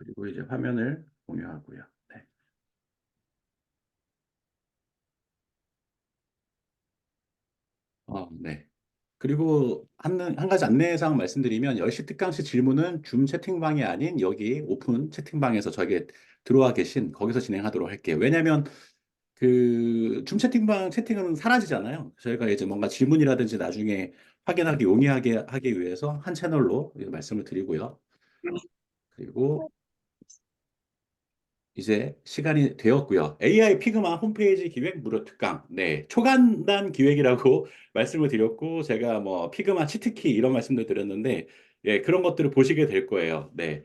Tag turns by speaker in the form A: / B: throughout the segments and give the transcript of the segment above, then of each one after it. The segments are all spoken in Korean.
A: 그리고 이제 화면을 공유하고요. 네. 네. 그리고 한 가지 안내사항 말씀드리면 10시 특강시 질문은 줌 채팅방이 아닌 여기 오픈 채팅방에서 저에게 들어와 계신 거기서 진행하도록 할게요. 왜냐하면 그 줌 채팅방 채팅은 사라지잖아요. 저희가 이제 뭔가 질문이라든지 나중에 확인하기 용이하게 하기 위해서 한 채널로 말씀을 드리고요. 그리고 이제 시간이 되었고요. AI 피그마 홈페이지 기획 무료 특강. 네, 초간단 기획이라고 말씀을 드렸고, 제가 뭐 피그마 치트키 이런 말씀도 드렸는데, 예, 그런 것들을 보시게 될 거예요. 네.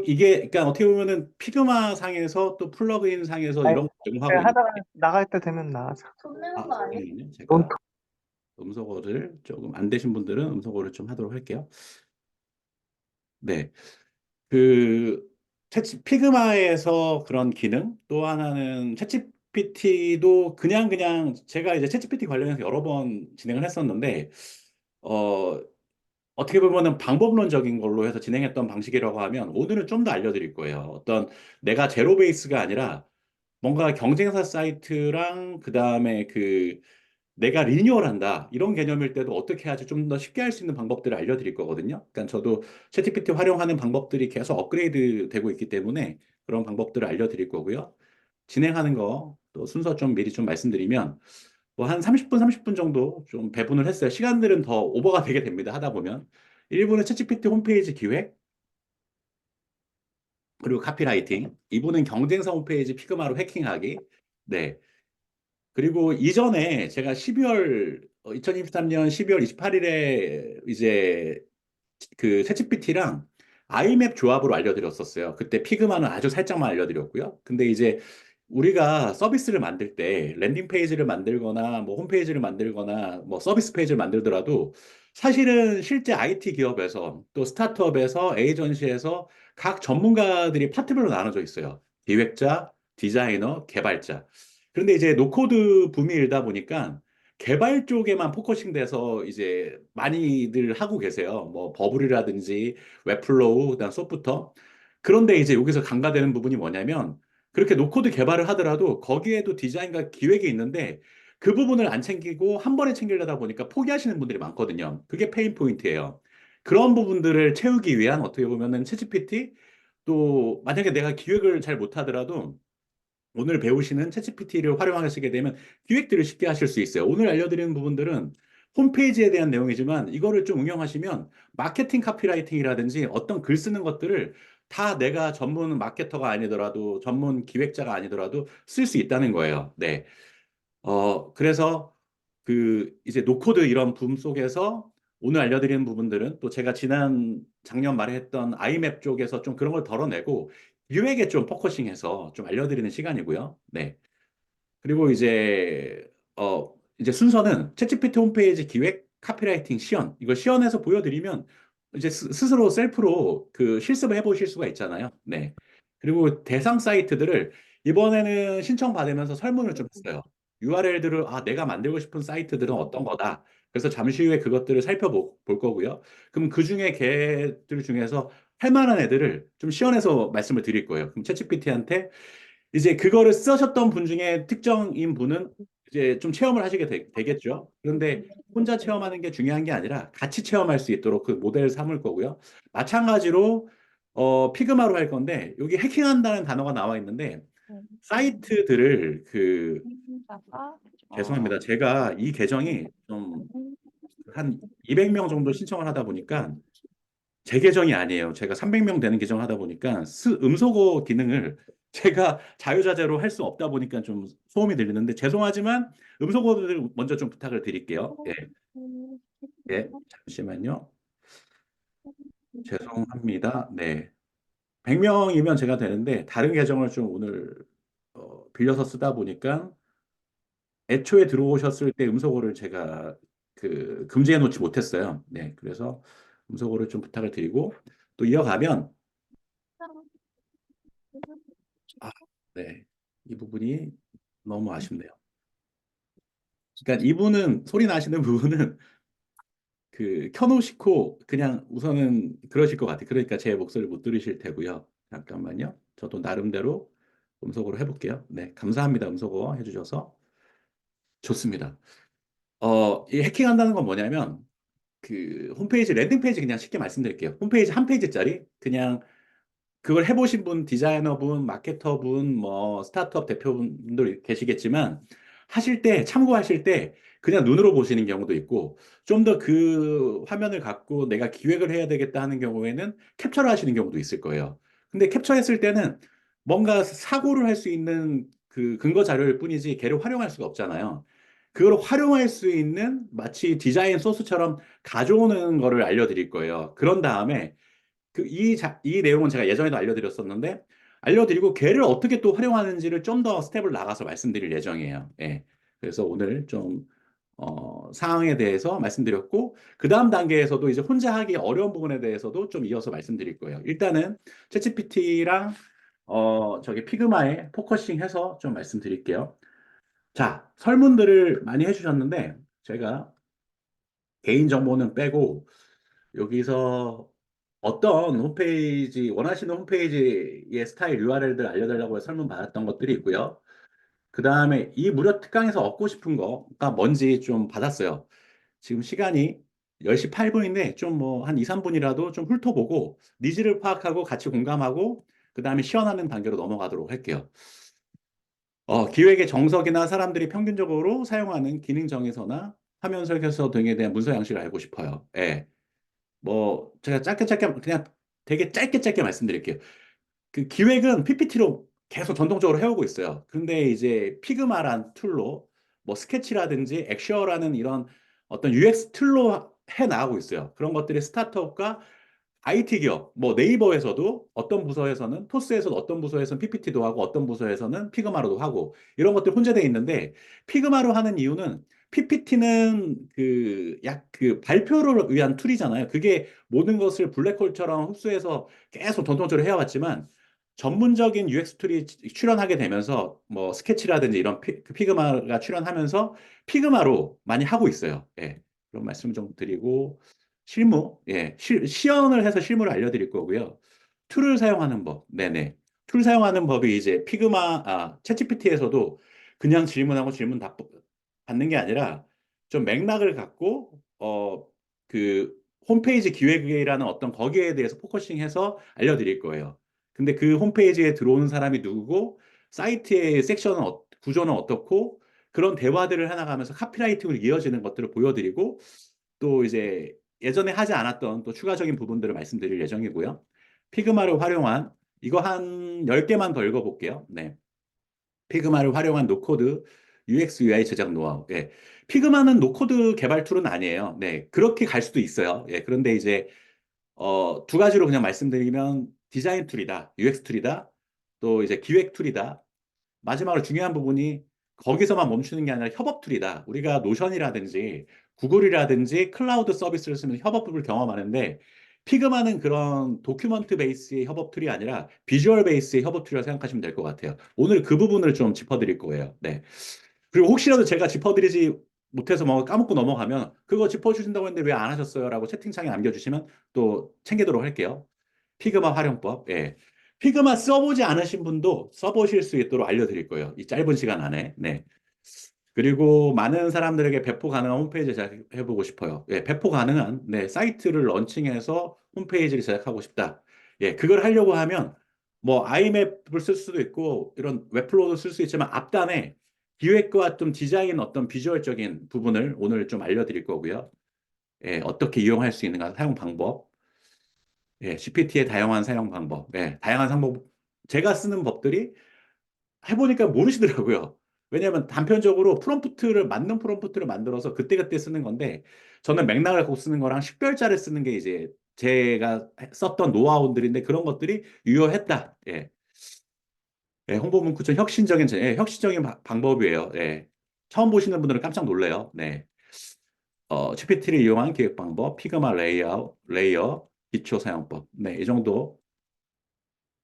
A: 이게, 그러니까 어떻게 보면은 피그마 상에서 또 플러그인 상에서
B: 아니,
A: 이런 거 적용하고
B: 제가
A: 있는,
B: 하다가 나갈 때 되면 나가자.
A: 잠깐만요.
B: 넌
A: 제가 음소거를 조금 안 되신 분들은 음소거를 좀 하도록 할게요. 네. 그 피그마에서 그런 기능 또 하나는 챗GPT도 그냥 제가 이제 챗GPT 관련해서 여러 번 진행을 했었는데 어 어떻게 보면은 방법론적인 걸로 해서 진행했던 방식이라고 하면 오늘은 좀 더 알려드릴 거예요. 어떤 내가 제로 베이스가 아니라 뭔가 경쟁사 사이트랑 그다음에 내가 리뉴얼한다 이런 개념일 때도 어떻게 하지 좀 더 쉽게 할 수 있는 방법들을 알려드릴 거거든요. 그러니까 저도 챗GPT 활용하는 방법들이 계속 업그레이드 되고 있기 때문에 그런 방법들을 알려드릴 거고요. 진행하는 거 또 순서 좀 미리 좀 말씀드리면 뭐 한 30분 정도 좀 배분을 했어요. 시간들은 더 오버가 되게 됩니다. 하다 보면 1부는 챗GPT 홈페이지 기획 그리고 카피라이팅 2부는 경쟁사 홈페이지 피그마로 해킹하기 네. 그리고 이전에 제가 2023년 12월 28일에 이제 그 챗GPT랑 아이맵 조합으로 알려드렸었어요. 그때 피그마는 아주 살짝만 알려드렸고요. 근데 이제 우리가 서비스를 만들 때 랜딩 페이지를 만들거나 뭐 홈페이지를 만들거나 뭐 서비스 페이지를 만들더라도 사실은 실제 IT 기업에서 또 스타트업에서 에이전시에서 각 전문가들이 파트별로 나눠져 있어요. 기획자, 디자이너, 개발자. 그런데 이제 노코드 붐이 일다 보니까 개발 쪽에만 포커싱 돼서 이제 많이들 하고 계세요. 뭐 버블이라든지 웹플로우, 그다음 소프터. 그런데 이제 여기서 간과되는 부분이 뭐냐면 그렇게 노코드 개발을 하더라도 거기에도 디자인과 기획이 있는데 그 부분을 안 챙기고 한 번에 챙기려다 보니까 포기하시는 분들이 많거든요. 그게 페인 포인트예요. 그런 부분들을 채우기 위한 어떻게 보면은 챗GPT 또 만약에 내가 기획을 잘 못하더라도 오늘 배우시는 챗GPT를 활용하시게 되면 기획들을 쉽게 하실 수 있어요. 오늘 알려드리는 부분들은 홈페이지에 대한 내용이지만 이거를 좀 응용하시면 마케팅 카피라이팅이라든지 어떤 글 쓰는 것들을 다 내가 전문 마케터가 아니더라도 전문 기획자가 아니더라도 쓸 수 있다는 거예요. 네. 그래서 이제 노코드 이런 붐 속에서 오늘 알려드리는 부분들은 또 제가 작년 말에 했던 아이맵 쪽에서 좀 그런 걸 덜어내고 기획에 좀 포커싱해서 좀 알려드리는 시간이고요. 네. 그리고 이제 순서는 챗GPT 홈페이지 기획, 카피라이팅, 시연. 이걸 시연해서 보여드리면 이제 스스로 셀프로 그 실습을 해보실 수가 있잖아요. 네. 그리고 대상 사이트들을 이번에는 신청받으면서 설문을 좀 했어요. URL들을, 내가 만들고 싶은 사이트들은 어떤 거다. 그래서 잠시 후에 그것들을 살펴볼 거고요. 그럼 그 중에 걔들 중에서 할 만한 애들을 좀 시연해서 말씀을 드릴 거예요. 그럼 챗GPT한테 이제 그거를 쓰셨던 분 중에 특정인 분은 이제 좀 체험을 하시게 겠죠 그런데 혼자 체험하는 게 중요한 게 아니라 같이 체험할 수 있도록 그 모델을 삼을 거고요. 마찬가지로 피그마로 할 건데 여기 해킹한다는 단어가 나와 있는데 사이트들을 죄송합니다. 제가 이 계정이 좀 한 200명 정도 신청을 하다 보니까 제 계정이 아니에요. 제가 300명 되는 계정을 하다 보니까 음소거 기능을 제가 자유자재로 할 수 없다 보니까 좀 소음이 들리는데 죄송하지만 음소거를 먼저 좀 부탁을 드릴게요. 예, 예, 잠시만요. 죄송합니다. 네. 100명이면 제가 되는데 다른 계정을 좀 오늘 빌려서 쓰다 보니까 애초에 들어오셨을 때 음소거를 제가 금지해 놓지 못했어요. 네. 그래서 음소거를 좀 부탁을 드리고 또 이어가면 아, 네. 이 부분이 너무 아쉽네요. 그러니까 이분은 소리 나시는 부분은 켜놓으시고 그냥 우선은 그러실 것 같아요. 그러니까 제 목소리를 못 들으실 테고요. 잠깐만요. 저도 나름대로 음소거로 해볼게요. 네, 감사합니다. 음소거 해주셔서. 좋습니다. 이 해킹한다는 건 뭐냐면, 그 홈페이지, 랜딩 페이지 그냥 쉽게 말씀드릴게요. 홈페이지 한 페이지짜리 그냥 그걸 해보신 분, 디자이너분, 마케터분, 뭐 스타트업 대표분들 계시겠지만 하실 때 참고하실 때 그냥 눈으로 보시는 경우도 있고 좀 더 그 화면을 갖고 내가 기획을 해야 되겠다 하는 경우에는 캡처를 하시는 경우도 있을 거예요. 근데 캡처했을 때는 뭔가 사고를 할 수 있는 그 근거 자료일 뿐이지 걔를 활용할 수가 없잖아요. 그걸 활용할 수 있는 마치 디자인 소스처럼 가져오는 거를 알려드릴 거예요. 그런 다음에 이 내용은 제가 예전에도 알려드렸었는데, 알려드리고 걔를 어떻게 또 활용하는지를 좀 더 스텝을 나가서 말씀드릴 예정이에요. 예. 그래서 오늘 좀, 상황에 대해서 말씀드렸고, 그 다음 단계에서도 이제 혼자 하기 어려운 부분에 대해서도 좀 이어서 말씀드릴 거예요. 일단은, 챗GPT랑, 저기 피그마에 포커싱 해서 좀 말씀드릴게요. 자, 설문들을 많이 해주셨는데, 제가 개인정보는 빼고, 여기서 어떤 홈페이지, 원하시는 홈페이지의 스타일 URL들 알려달라고 해서 설문 받았던 것들이 있고요. 그 다음에 이 무료 특강에서 얻고 싶은 거가 뭔지 좀 받았어요. 지금 시간이 10시 8분인데 좀 뭐 한 2, 3분이라도 좀 훑어보고 니즈를 파악하고 같이 공감하고 그 다음에 시연하는 단계로 넘어가도록 할게요. 기획의 정석이나 사람들이 평균적으로 사용하는 기능 정의서나 화면 설계서 등에 대한 문서 양식을 알고 싶어요. 예. 뭐 제가 짧게 짧게 그냥 되게 짧게 짧게 말씀드릴게요. 그 기획은 PPT로 계속 전통적으로 해오고 있어요. 근데 이제 피그마란 툴로 뭐 스케치라든지 엑셔라는 이런 어떤 UX 툴로 해 나가고 있어요. 그런 것들이 스타트업과 IT 기업, 뭐 네이버에서도 어떤 부서에서는 토스에서도 어떤 부서에서는 PPT도 하고 어떤 부서에서는 피그마로도 하고 이런 것들이 혼재되어 있는데 피그마로 하는 이유는 PPT는 그 발표를 위한 툴이잖아요. 그게 모든 것을 블랙홀처럼 흡수해서 계속 전통적으로 해왔지만 전문적인 UX 툴이 출연하게 되면서 뭐 스케치라든지 이런 피그마가 출연하면서 피그마로 많이 하고 있어요. 예. 그런 말씀 좀 드리고 실무, 예, 시연을 해서 실무를 알려드릴 거고요. 툴을 사용하는 법, 네네. 툴 사용하는 법이 이제 챗GPT에서도 그냥 질문하고 질문 답 받는 게 아니라 좀 맥락을 갖고, 그 홈페이지 기획이라는 어떤 거기에 대해서 포커싱해서 알려드릴 거예요. 근데 그 홈페이지에 들어오는 사람이 누구고, 사이트의 섹션은, 구조는 어떻고, 그런 대화들을 해나가면서 카피라이팅으로 이어지는 것들을 보여드리고, 또 이제 예전에 하지 않았던 또 추가적인 부분들을 말씀드릴 예정이고요. 피그마를 활용한 이거 한 10개만 더 읽어볼게요. 네. 피그마를 활용한 노코드 UX UI 제작 노하우. 예. 피그마는 노코드 개발 툴은 아니에요. 네. 그렇게 갈 수도 있어요. 예. 그런데 이제 두 가지로 그냥 말씀드리면 디자인 툴이다, UX 툴이다, 또 이제 기획 툴이다. 마지막으로 중요한 부분이 거기서만 멈추는 게 아니라 협업 툴이다. 우리가 노션이라든지 구글이라든지 클라우드 서비스를 쓰면 협업을 경험하는데 피그마는 그런 도큐먼트 베이스의 협업 툴이 아니라 비주얼 베이스의 협업 툴이라고 생각하시면 될 것 같아요. 오늘 그 부분을 좀 짚어드릴 거예요. 네. 그리고 혹시라도 제가 짚어드리지 못해서 뭐 까먹고 넘어가면 그거 짚어주신다고 했는데 왜 안 하셨어요? 라고 채팅창에 남겨주시면 또 챙기도록 할게요. 피그마 활용법. 예. 피그마 써보지 않으신 분도 써보실 수 있도록 알려드릴 거예요. 이 짧은 시간 안에. 네. 그리고 많은 사람들에게 배포 가능한 홈페이지 제작해보고 싶어요. 예, 배포 가능한 네, 사이트를 런칭해서 홈페이지를 제작하고 싶다. 예, 그걸 하려고 하면 뭐 아이맵을 쓸 수도 있고 이런 웹플로우도 쓸 수 있지만 앞단에 기획과 좀 디자인 어떤 비주얼적인 부분을 오늘 좀 알려드릴 거고요. 예, 어떻게 이용할 수 있는가 사용 방법. 예, GPT의 다양한 사용 방법. 예, 다양한 방법. 제가 쓰는 법들이 해보니까 모르시더라고요. 왜냐하면 단편적으로 맞는 프롬프트를 만들어서 그때그때 쓰는 건데, 저는 맥락을 갖고 쓰는 거랑 식별자를 쓰는 게 이제 제가 썼던 노하우들인데 그런 것들이 유효했다. 예. 예, 홍보 문구처럼 혁신적인 방법이에요. 예. 처음 보시는 분들은 깜짝 놀래요. 네. GPT를 이용한 기획 방법, 피그마 레이어, 기초 사용법. 네, 이 정도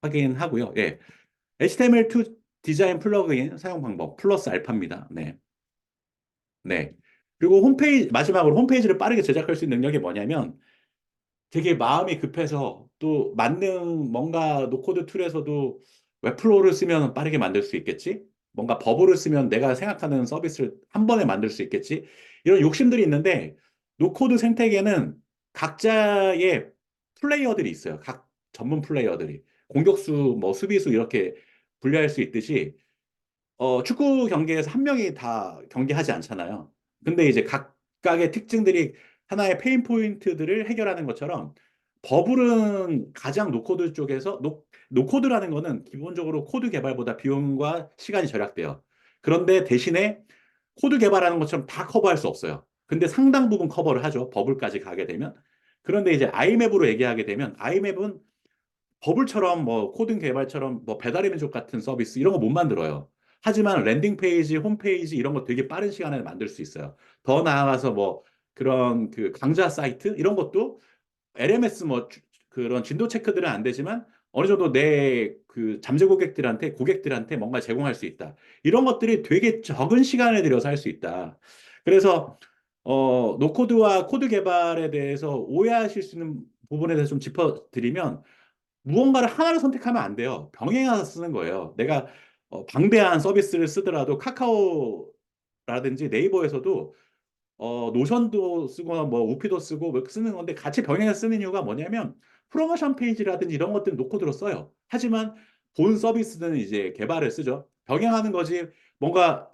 A: 확인하고요. 예. HTML2 디자인 플러그인 사용 방법 플러스 알파입니다. 네. 네. 그리고 마지막으로 홈페이지를 빠르게 제작할 수 있는 능력이 뭐냐면 되게 마음이 급해서 또 만능 뭔가 노코드 툴에서도 웹플로우를 쓰면 빠르게 만들 수 있겠지? 뭔가 버블을 쓰면 내가 생각하는 서비스를 한 번에 만들 수 있겠지? 이런 욕심들이 있는데 노코드 생태계는 각자의 플레이어들이 있어요. 각 전문 플레이어들이. 공격수, 뭐 수비수 이렇게 분류할 수 있듯이 축구 경기에서 한 명이 다 경기하지 않잖아요. 근데 이제 각각의 특징들이 하나의 페인 포인트들을 해결하는 것처럼 버블은 가장 노코드 쪽에서 노코드라는 거는 기본적으로 코드 개발보다 비용과 시간이 절약돼요. 그런데 대신에 코드 개발하는 것처럼 다 커버할 수 없어요. 근데 상당 부분 커버를 하죠. 버블까지 가게 되면. 그런데 이제 아이맵으로 얘기하게 되면 아이맵은 버블처럼 뭐 코딩 개발처럼 뭐 배달의 민족 같은 서비스 이런 거 못 만들어요. 하지만 랜딩 페이지, 홈페이지 이런 거 되게 빠른 시간에 만들 수 있어요. 더 나아가서 뭐 그런 그 강좌 사이트 이런 것도 LMS 뭐 그런 진도 체크들은 안 되지만 어느 정도 내 그 잠재 고객들한테 뭔가 제공할 수 있다. 이런 것들이 되게 적은 시간을 들여서 할 수 있다. 그래서 노코드와 코드 개발에 대해서 오해하실 수 있는 부분에 대해서 좀 짚어드리면 무언가를 하나를 선택하면 안 돼요. 병행해서 쓰는 거예요. 내가 방대한 서비스를 쓰더라도 카카오라든지 네이버에서도 노션도 쓰거나 뭐 우피도 쓰고 뭐 쓰는 건데 같이 병행해서 쓰는 이유가 뭐냐면 프로모션 페이지라든지 이런 것들은 노코드로 써요. 하지만 본 서비스는 이제 개발을 쓰죠. 병행하는 거지. 뭔가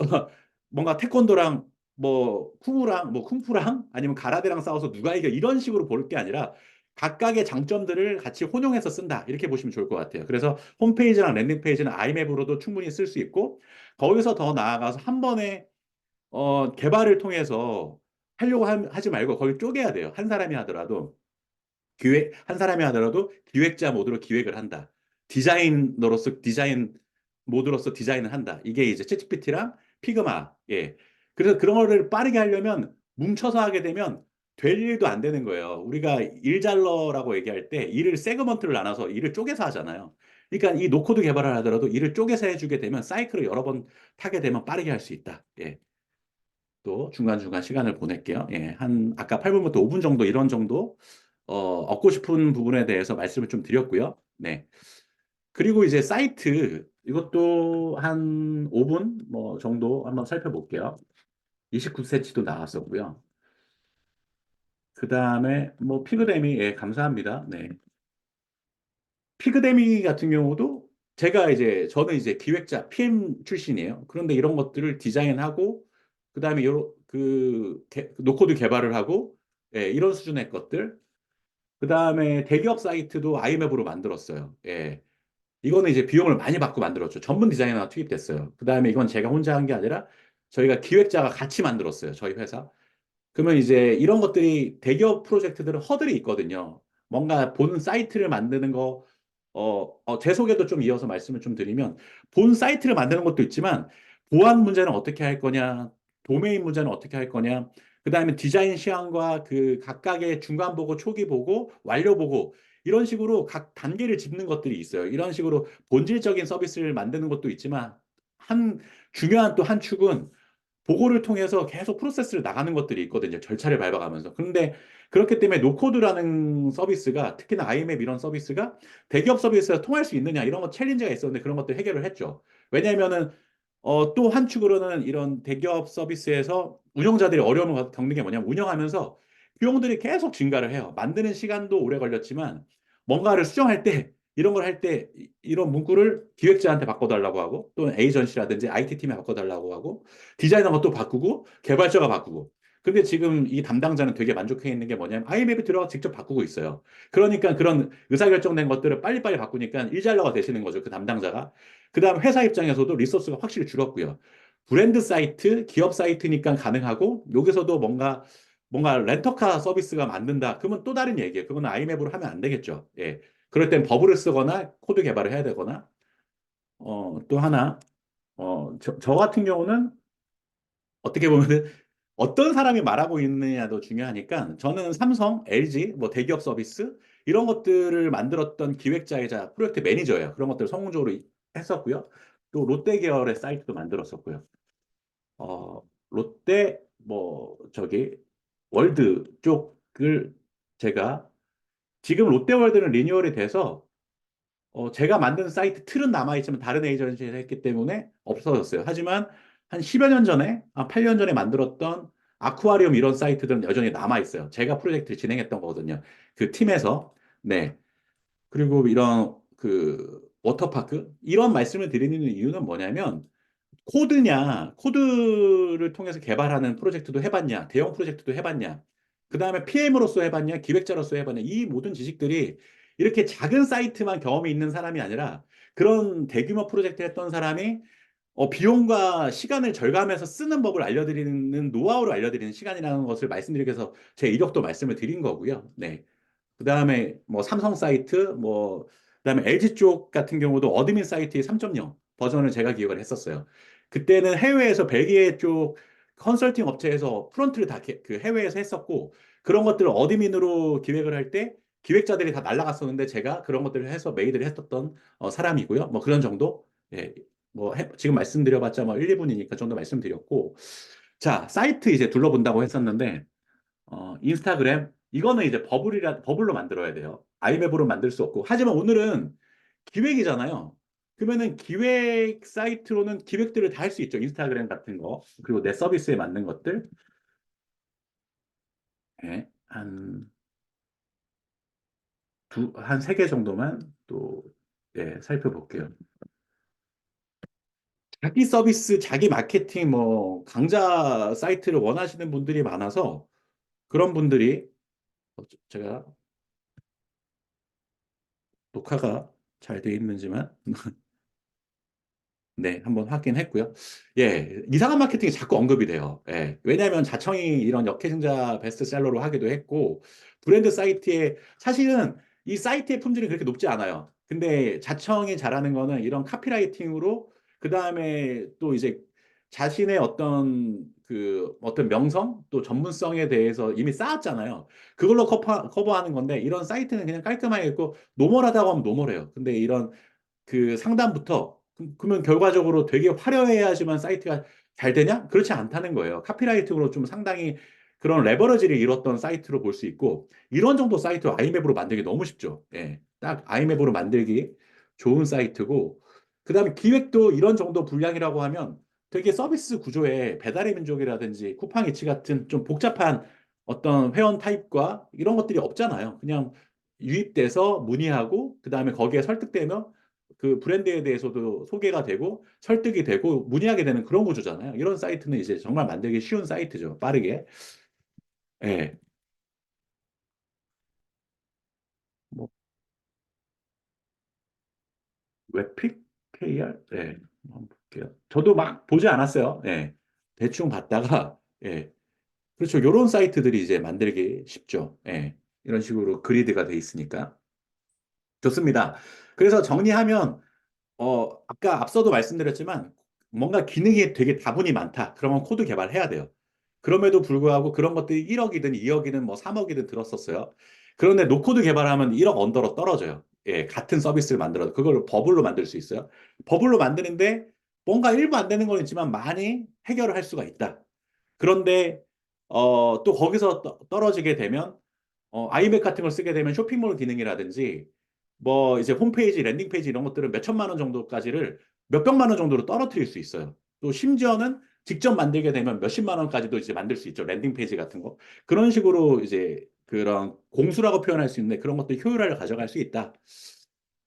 A: 뭔가 태권도랑 뭐 쿵우랑 뭐 쿵푸랑 아니면 가라데랑 싸워서 누가 이겨 이런 식으로 볼 게 아니라 각각의 장점들을 같이 혼용해서 쓴다. 이렇게 보시면 좋을 것 같아요. 그래서 홈페이지랑 랜딩 페이지는 아이맵으로도 충분히 쓸 수 있고 거기서 더 나아가서 한 번에 개발을 통해서 하지 말고 거기 쪼개야 돼요. 한 사람이 하더라도 한 사람이 하더라도 기획자 모드로 기획을 한다. 디자이너로서 디자인 모드로서 디자인을 한다. 이게 이제 챗GPT랑 피그마. 예. 그래서 그런 거를 빠르게 하려면 뭉쳐서 하게 되면 될 일도 안 되는 거예요. 우리가 일잘러라고 얘기할 때 일을 세그먼트를 나눠서 일을 쪼개서 하잖아요. 그러니까 이 노코드 개발을 하더라도 일을 쪼개서 해주게 되면 사이클을 여러 번 타게 되면 빠르게 할 수 있다. 예. 또 중간중간 시간을 보낼게요. 예, 아까 8분부터 5분 정도 이런 정도, 얻고 싶은 부분에 대해서 말씀을 좀 드렸고요. 네. 그리고 이제 사이트, 이것도 한 5분 뭐 정도 한번 살펴볼게요. 29cm도 나왔었고요. 그 다음에 뭐 피그데미, 예, 감사합니다. 네. 피그데미 같은 경우도 저는 이제 기획자, PM 출신이에요. 그런데 이런 것들을 디자인하고, 그 다음에 노코드 개발을 하고, 예, 이런 수준의 것들. 그 다음에 대기업 사이트도 아이맵으로 만들었어요. 예. 이거는 이제 비용을 많이 받고 만들었죠. 전문 디자이너가 투입됐어요. 그 다음에 이건 제가 혼자 한 게 아니라 저희가 기획자가 같이 만들었어요. 저희 회사. 그러면 이제 이런 것들이 대기업 프로젝트들은 허들이 있거든요. 뭔가 본 사이트를 만드는 거, 제 소개도 좀 이어서 말씀을 좀 드리면, 본 사이트를 만드는 것도 있지만, 보안 문제는 어떻게 할 거냐, 도메인 문제는 어떻게 할 거냐, 그 다음에 디자인 시황과 그 각각의 중간 보고, 초기 보고, 완료 보고, 이런 식으로 각 단계를 짚는 것들이 있어요. 이런 식으로 본질적인 서비스를 만드는 것도 있지만, 중요한 또 한 축은 보고를 통해서 계속 프로세스를 나가는 것들이 있거든요. 절차를 밟아가면서. 그런데 그렇기 때문에 노코드라는 서비스가 특히나 IMAP 이런 서비스가 대기업 서비스가 통할 수 있느냐 이런 거 챌린지가 있었는데 그런 것들 해결을 했죠. 왜냐하면은 또 한 축으로는 이런 대기업 서비스에서 운영자들이 어려움을 겪는 게 뭐냐면 운영하면서 비용들이 계속 증가를 해요. 만드는 시간도 오래 걸렸지만 뭔가를 수정할 때 이런 걸 할 때 이런 문구를 기획자한테 바꿔달라고 하고 또는 에이전시라든지 IT팀에 바꿔달라고 하고 디자이너가 또 바꾸고 개발자가 바꾸고. 근데 지금 이 담당자는 되게 만족해 있는 게 뭐냐면 아이맵에 들어가 직접 바꾸고 있어요. 그러니까 그런 의사결정된 것들을 빨리빨리 바꾸니까 일잘러가 되시는 거죠. 그 담당자가. 그다음 회사 입장에서도 리소스가 확실히 줄었고요. 브랜드 사이트, 기업 사이트니까 가능하고 여기서도 뭔가 렌터카 서비스가 만든다. 그러면 또 다른 얘기예요. 그거는 아이맵으로 하면 안 되겠죠. 예. 그럴 땐 버블을 쓰거나 코드 개발을 해야 되거나 또 하나 저 같은 경우는 어떻게 보면은 어떤 사람이 말하고 있느냐도 중요하니까 저는 삼성, LG, 뭐 대기업 서비스 이런 것들을 만들었던 기획자이자 프로젝트 매니저예요. 그런 것들을 성공적으로 했었고요. 또 롯데 계열의 사이트도 만들었었고요. 롯데 뭐 저기 월드 쪽을 제가 지금 롯데월드는 리뉴얼이 돼서 제가 만든 사이트 틀은 남아있지만 다른 에이전시에서 했기 때문에 없어졌어요. 하지만 한 10여 년 전에, 8년 전에 만들었던 아쿠아리움 이런 사이트들은 여전히 남아있어요. 제가 프로젝트를 진행했던 거거든요. 그 팀에서. 네. 그리고 이런 그 워터파크 이런 말씀을 드리는 이유는 뭐냐면 코드를 통해서 개발하는 프로젝트도 해봤냐, 대형 프로젝트도 해봤냐, 그 다음에 PM으로서 해봤냐, 기획자로서 해봤냐, 이 모든 지식들이 이렇게 작은 사이트만 경험이 있는 사람이 아니라 그런 대규모 프로젝트 했던 사람이 비용과 시간을 절감해서 쓰는 법을 알려드리는 노하우를 알려드리는 시간이라는 것을 말씀드리기 위해서 제 이력도 말씀을 드린 거고요. 네. 그다음에 뭐 삼성 사이트 그다음에 LG 쪽 같은 경우도 어드민 사이트 3.0 버전을 제가 기획을 했었어요. 그때는 해외에서 벨기에 쪽 컨설팅 업체에서 프론트를 다 그 해외에서 했었고 그런 것들을 어드민으로 기획을 할 때 기획자들이 다 날라갔었는데 제가 그런 것들을 해서 메이드를 했었던 사람이고요. 뭐 그런 정도. 예. 지금 말씀드려봤자 뭐 1, 2분이니까 그 정도 말씀드렸고 자, 사이트 이제 둘러본다고 했었는데 인스타그램 이거는 이제 버블로 만들어야 돼요. 아이맵으로 만들 수 없고. 하지만 오늘은 기획이잖아요. 그러면은 기획 사이트로는 기획들을 다 할 수 있죠. 인스타그램 같은 거. 그리고 내 서비스에 맞는 것들. 예, 한 세 개 정도만 또, 예, 살펴볼게요. 자기 서비스, 자기 마케팅, 강좌 사이트를 원하시는 분들이 많아서 그런 분들이, 제가 녹화가 잘 돼 있는지만, 네, 한번 확인했고요. 예, 이상한 마케팅이 자꾸 언급이 돼요. 예, 왜냐하면 자청이 이런 역회증자 베스트셀러로 하기도 했고, 브랜드 사이트에, 사실은 이 사이트의 품질이 그렇게 높지 않아요. 근데 자청이 잘하는 거는 이런 카피라이팅으로, 그 다음에 또 이제 자신의 어떤 명성, 또 전문성에 대해서 이미 쌓았잖아요. 그걸로 커버하는 건데, 이런 사이트는 그냥 깔끔하게 있고, 노멀하다고 하면 노멀해요. 근데 이런 그 상단부터 그러면 결과적으로 되게 화려해야지만 사이트가 잘 되냐? 그렇지 않다는 거예요. 카피라이팅으로 좀 상당히 그런 레버러지를 이뤘던 사이트로 볼 수 있고 이런 정도 사이트 아이맵으로 만들기 너무 쉽죠. 예. 딱 아이맵으로 만들기 좋은 사이트고 그다음에 기획도 이런 정도 분량이라고 하면 되게 서비스 구조에 배달의 민족이라든지 쿠팡이츠 같은 좀 복잡한 어떤 회원 타입과 이런 것들이 없잖아요. 그냥 유입돼서 문의하고 그다음에 거기에 설득되면 그 브랜드에 대해서도 소개가 되고 설득이 되고 문의하게 되는 그런 구조잖아요. 이런 사이트는 이제 정말 만들기 쉬운 사이트죠. 빠르게. 예. 뭐 웹픽 KR? 예. 한번 볼게요. 저도 막 보지 않았어요. 예. 대충 봤다가 예. 그렇죠. 요런 사이트들이 이제 만들기 쉽죠. 예. 이런 식으로 그리드가 돼 있으니까. 좋습니다. 그래서 정리하면 아까 앞서도 말씀드렸지만 뭔가 기능이 되게 다분히 많다. 그러면 코드 개발해야 돼요. 그럼에도 불구하고 그런 것들이 1억이든 2억이든 뭐 3억이든 들었었어요. 그런데 노코드 개발하면 1억 언더로 떨어져요. 예, 같은 서비스를 만들어도 그걸 버블로 만들 수 있어요. 버블로 만드는데 뭔가 일부 안 되는 건 있지만 많이 해결을 할 수가 있다. 그런데 또 거기서 떨어지게 되면 아이맥 같은 걸 쓰게 되면 쇼핑몰 기능이라든지 뭐 이제 홈페이지, 랜딩 페이지 이런 것들은 몇 천만 원 정도까지를 몇 백만 원 정도로 떨어뜨릴 수 있어요. 또 심지어는 직접 만들게 되면 몇십만 원까지도 이제 만들 수 있죠. 랜딩 페이지 같은 거. 그런 식으로 이제 그런 공수라고 표현할 수 있는 그런 것들 효율화를 가져갈 수 있다.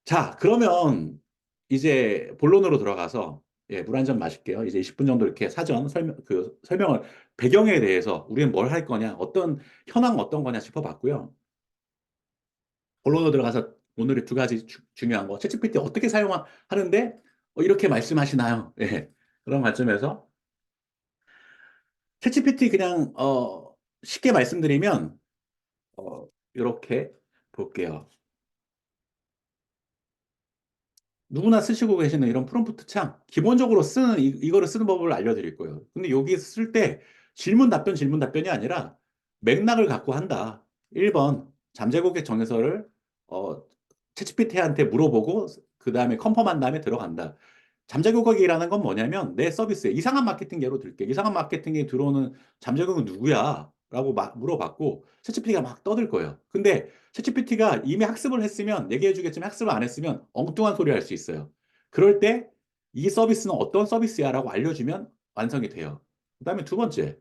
A: 자, 그러면 이제 본론으로 들어가서 예, 물 한 잔 마실게요. 이제 20분 정도 이렇게 사전 설명을 배경에 대해서 우리는 뭘 할 거냐, 어떤 현황 어떤 거냐 짚어봤고요. 본론으로 들어가서 오늘의 두 가지 중요한 거, 챗GPT 어떻게 사용하는데 이렇게 말씀하시나요? 예. 그런 관점에서 챗GPT 그냥 쉽게 말씀드리면 이렇게 볼게요. 누구나 쓰시고 계시는 이런 프롬프트 창, 기본적으로 이거를 쓰는 법을 알려드릴 거예요. 근데 여기 쓸 때 질문 답변이 아니라 맥락을 갖고 한다. 1번, 잠재 고객 정의서를 어, 챗GPT한테 물어보고 그 다음에 컨펌한 다음에 들어간다. 잠재 고객이라는 건 뭐냐면 내 서비스에 이상한 마케팅 예로 들게. 이상한 마케팅이 들어오는 잠재 고객은 누구야? 라고 물어봤고 챗GPT가 막 떠들 거예요. 근데 챗GPT가 이미 학습을 했으면 얘기해 주겠지만 학습을 안 했으면 엉뚱한 소리 할 수 있어요. 그럴 때 이 서비스는 어떤 서비스야 라고 알려주면 완성이 돼요. 그다음에 두 번째,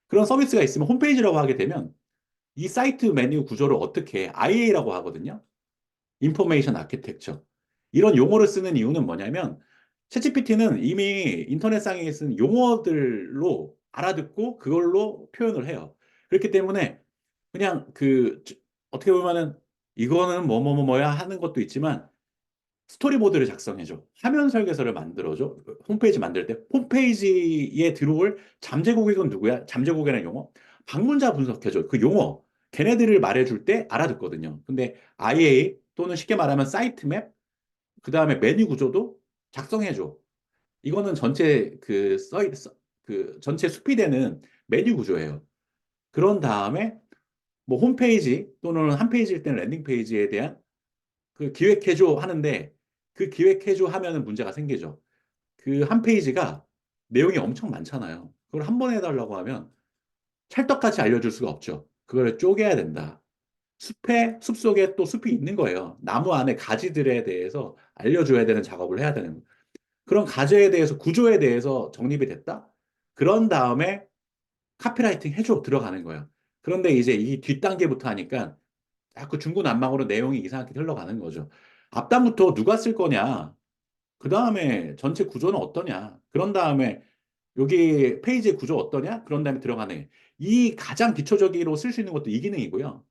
A: 그런 서비스가 있으면 홈페이지라고 하게 되면 이 사이트 메뉴 구조를 어떻게 해? IA라고 하거든요. 인포메이션 아키텍처. 이런 용어를 쓰는 이유는 뭐냐면 챗GPT는 이미 인터넷상에 쓰는 용어들로 알아듣고 그걸로 표현을 해요. 그렇기 때문에 그냥 어떻게 보면은 이거는 뭐뭐뭐뭐야 하는 것도 있지만 스토리보드를 작성해줘. 화면 설계서를 만들어줘. 홈페이지 만들 때 홈페이지에 들어올 잠재 고객은 누구야? 잠재 고객이라는 용어. 방문자 분석해줘. 그 용어. 걔네들을 말해줄 때 알아듣거든요. 근데 IA 또는 쉽게 말하면 사이트 맵, 그 다음에 메뉴 구조도 작성해줘. 이거는 전체 그 전체 수피되는 메뉴 구조예요. 그런 다음에 뭐 홈페이지 또는 한 페이지일 때는 랜딩 페이지에 대한 그 기획해줘 하는데 그 기획해줘 하면은 문제가 생기죠. 그 한 페이지가 내용이 엄청 많잖아요. 그걸 한 번에 해달라고 하면 찰떡같이 알려줄 수가 없죠. 그걸 쪼개야 된다. 숲 속에 또 숲이 있는 거예요. 나무 안에 가지들에 대해서 알려줘야 되는 작업을 해야 되는 거예요. 그런 가지에 대해서 구조에 대해서 정립이 됐다? 그런 다음에 카피라이팅 해줘 들어가는 거예요. 그런데 이제 이 뒷단계부터 하니까 자꾸 중구난방으로 내용이 이상하게 흘러가는 거죠. 앞단부터 누가 쓸 거냐? 그 다음에 전체 구조는 어떠냐? 그런 다음에 여기 페이지 구조 어떠냐? 그런 다음에 들어가네. 이 가장 기초적으로 쓸 수 있는 것도 이 기능이고요.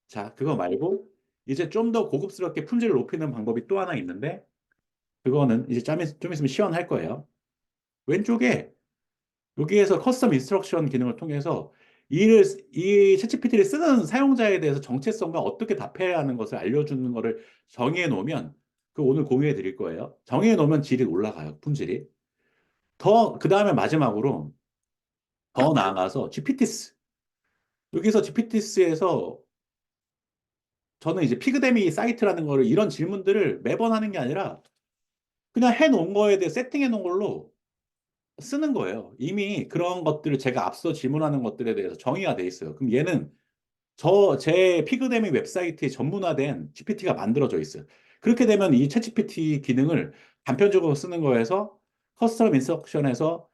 A: 자, 그거 말고 이제 좀 더 고급스럽게 품질을 높이는 방법이 또 하나 있는데 그거는 이제 좀 있으면 시연할 거예요. 왼쪽에 여기에서 커스텀 인스트럭션 기능을 통해서 이 챗GPT를 쓰는 사용자에 대해서 정체성과 어떻게 답해야 하는 것을 알려주는 것을 정의해 놓으면 그 오늘 공유해 드릴 거예요. 정의해 놓으면 질이 올라가요, 품질이. 그 다음에 마지막으로 더 나아가서 GPTs. 여기서 GPTs에서 저는 이제 피그데미 사이트라는 거를 이런 질문들을 매번 하는 게 아니라 그냥 해 놓은 거에 대해 세팅해 놓은 걸로 쓰는 거예요. 이미 그런 것들을 제가 앞서 질문하는 것들에 대해서 정의가 돼 있어요. 그럼 얘는 제 피그데미 웹사이트에 전문화된 GPT가 만들어져 있어요. 그렇게 되면 이 챗 GPT 기능을 단편적으로 쓰는 거에서 커스텀 인스트럭션에서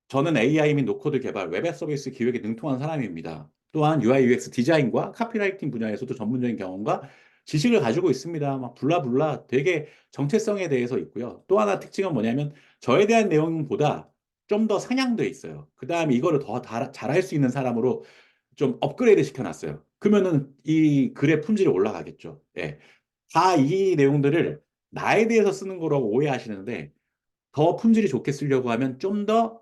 A: 저는 AI 및 노코드 개발, 웹앱 서비스 기획에 능통한 사람입니다. 또한 UI UX 디자인과 카피라이팅 분야에서도 전문적인 경험과 지식을 가지고 있습니다. 막 블라블라 되게 정체성에 대해서 있고요. 또 하나 특징은 뭐냐면 저에 대한 내용보다 좀 더 상향돼 있어요. 그 다음에 이거를 더 잘할 수 있는 사람으로 좀 업그레이드 시켜놨어요. 그러면은 이 글의 품질이 올라가겠죠. 예. 다 이 내용들을 나에 대해서 쓰는 거라고 오해하시는데 더 품질이 좋게 쓰려고 하면 좀 더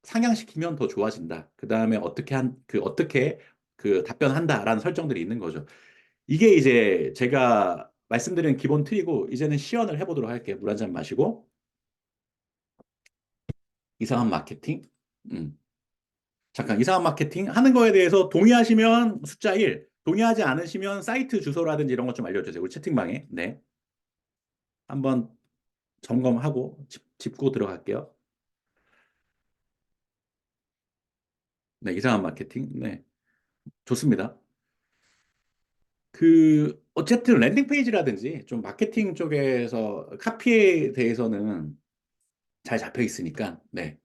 A: 상향시키면 더 좋아진다. 그 다음에 어떻게 그 답변한다라는 설정들이 있는 거죠. 이게 이제 제가 말씀드린 기본 틀이고, 이제는 시연을 해보도록 할게요. 물 한 잔 마시고. 이상한 마케팅. 음. 잠깐, 이상한 마케팅 하는 거에 대해서 동의하시면 숫자 1, 동의하지 않으시면 사이트 주소라든지 이런 것 좀 알려주세요. 우리 채팅방에. 네. 한번 점검하고 짚고 들어갈게요. 네, 이상한 마케팅. 네. 좋습니다. 어쨌든 랜딩 페이지라든지 좀 마케팅 쪽에서 카피에 대해서는 잘 잡혀 있으니까, 네.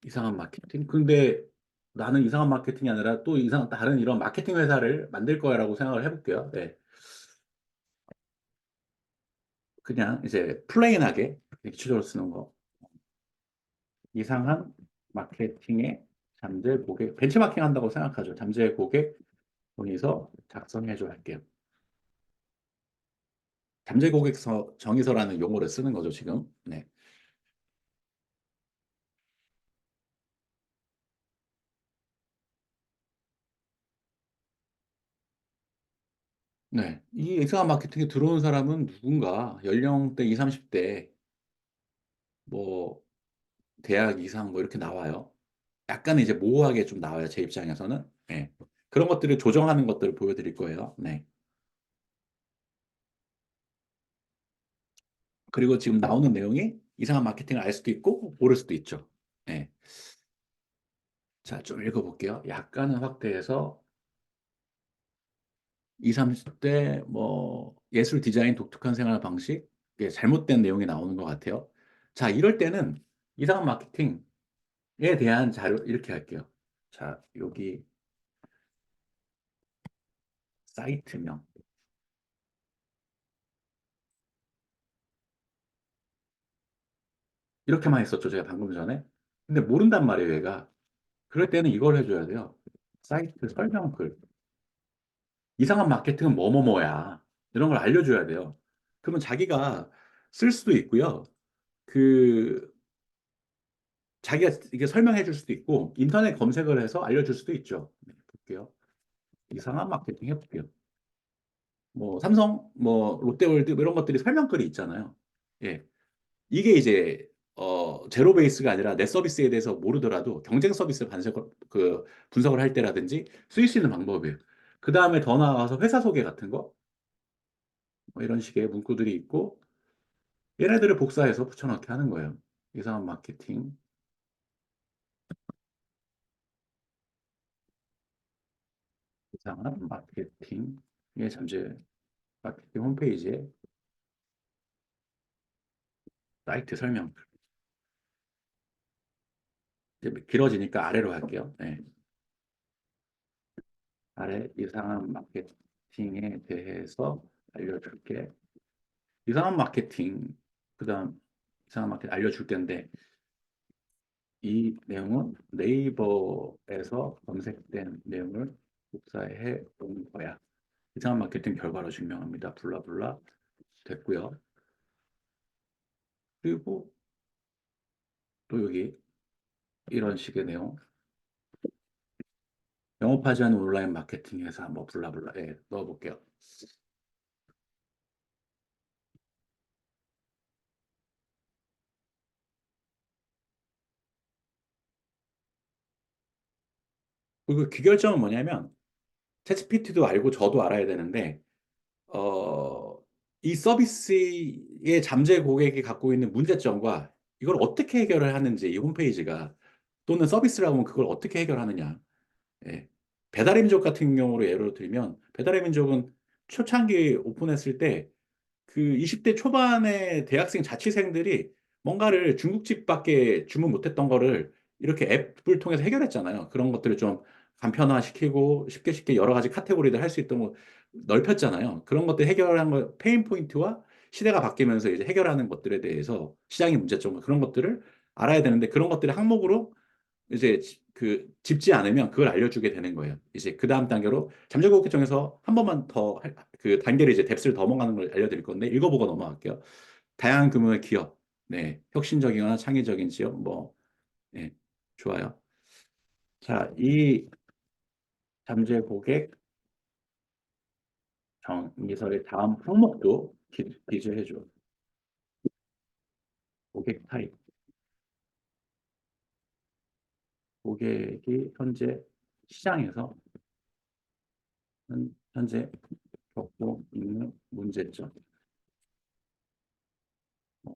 A: 이상한 마케팅? 근데 나는 이상한 마케팅이 아니라 또 다른 이런 마케팅 회사를 만들 거야라고 생각을 해볼게요. 네. 그냥 이제 플레인하게 기초적으로 쓰는 거. 이상한 마케팅의 잠재 고객, 벤치마킹 한다고 생각하죠. 잠재 고객 정의서 작성해줘 할게요. 잠재 고객 정의서라는 용어를 쓰는 거죠, 지금. 네. 네. 이 이상한 마케팅에 들어온 사람은 누군가 연령대 20, 30대 뭐 대학 이상 뭐 이렇게 나와요. 약간 이제 모호하게 좀 나와요. 제 입장에서는. 네. 그런 것들을 조정하는 것들을 보여드릴 거예요. 네. 그리고 지금 나오는 내용이 이상한 마케팅을 알 수도 있고 모를 수도 있죠. 네. 자, 좀 읽어볼게요. 약간은 확대해서 20, 30대 뭐 예술 디자인 독특한 생활 방식, 이게 잘못된 내용이 나오는 것 같아요. 자, 이럴 때는 이상한 마케팅에 대한 자료 이렇게 할게요. 자, 여기 사이트명 이렇게만 했었죠. 제가 방금 전에. 근데 모른단 말이에요, 얘가. 그럴 때는 이걸 해줘야 돼요. 사이트 설명글. 이상한 마케팅은 뭐뭐뭐야. 이런 걸 알려줘야 돼요. 그러면 자기가 쓸 수도 있고요. 그 자기가 이게 설명해 줄 수도 있고 인터넷 검색을 해서 알려줄 수도 있죠. 네, 볼게요. 이상한 마케팅 해볼게요. 뭐 삼성, 뭐 롯데월드 뭐 이런 것들이 설명글이 있잖아요. 예, 이게 이제 제로 베이스가 아니라 내 서비스에 대해서 모르더라도 경쟁 서비스 분석을 할 때라든지 쓰일 수 있는 방법이에요. 그 다음에 더 나아가서 회사 소개 같은 거, 뭐 이런 식의 문구들이 있고 얘네들을 복사해서 붙여넣기 하는 거예요. 이상한 마케팅, 이상한 마케팅. 이게 잠재 마케팅 홈페이지에 사이트 설명. 이제 길어지니까 아래로 할게요. 네. 아래 이상한 마케팅에 대해서 알려줄게. 이상한 마케팅, 그다음 이상한 마케팅 알려줄 텐데 이 내용은 네이버에서 검색된 내용을 복사해 온 거야. 이상한 마케팅 결과로 증명합니다. 블라블라 됐고요. 그리고 또 여기 이런 식의 내용. 영업하지 않은 온라인 마케팅 회사 뭐 블라블라 넣어볼게요. 그리고 귀결점은 뭐냐면 챗GPT도 알고 저도 알아야 되는데 어, 이 서비스의 잠재 고객이 갖고 있는 문제점과 이걸 어떻게 해결을 하는지 이 홈페이지가 또는 서비스라고 하면 그걸 어떻게 해결하느냐. 예. 배달의 민족 같은 경우로 예를 들면 배달의 민족은 초창기 오픈했을 때 그 20대 초반의 대학생 자취생들이 뭔가를 중국집밖에 주문 못했던 거를 이렇게 앱을 통해서 해결했잖아요. 그런 것들을 좀 간편화시키고 쉽게 쉽게 여러 가지 카테고리를 할 수 있도록 넓혔잖아요. 그런 것들 해결한 거 페인 포인트와 시대가 바뀌면서 이제 해결하는 것들에 대해서 시장의 문제점 그런 것들을 알아야 되는데 그런 것들을 항목으로 이제 짚지 않으면 그걸 알려주게 되는 거예요. 이제 그 다음 단계로 잠재고객정에서 한 번만 더 그 단계를 이제 뎁스를 더 넘어가는 걸 알려드릴 건데 읽어보고 넘어갈게요. 다양한 규모의 기업, 네, 혁신적이거나 창의적인 지역, 뭐, 네, 좋아요. 자, 이 잠재고객 정의설의 다음 항목도 기재해줘. 고객 타입, 고객이 현재 시장에서 현재 겪고 있는 문제점.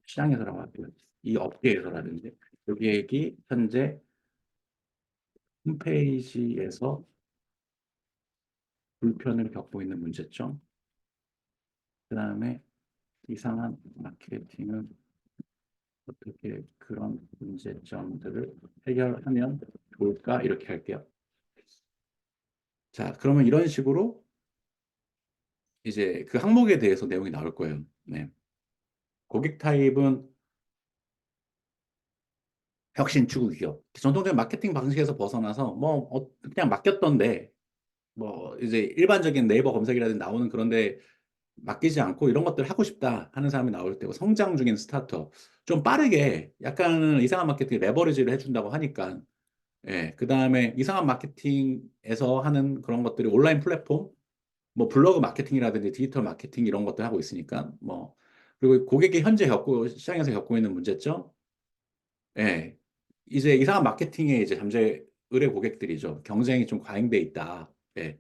A: 시장에서라고 할게요. 이 업계에서라든지 고객이 현재 홈페이지에서 불편을 겪고 있는 문제점, 그 다음에 이상한 마케팅은 어떻게 그런 문제점들을 해결하면 좋을까? 이렇게 할게요. 자, 그러면 이런 식으로 이제 그 항목에 대해서 내용이 나올 거예요. 네. 고객 타입은 혁신 추구 기업. 전통적인 마케팅 방식에서 벗어나서 뭐 그냥 맡겼던데 뭐 이제 일반적인 네이버 검색이라든지 나오는 그런데 맡기지 않고 이런 것들 하고 싶다 하는 사람이 나올 때고 성장 중인 스타트업 좀 빠르게 약간은 이상한 마케팅 레버리지를 해준다고 하니까 그 다음에 이상한 마케팅에서 하는 그런 것들이 온라인 플랫폼 뭐 블로그 마케팅이라든지 디지털 마케팅 이런 것들 하고 있으니까 뭐 그리고 고객이 현재 시장에서 겪고 있는 문제점 예 이제 이상한 마케팅에 이제 잠재 의뢰 고객들이죠 경쟁이 좀 과잉돼 있다 예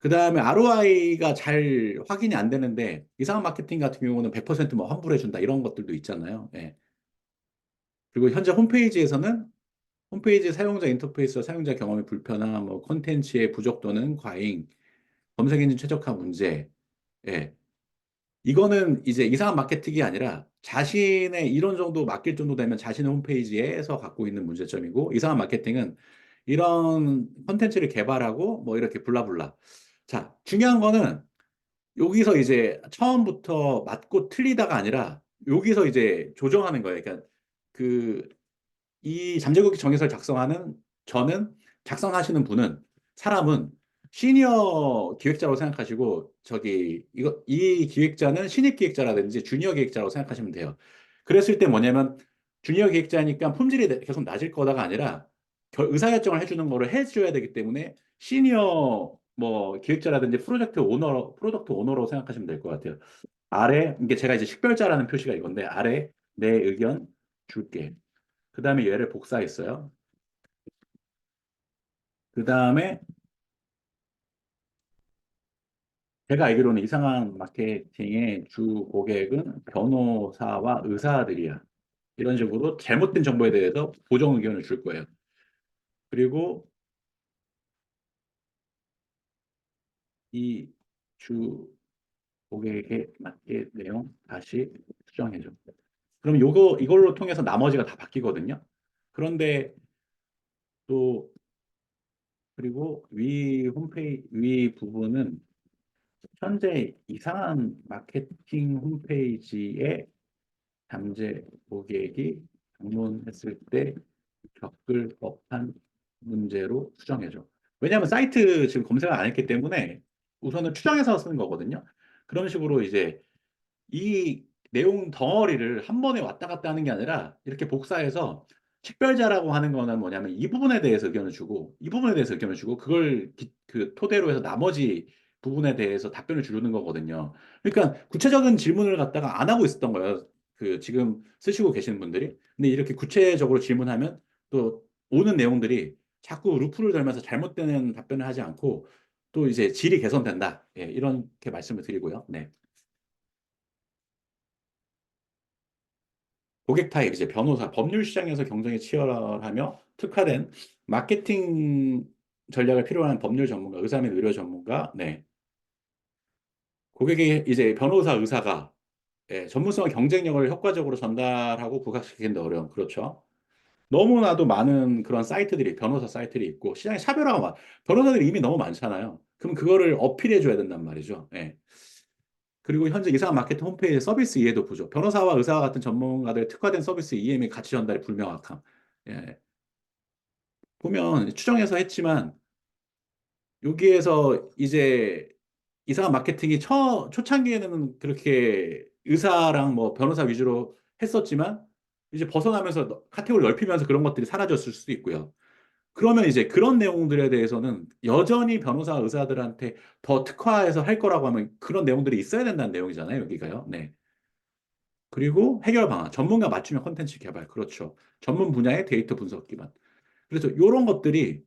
A: 그 다음에 ROI가 잘 확인이 안 되는데 이상한 마케팅 같은 경우는 100%뭐 환불해 준다 이런 것들도 있잖아요. 예. 그리고 현재 홈페이지에서는 홈페이지 사용자 인터페이스와 사용자 경험이 불편함, 뭐 콘텐츠의 부족 또는 과잉, 검색 엔진 최적화 문제. 예. 이거는 이제 이상한 마케팅이 아니라 자신의 이런 정도 맡길 정도 되면 자신의 홈페이지에서 갖고 있는 문제점이고, 이상한 마케팅은 이런 콘텐츠를 개발하고 뭐 이렇게 블라블라. 자, 중요한 거는 여기서 이제 처음부터 맞고 틀리다가 아니라 여기서 이제 조정하는 거예요. 그러니까 그 이 잠재의식 정의서를 작성하는 저는 작성하시는 분은 사람은 시니어 기획자라고 생각하시고 저기 이거 이 기획자는 신입 기획자라든지 주니어 기획자라고 생각하시면 돼요. 그랬을 때 뭐냐면 주니어 기획자니까 품질이 계속 낮을 거다가 아니라 의사결정을 해주는 거를 해줘야 되기 때문에 시니어 뭐 기획자라든지 프로덕트 오너로 생각하시면 될 것 같아요. 아래 이게 제가 이제 식별자라는 표시가 이건데 아래 내 의견 줄게. 그 다음에 얘를 복사했어요. 그 다음에 제가 알기로는 이상한 마케팅의 주 고객은 변호사와 의사들이야. 이런 식으로 잘못된 정보에 대해서 보정 의견을 줄 거예요. 그리고 이 주 고객의 맞게 내용 다시 수정해줘. 그럼 이걸로 통해서 나머지가 다 바뀌거든요. 그런데 또 그리고 위 부분은 현재 이상한 마케팅 홈페이지에 잠재 고객이 방문했을 때 겪을 법한 문제로 수정해줘. 왜냐하면 사이트 지금 검색을 안 했기 때문에 우선은 추정해서 쓰는 거거든요. 그런 식으로 이제 이 내용 덩어리를 한 번에 왔다 갔다 하는 게 아니라 이렇게 복사해서 식별자라고 하는 거는 뭐냐면 이 부분에 대해서 의견을 주고 이 부분에 대해서 의견을 주고 그걸 그 토대로 해서 나머지 부분에 대해서 답변을 주는 거거든요. 그러니까 구체적인 질문을 갖다가 안 하고 있었던 거예요. 그 지금 쓰시고 계시는 분들이. 근데 이렇게 구체적으로 질문하면 또 오는 내용들이 자꾸 루프를 돌면서 잘못되는 답변을 하지 않고 또 이제 질이 개선된다. 예, 이렇게 말씀을 드리고요. 네. 고객 타입, 이제 변호사, 법률 시장에서 경쟁이 치열하며 특화된 마케팅 전략을 필요로 하는 법률 전문가, 의사 및 의료 전문가, 네. 고객이 이제 변호사, 의사가 예, 전문성과 경쟁력을 효과적으로 전달하고 부각시키는 데 어려움. 그렇죠. 너무나도 많은 그런 사이트들이, 변호사 사이트들이 있고, 시장에 차별화가 변호사들이 이미 너무 많잖아요. 그럼 그거를 어필해 줘야 된단 말이죠. 예. 그리고 현재 이상한 마케팅 홈페이지 서비스 이해도 부족. 변호사와 의사와 같은 전문가들의 특화된 서비스 이해 및 가치 전달이 불명확함. 예. 보면 추정해서 했지만 여기에서 이제 이상한 마케팅이 초창기에는 그렇게 의사랑 뭐 변호사 위주로 했었지만 이제 벗어나면서 카테고리 넓히면서 그런 것들이 사라졌을 수도 있고요. 그러면 이제 그런 내용들에 대해서는 여전히 변호사 의사들한테 더 특화해서 할 거라고 하면 그런 내용들이 있어야 된다는 내용이잖아요, 여기가요. 네. 그리고 해결 방안, 전문가 맞춤형 콘텐츠 개발. 그렇죠. 전문 분야의 데이터 분석 기반. 그래서 이런 것들이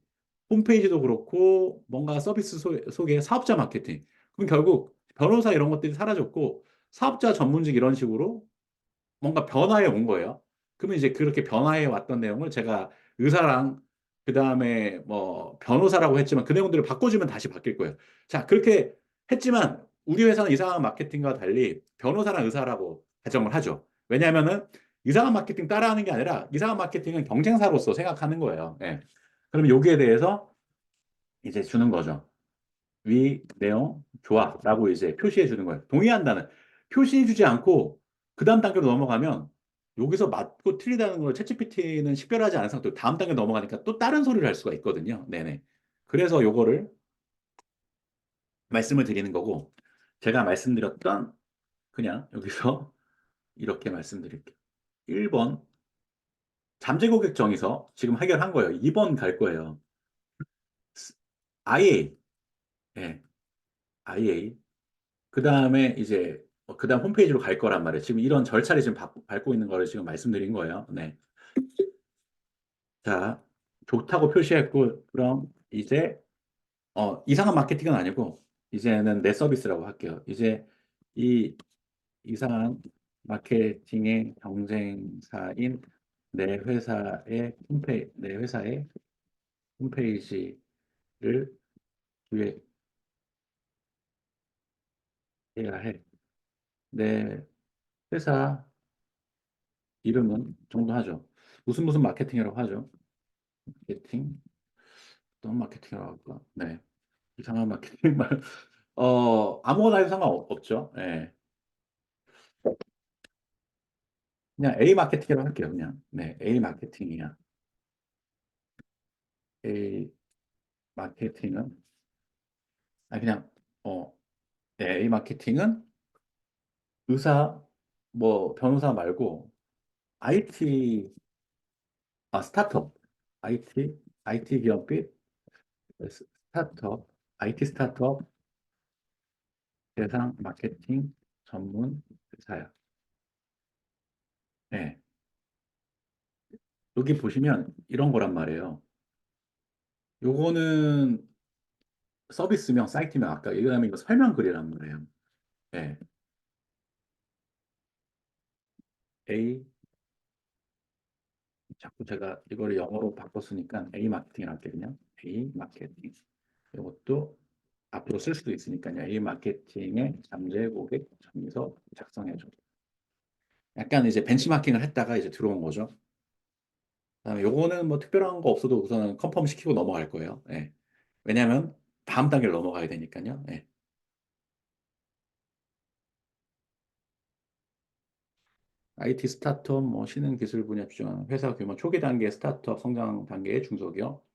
A: 홈페이지도 그렇고 뭔가 서비스 속의 사업자 마케팅. 그럼 결국 변호사 이런 것들이 사라졌고 사업자 전문직 이런 식으로 뭔가 변화해 온 거예요. 그러면 이제 그렇게 변화해 왔던 내용을 제가 의사랑 그 다음에 뭐 변호사라고 했지만 그 내용들을 바꿔주면 다시 바뀔 거예요. 자, 그렇게 했지만 우리 회사는 이상한 마케팅과 달리 변호사랑 의사라고 가정을 하죠. 왜냐하면은 이상한 마케팅 따라하는 게 아니라 이상한 마케팅은 경쟁사로서 생각하는 거예요. 예. 그럼 여기에 대해서 이제 주는 거죠. 위 내용 좋아라고 이제 표시해 주는 거예요. 동의한다는 표시해 주지 않고 그 다음 단계로 넘어가면 여기서 맞고 틀리다는 걸 챗GPT는 식별하지 않은 상태로 다음 단계 넘어가니까 또 다른 소리를 할 수가 있거든요. 네네. 그래서 요거를 말씀을 드리는 거고 제가 말씀드렸던 그냥 여기서 이렇게 말씀드릴게요. 1번 잠재 고객 정의서 지금 해결한 거예요. 2번 갈 거예요. IA. 예. IA. 그 다음에 이제 그 다음 홈페이지로 갈 거란 말이에요. 지금 이런 절차를 지금 밟고 있는 거를 지금 말씀드린 거예요. 네. 자, 좋다고 표시했고, 그럼 이제 이상한 마케팅은 아니고 이제는 내 서비스라고 할게요. 이제 이 이상한 마케팅의 경쟁사인 내 회사의 홈페이지를 기획해야 해. 내 회사 이름은 정도 하죠. 무슨 마케팅이라고 하죠. 마케팅, 어떤 마케팅이라고 할까? 네. 이상한 마케팅 말, 아무거나 해도 상관없죠. 예. 그냥 A 마케팅이라고 할게요. 그냥. 네. A 마케팅이야. A 마케팅은, 그냥, 어, 네, A 마케팅은 의사, 뭐, 변호사 말고, IT, 스타트업. IT 기업빛, 스타트업, IT 스타트업 대상 마케팅 전문 회사야. 네. 여기 보시면 이런 거란 말이에요. 요거는 서비스명, 사이트명, 아까 얘기하면 이거 설명글이란 말이에요. 네. A, 자꾸 제가 이거를 영어로 바꿨으니까 A 마케팅을 할게요. 그냥 A 마케팅. 이것도 앞으로 쓸 수도 있으니까요. A 마케팅의 잠재 고객 정의서 작성해줘. 약간 이제 벤치마킹을 했다가 이제 들어온 거죠. 그다음에 요거는 뭐 특별한 거 없어도 우선은 컨펌 시키고 넘어갈 거예요. 예. 왜냐하면 다음 단계를 넘어가야 되니까요. 예. IT 스타트업, 뭐 신흥 기술 분야 추진 회사 규모 초기 단계 스타트업 성장 단계의 중소기업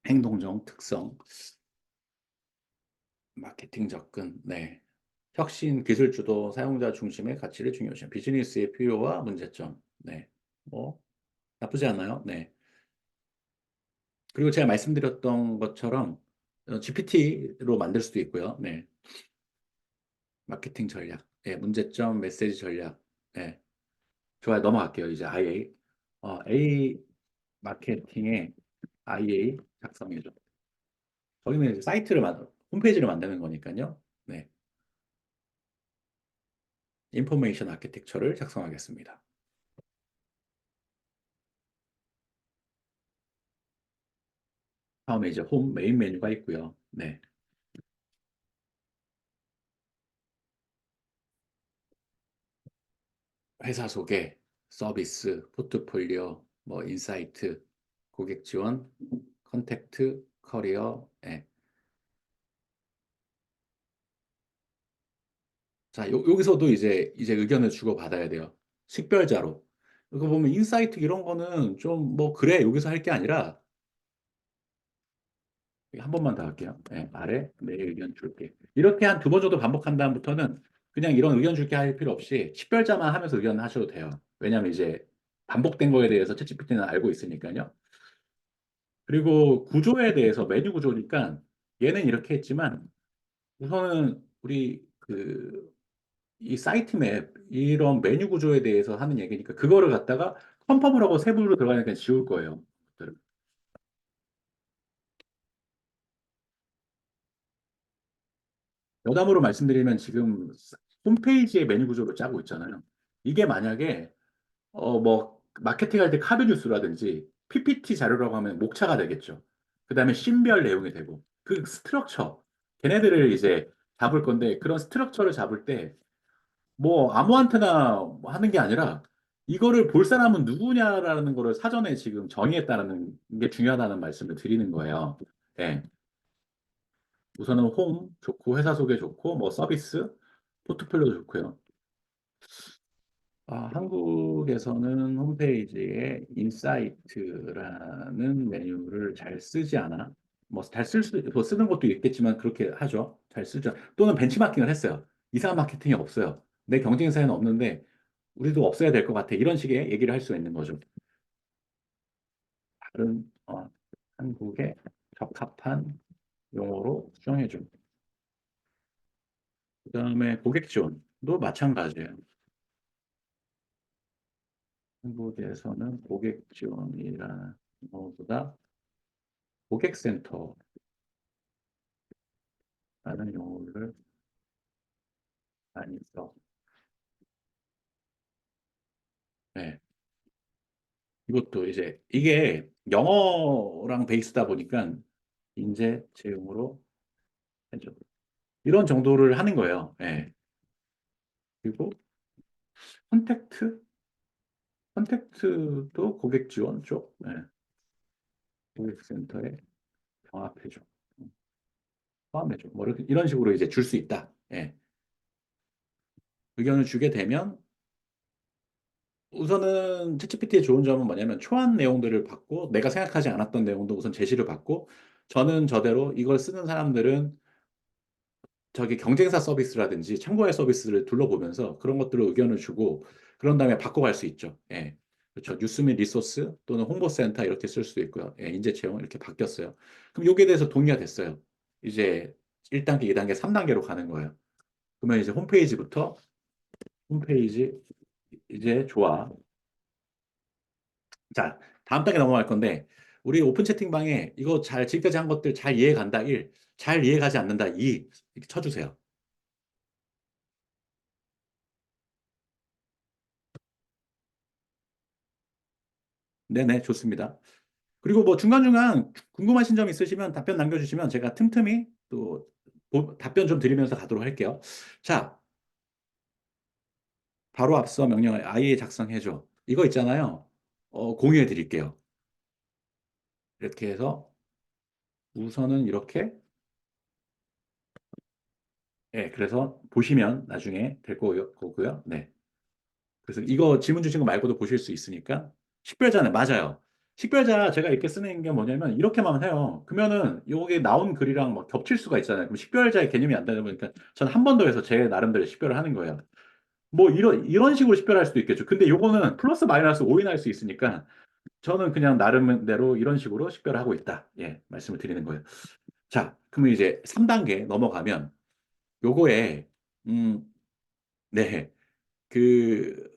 A: 행동정 특성 마케팅 접근 네 혁신 기술 주도 사용자 중심의 가치를 중요시 비즈니스의 필요와 문제점 네뭐 나쁘지 않아요. 네 그리고 제가 말씀드렸던 것처럼 GPT로 만들 수도 있고요. 네 마케팅 전략 문제점 메시지 전략 네 좋아요. 넘어갈게요. 이제 IA A 마케팅의 IA 작성해줘. 거기는 이제 홈페이지를 만드는 거니까요. 네, 인포메이션 아키텍처를 작성하겠습니다. 다음에 이제 홈 메인 메뉴가 있고요. 네, 회사 소개, 서비스, 포트폴리오, 뭐 인사이트, 고객 지원, 컨택트, 커리어. 네. 자, 여기서도 이제 의견을 주고 받아야 돼요. 식별자로. 이거 보면 인사이트 이런 거는 좀 뭐 그래 여기서 할 게 아니라 한 번만 더 할게요. 네, 아래 내 의견 줄게. 이렇게 한 두 번 정도 반복한 다음부터는 그냥 이런 의견 줄게 할 필요 없이 식별자만 하면서 의견 하셔도 돼요. 왜냐하면 이제 반복된 거에 대해서 챗GPT는 알고 있으니까요. 그리고 구조에 대해서 메뉴 구조니까 얘는 이렇게 했지만 우선은 우리 이 사이트 맵 이런 메뉴 구조에 대해서 하는 얘기니까 그거를 갖다가 컴펌을 하고 세부로 들어가니까 지울 거예요. 여담으로 말씀드리면 지금 홈페이지의 메뉴 구조로 짜고 있잖아요. 이게 만약에 뭐 마케팅 할 때 카드 뉴스라든지 PPT 자료라고 하면 목차가 되겠죠. 그다음에 신별 내용이 되고 그 스트럭처 걔네들을 이제 잡을 건데 그런 스트럭처를 잡을 때 뭐 아무한테나 뭐 하는 게 아니라 이거를 볼 사람은 누구냐라는 거를 사전에 지금 정의했다는 게 중요하다는 말씀을 드리는 거예요. 예. 우선은 홈 좋고 회사 소개 좋고 뭐 서비스 포트폴리오 좋고요. 한국에서는 홈페이지에 인사이트라는 메뉴를 잘 쓰지 않아. 뭐 잘 뭐 쓰는 것도 있겠지만 그렇게 하죠. 잘 쓰죠. 또는 벤치마킹을 했어요. 이상한 마케팅이 없어요. 내 경쟁사에는 없는데 우리도 없어야 될 것 같아. 이런 식의 얘기를 할 수 있는 거죠. 다른 한국에 적합한 용어로 수정해줘. 그다음에 고객 지원도 마찬가지예요. 한국에서는 고객 지원이라는 용어보다 고객센터라는 용어를 많이 써. 네. 이것도 이제 이게 영어랑 베이스다 보니까 인재 채용으로 해줘. 이런 정도를 하는 거예요. 예. 그리고 컨택트? 컨택트도 고객 지원 쪽. 예. 고객센터에 병합해줘. 포함해줘. 뭐 이런 식으로 이제 줄 수 있다. 예. 의견을 주게 되면 우선은 챗GPT의 좋은 점은 뭐냐면 초안 내용들을 받고 내가 생각하지 않았던 내용도 우선 제시를 받고 저는 저대로 이걸 쓰는 사람들은 저기 경쟁사 서비스라든지 참고할 서비스를 둘러보면서 그런 것들을 의견을 주고 그런 다음에 바꿔갈 수 있죠. 예. 그렇죠. 뉴스 및 리소스 또는 홍보센터 이렇게 쓸 수도 있고요. 예, 인재 채용 이렇게 바뀌었어요. 그럼 여기에 대해서 동의가 됐어요. 이제 1단계, 2단계, 3단계로 가는 거예요. 그러면 이제 홈페이지부터 홈페이지 이제 좋아. 자, 다음 단계 넘어갈 건데 우리 오픈 채팅방에 이거 잘 지금까지 한 것들 잘 이해 간다 1, 잘 이해 가지 않는다 2 이렇게 쳐주세요. 네네 좋습니다. 그리고 뭐 중간중간 궁금하신 점 있으시면 답변 남겨주시면 제가 틈틈이 또 답변 좀 드리면서 가도록 할게요. 자, 바로 앞서 명령을 아예 작성해줘. 이거 있잖아요. 공유해 드릴게요. 이렇게 해서 우선은 이렇게, 예, 그래서 보시면 나중에 될 거고요. 네. 그래서 이거 질문 주신 거 말고도 보실 수 있으니까. 식별자는 맞아요. 식별자 제가 이렇게 쓰는 게 뭐냐면 이렇게만 해요. 그러면은 요게 나온 글이랑 막 겹칠 수가 있잖아요. 그럼 식별자의 개념이 안 되다 보니까 전 한 번 더 해서 제 나름대로 식별을 하는 거예요. 뭐 이런 식으로 식별할 수도 있겠죠. 근데 요거는 플러스 마이너스 오인할 수 있으니까 저는 그냥 나름대로 이런 식으로 식별을 하고 있다. 예, 말씀을 드리는 거예요. 자, 그러면 이제 3단계 넘어가면 요거에 음, 네. 그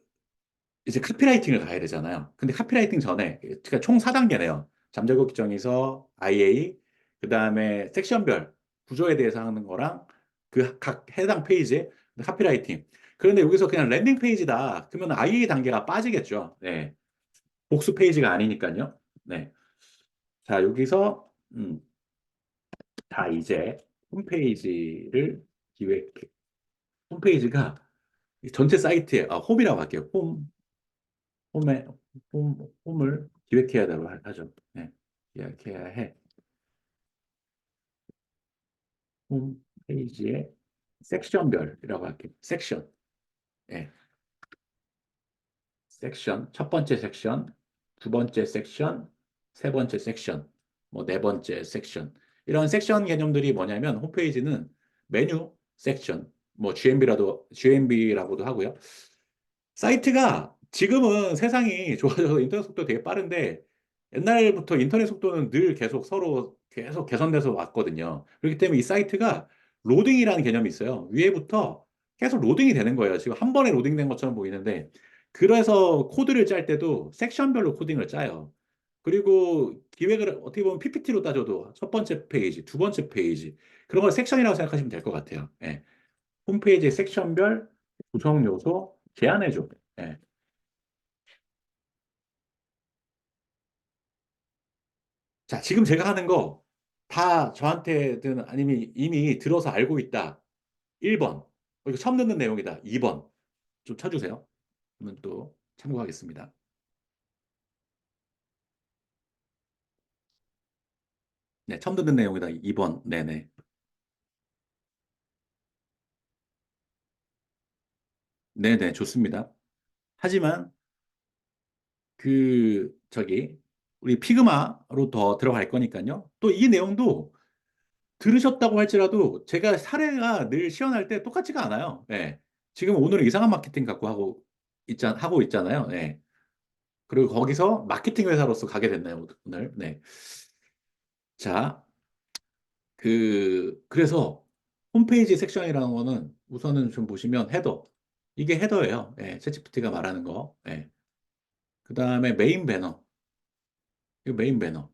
A: 이제 카피라이팅을 가야 되잖아요. 근데 카피라이팅 전에 그러니까 총 4단계네요. 잠재력 정의서, IA, 그다음에 섹션별 구조에 대해서 하는 거랑 그 각 해당 페이지 카피라이팅. 그런데 여기서 그냥 랜딩 페이지다. 그러면 IA 단계가 빠지겠죠. 네. 복수 페이지가 아니니까요. 네. 자, 여기서 다 이제 홈페이지를 기획 홈페이지가 전체 사이트에 홈이라고 할게요. 홈에 홈을 기획해야 되고 하죠. 네. 기획해야 해. 홈 페이지에 섹션별이라고 할게요. 섹션. 예. 섹션. 첫 번째 섹션, 두 번째 sek션, 세 번째 섹션, 뭐 네 번째 섹션. 이런 섹션 개념들이 뭐냐면 홈페이지는 메뉴 섹션, 뭐 GMB라고도 하고요. 사이트가 지금은 세상이 좋아져서 인터넷 속도 되게 빠른데 옛날부터 인터넷 속도는 늘 계속 서로 계속 개선돼서 왔거든요. 그렇기 때문에 이 사이트가 로딩이라는 개념이 있어요. 위에부터 계속 로딩이 되는 거예요. 지금 한 번에 로딩된 것처럼 보이는데 그래서 코드를 짤 때도 섹션별로 코딩을 짜요. 그리고 기획을 어떻게 보면 PPT로 따져도 첫 번째 페이지, 두 번째 페이지 그런 걸 섹션이라고 생각하시면 될 것 같아요. 예. 홈페이지 섹션별 구성 요소 제안해줘. 예. 자, 지금 제가 하는 거 다 저한테든 아니면 이미 들어서 알고 있다. 1번. 이거 처음 듣는 내용이다. 2번. 좀 쳐주세요. 그러면 또 참고하겠습니다. 네, 처음 듣는 내용이다. 2번. 네네. 네네, 좋습니다. 하지만 우리 피그마로 더 들어갈 거니까요. 또 이 내용도 들으셨다고 할지라도 제가 사례가 늘 시연할 때 똑같지가 않아요. 네. 지금 오늘은 이상한 마케팅 갖고 하고 있잖아요. 네. 그리고 거기서 마케팅 회사로서 가게 됐나요, 오늘? 네. 자, 그래서 홈페이지 섹션이라는 거는 우선은 좀 보시면 헤더. 이게 헤더예요. 예, 챗GPT가 말하는 거. 예. 그 다음에 메인 배너. 이거 메인 배너.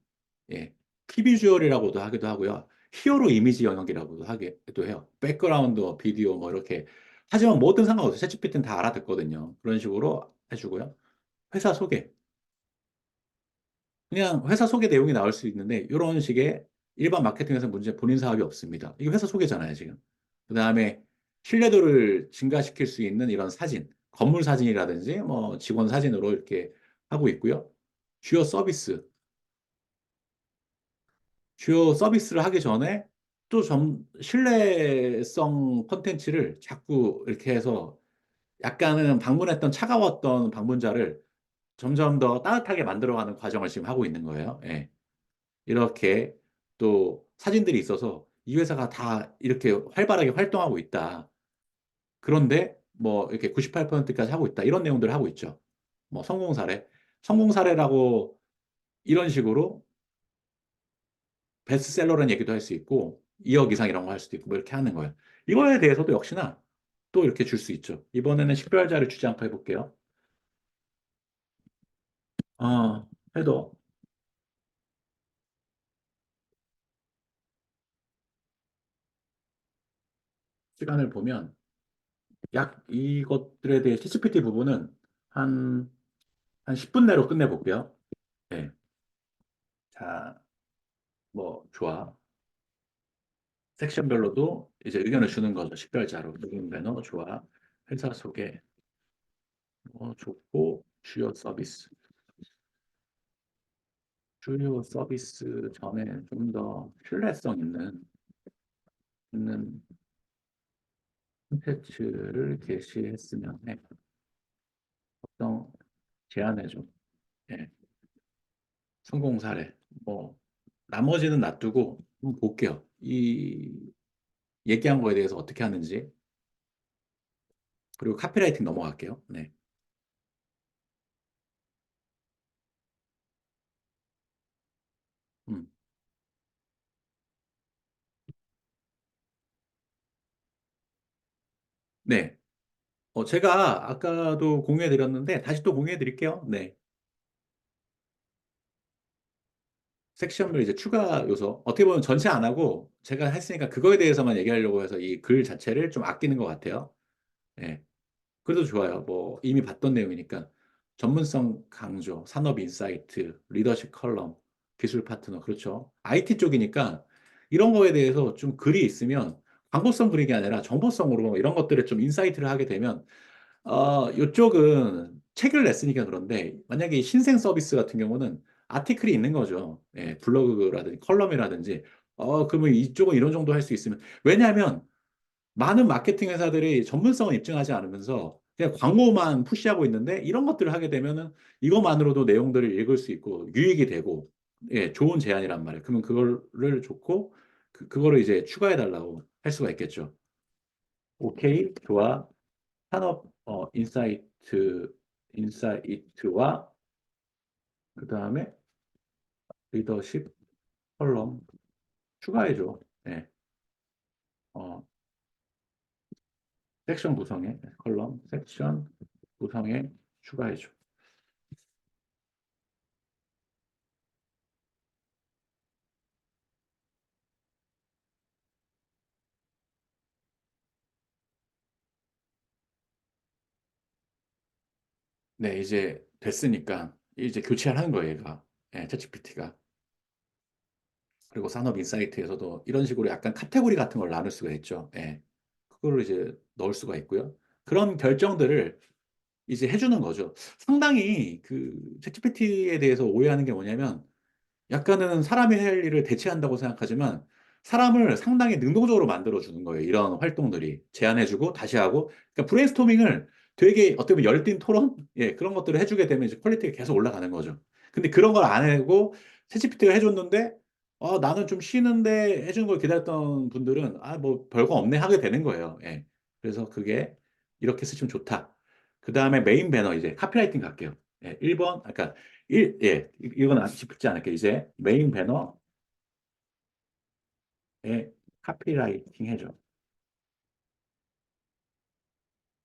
A: 예. 키비주얼이라고도 하기도 하고요. 히어로 이미지 영역이라고도 하기도 해요. 백그라운드, 비디오 뭐 이렇게. 하지만 뭐든 상관없어요. 챗GPT는 다 알아듣거든요. 그런 식으로 해주고요. 회사 소개. 그냥 회사 소개 내용이 나올 수 있는데 이런 식의 일반 마케팅에서 문제 본인 사업이 없습니다. 이게 회사 소개잖아요, 지금. 그다음에 신뢰도를 증가시킬 수 있는 이런 사진, 건물 사진이라든지 뭐 직원 사진으로 이렇게 하고 있고요. 주요 서비스, 주요 서비스를 하기 전에 또 신뢰성 콘텐츠를 자꾸 이렇게 해서 약간은 방문했던 차가웠던 방문자를 점점 더 따뜻하게 만들어가는 과정을 지금 하고 있는 거예요. 예. 이렇게 또 사진들이 있어서 이 회사가 다 이렇게 활발하게 활동하고 있다. 그런데 뭐 이렇게 98%까지 하고 있다. 이런 내용들을 하고 있죠. 뭐 성공 사례. 성공 사례라고 이런 식으로 베스트셀러라는 얘기도 할 수 있고 2억 이상 이런 거 할 수도 있고 뭐 이렇게 하는 거예요. 이거에 대해서도 역시나 또 이렇게 줄 수 있죠. 이번에는 식별자를 주지 않고 해볼게요. 해도 시간을 보면 약 이것들에 대해 ChatGPT 부분은 한, 한 10분 내로 끝내볼게요. 네. 자, 뭐, 좋아. 섹션별로도 이제 의견을 주는 거죠. 식별자로. 누군 배너, 좋아. 회사 소개, 좋고, 주요 서비스. 주요 서비스 전에 좀 더 신뢰성 있는 콘텐츠를 게시했으면 해. 어떤 제안해줘. 예. 성공 사례. 뭐, 나머지는 놔두고 한번 볼게요. 이 얘기한 거에 대해서 어떻게 하는지. 그리고 카피라이팅 넘어갈게요. 네. 음. 네. 제가 아까도 공유해 드렸는데 다시 또 공유해 드릴게요. 네. 섹션별 이제 추가 요소. 어떻게 보면 전체 안 하고 제가 했으니까 그거에 대해서만 얘기하려고 해서 이 글 자체를 좀 아끼는 것 같아요. 네. 그래도 좋아요. 뭐 이미 봤던 내용이니까 전문성 강조, 산업 인사이트, 리더십 컬럼, 기술 파트너 그렇죠. IT 쪽이니까 이런 거에 대해서 좀 글이 있으면 광고성 글이 아니라 정보성으로 이런 것들을 좀 인사이트를 하게 되면 이쪽은 책을 냈으니까 그런데 만약에 이 신생 서비스 같은 경우는 아티클이 있는 거죠. 예, 블로그라든지 컬럼이라든지 그러면 이쪽은 이런 정도 할 수 있으면 왜냐하면 많은 마케팅 회사들이 전문성을 입증하지 않으면서 그냥 광고만 푸시하고 있는데 이런 것들을 하게 되면은 이것만으로도 내용들을 읽을 수 있고 유익이 되고 예, 좋은 제안이란 말이에요. 그러면 그거를 좋고 그거를 이제 추가해 달라고 할 수가 있겠죠. 오케이, 좋아. 산업 인사이트와 그다음에 리더십 컬럼 추가해 줘. 예. 어, 섹션 구성에 컬럼 섹션 구성에 추가해 줘. 네, 이제 됐으니까 이제 교체를 하는 거예요, 얘가. 예, 챗GPT가. 그리고 산업 인사이트에서도 이런 식으로 약간 카테고리 같은 걸 나눌 수가 있죠. 예. 그거를 이제 넣을 수가 있고요. 그런 결정들을 이제 해주는 거죠. 상당히 그 챗GPT에 대해서 오해하는 게 뭐냐면 약간은 사람이 할 일을 대체한다고 생각하지만 사람을 상당히 능동적으로 만들어주는 거예요. 이런 활동들이. 제안해주고 다시 하고. 그러니까 브레인스토밍을 되게 어떻게 보면 열띤 토론? 예, 그런 것들을 해주게 되면 이제 퀄리티가 계속 올라가는 거죠. 근데 그런 걸 안 하고 챗GPT가 해줬는데 나는 좀 쉬는데 해주는 걸 기다렸던 분들은 뭐 별거 없네 하게 되는 거예요. 예. 그래서 그게 이렇게 쓰시면 좋다. 그 다음에 메인 배너 이제 카피라이팅 갈게요. 예, 1번, 아까 이건 아직 짚지 않을게요. 이제 메인 배너에 카피라이팅 해줘.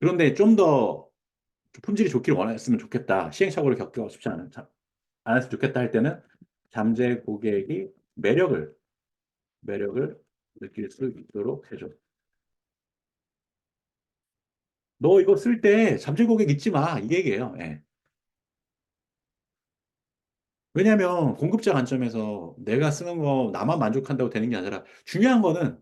A: 그런데 좀 더 품질이 좋기를 원했으면 좋겠다. 시행착오를 겪고 싶지 않았으면 좋겠다 할 때는 잠재 고객이 매력을 느낄 수 있도록 해줘. 너 이거 쓸 때 잠재 고객 잊지 마. 이 얘기예요. 예. 왜냐하면 공급자 관점에서 내가 쓰는 거 나만 만족한다고 되는 게 아니라 중요한 거는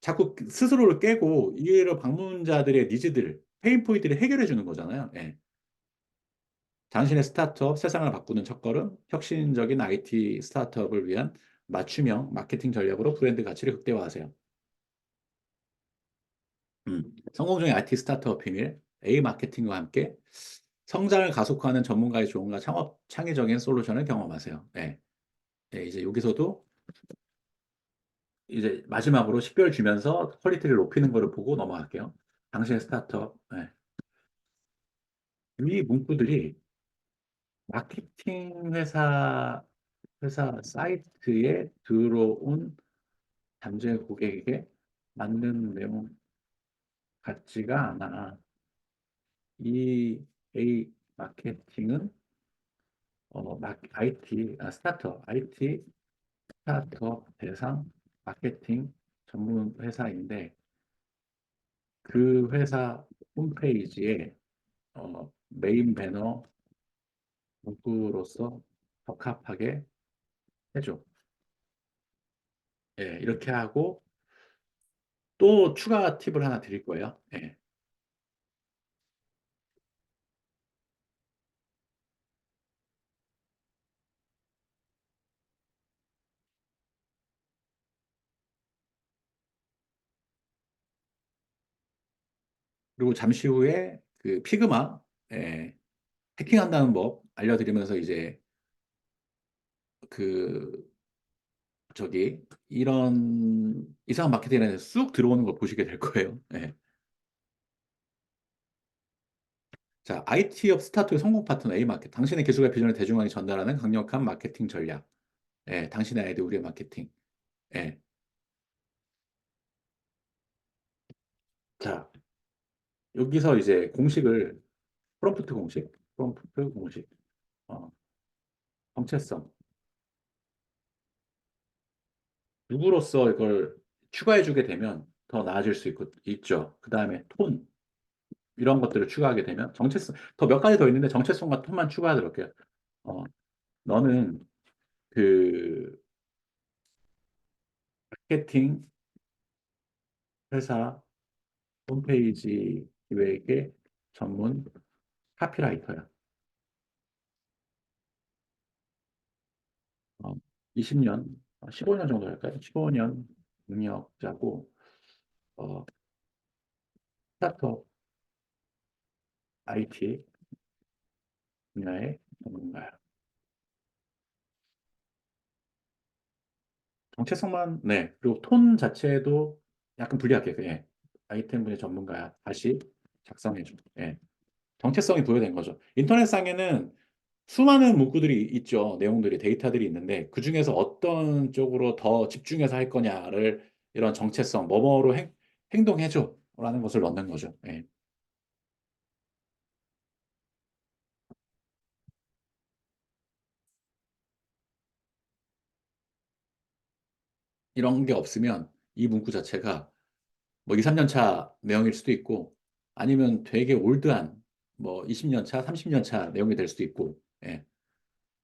A: 자꾸 스스로를 깨고 이를 방문자들의 니즈들, 페인 포인트를 해결해 주는 거잖아요. 예. 당신의 스타트업, 세상을 바꾸는 첫걸음, 혁신적인 IT 스타트업을 위한 맞춤형 마케팅 전략으로 브랜드 가치를 극대화하세요. 성공적인 IT 스타트업 비밀, A 마케팅과 함께 성장을 가속화하는 전문가의 조언과 창의적인 솔루션을 경험하세요. 네. 네, 이제 여기서도 이제 마지막으로 10개월 주면서 퀄리티를 높이는 거를 보고 넘어갈게요. 당신의 스타트업. 네. 이 문구들이 마케팅 회사 사이트에 들어온 잠재 고객에게 맞는 내용 같지가 않아. 이 A 마케팅은 IT 스타트업 대상 마케팅 전문 회사인데 그 회사 홈페이지에 메인 배너 문구로서 적합하게 해줘. 예, 이렇게 하고 또 추가 팁을 하나 드릴 거예요. 예. 그리고 잠시 후에 그 피그마 예, 해킹한다는 법 알려드리면서 이제 그 저기 이런 이상한 마케팅에 대해서 쑥 들어오는 걸 보시게 될 거예요. 예. 자, IT업 스타트의 성공 파트너 A 마켓. 당신의 기술과 비전을 대중에게 전달하는 강력한 마케팅 전략. 예, 당신의 아이디어 우리의 마케팅. 예. 자, 여기서 이제 공식을 프롬프트 공식, 어, 정체성. 누구로서 이걸 추가해주게 되면 더 나아질 수 있죠. 그 다음에 톤, 이런 것들을 추가하게 되면 정체성, 더 몇 가지 더 있는데 정체성과 톤만 추가하도록 해요. 어, 너는 그 마케팅 회사 홈페이지 기획의 전문 카피라이터야. 20년, 15년 정도 할까요? 15년 능력자고, 어, 스타트업 IT 분야의 전문가야. 정체성만, 네. 그리고 톤 자체도 약간 불리하게, 예. 아이템 분야 전문가야. 다시 작성해줘. 예. 정체성이 부여된 거죠. 인터넷상에는 수많은 문구들이 있죠. 내용들이, 데이터들이 있는데, 그 중에서 어떤 쪽으로 더 집중해서 할 거냐를 이런 정체성, 뭐뭐로 행동해줘. 라는 것을 넣는 거죠. 예. 이런 게 없으면 이 문구 자체가 뭐 2, 3년 차 내용일 수도 있고 아니면 되게 올드한 뭐 20년 차, 30년 차 내용이 될 수도 있고 예.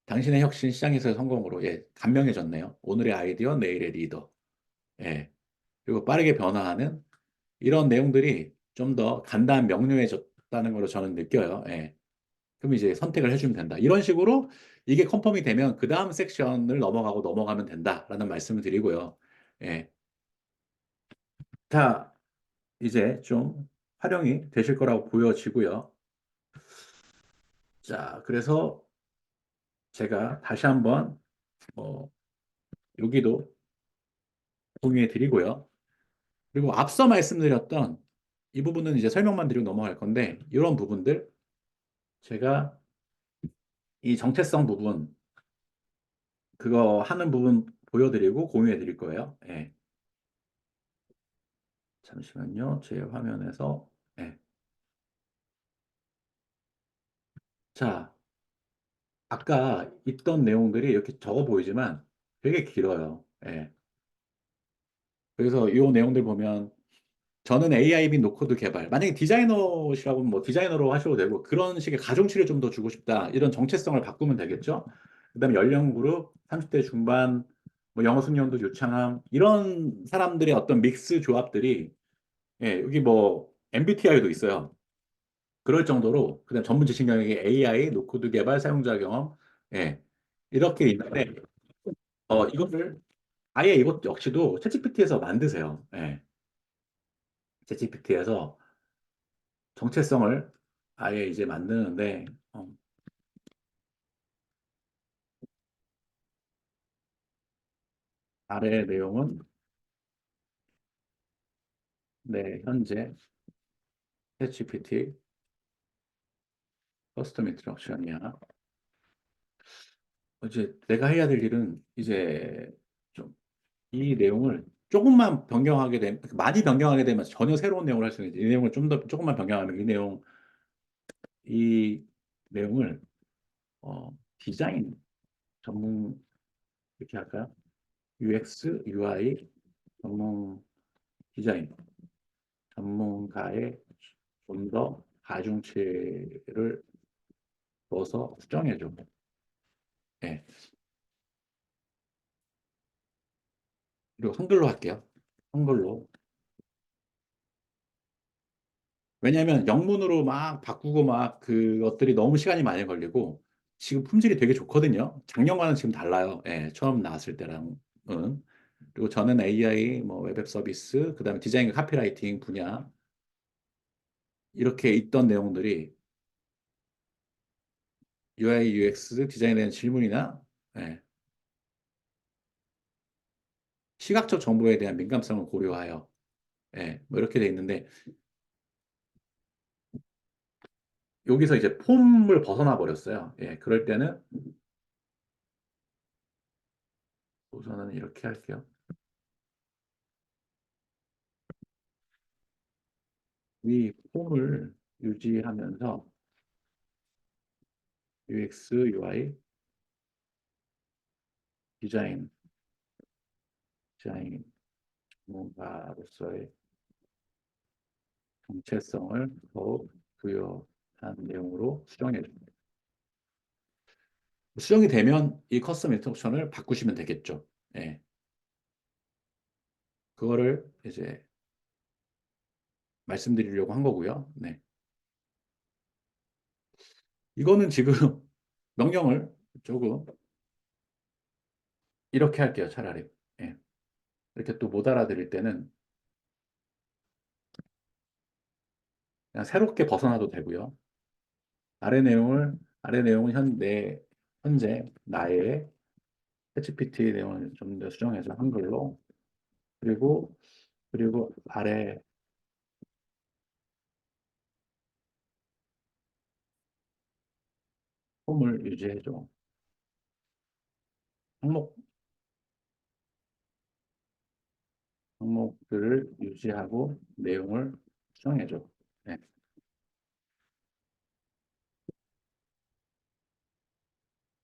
A: 당신의 혁신 시장에서의 성공으로 예, 간명해졌네요. 오늘의 아이디어, 내일의 리더. 예. 그리고 빠르게 변화하는 이런 내용들이 좀 더 간단 명료해졌다는 걸로 저는 느껴요. 예. 그럼 이제 선택을 해주면 된다. 이런 식으로 이게 컨펌이 되면 그 다음 섹션을 넘어가면 된다라는 말씀을 드리고요. 예. 자, 이제 좀 활용이 되실 거라고 보여지고요. 자, 그래서 제가 다시 한번 어, 여기도 공유해 드리고요. 그리고 앞서 말씀드렸던 이 부분은 이제 설명만 드리고 넘어갈 건데 이런 부분들 제가 이 정체성 부분 그거 하는 부분 보여드리고 공유해 드릴 거예요. 예. 잠시만요. 제 화면에서 예. 자, 아까 있던 내용들이 이렇게 적어 보이지만 되게 길어요. 예. 그래서 이 내용들 보면 저는 AI 및 노코드 개발. 만약에 디자이너시라고 하면 뭐 디자이너로 하셔도 되고 그런 식의 가중치를 좀 더 주고 싶다. 이런 정체성을 바꾸면 되겠죠. 그다음에 연령 그룹 30대 중반, 뭐 영어 숙련도 유창함 이런 사람들의 어떤 믹스 조합들이 예, 여기 뭐 MBTI도 있어요. 그럴 정도로 그다음 전문 지식 영역이 AI, 노코드 개발, 사용자 경험 예, 이렇게 있는데 이거를 아예 이것 역시도 챗GPT에서 만드세요. 예, 챗GPT에서 정체성을 아예 이제 만드는데 어, 아래 내용은 네, 현재 챗GPT 커스텀 인스트럭션이야. 이제 내가 해야 될 일은 이제 좀 이 내용을 조금만 변경하게 되면 많이 변경하게 되면 전혀 새로운 내용을 할 수 있는 이 내용을 좀 더 조금만 변경하면 이 내용을 디자인 전문 이렇게 할까요? UX, UI 전문 디자인 전문가의 좀 더 가중치를 넣어서 수정해줘. 예. 그리고 한글로 할게요. 한글로. 왜냐하면 영문으로 막 바꾸고 막 그것들이 너무 시간이 많이 걸리고 지금 품질이 되게 좋거든요. 작년과는 지금 달라요. 예, 처음 나왔을 때랑은. 그리고 저는 AI, 뭐 웹앱 서비스, 그다음에 디자인과 카피라이팅 분야 이렇게 있던 내용들이 UI, UX 디자인에 대한 질문이나 예, 시각적 정보에 대한 민감성을 고려하여 예, 뭐 이렇게 돼 있는데 여기서 이제 폼을 벗어나 버렸어요. 예, 그럴 때는 우선은 이렇게 할게요. 이 폼을 유지하면서 UX, UI, 디자인, 디자인 전문가로서의 정체성을 더욱 부여한 내용으로 수정해 줍니다. 수정이 되면 이 커스텀 인스트럭션을 바꾸시면 되겠죠. 예, 그거를 이제 말씀드리려고 한 거고요. 네. 이거는 지금 명령을 조금 이렇게 할게요, 차라리. 예. 이렇게 또 못 알아들을 때는 그냥 새롭게 벗어나도 되고요. 아래 내용은 현재 나의 챗GPT 내용을 좀 더 수정해서 한글로 그리고 아래 폼을 유지해줘. 항목 항목들을 유지하고 내용을 수정해줘. 네.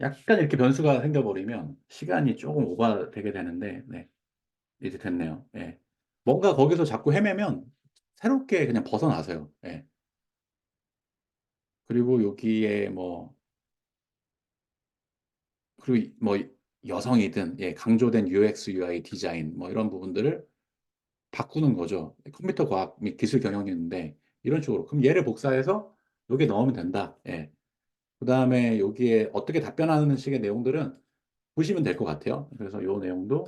A: 약간 이렇게 변수가 생겨버리면 시간이 조금 오버되게 되는데, 네. 이제 됐네요. 예. 뭔가 거기서 자꾸 헤매면 새롭게 그냥 벗어나세요. 예. 그리고 여기에 그리고 뭐 여성이든, 예, 강조된 UX, UI 디자인, 뭐 이런 부분들을 바꾸는 거죠. 컴퓨터 과학 및 기술 경영인데, 이런 식으로. 그럼 얘를 복사해서 여기에 넣으면 된다. 예. 그 다음에 여기에 어떻게 답변하는 식의 내용들은 보시면 될 것 같아요. 그래서 이 내용도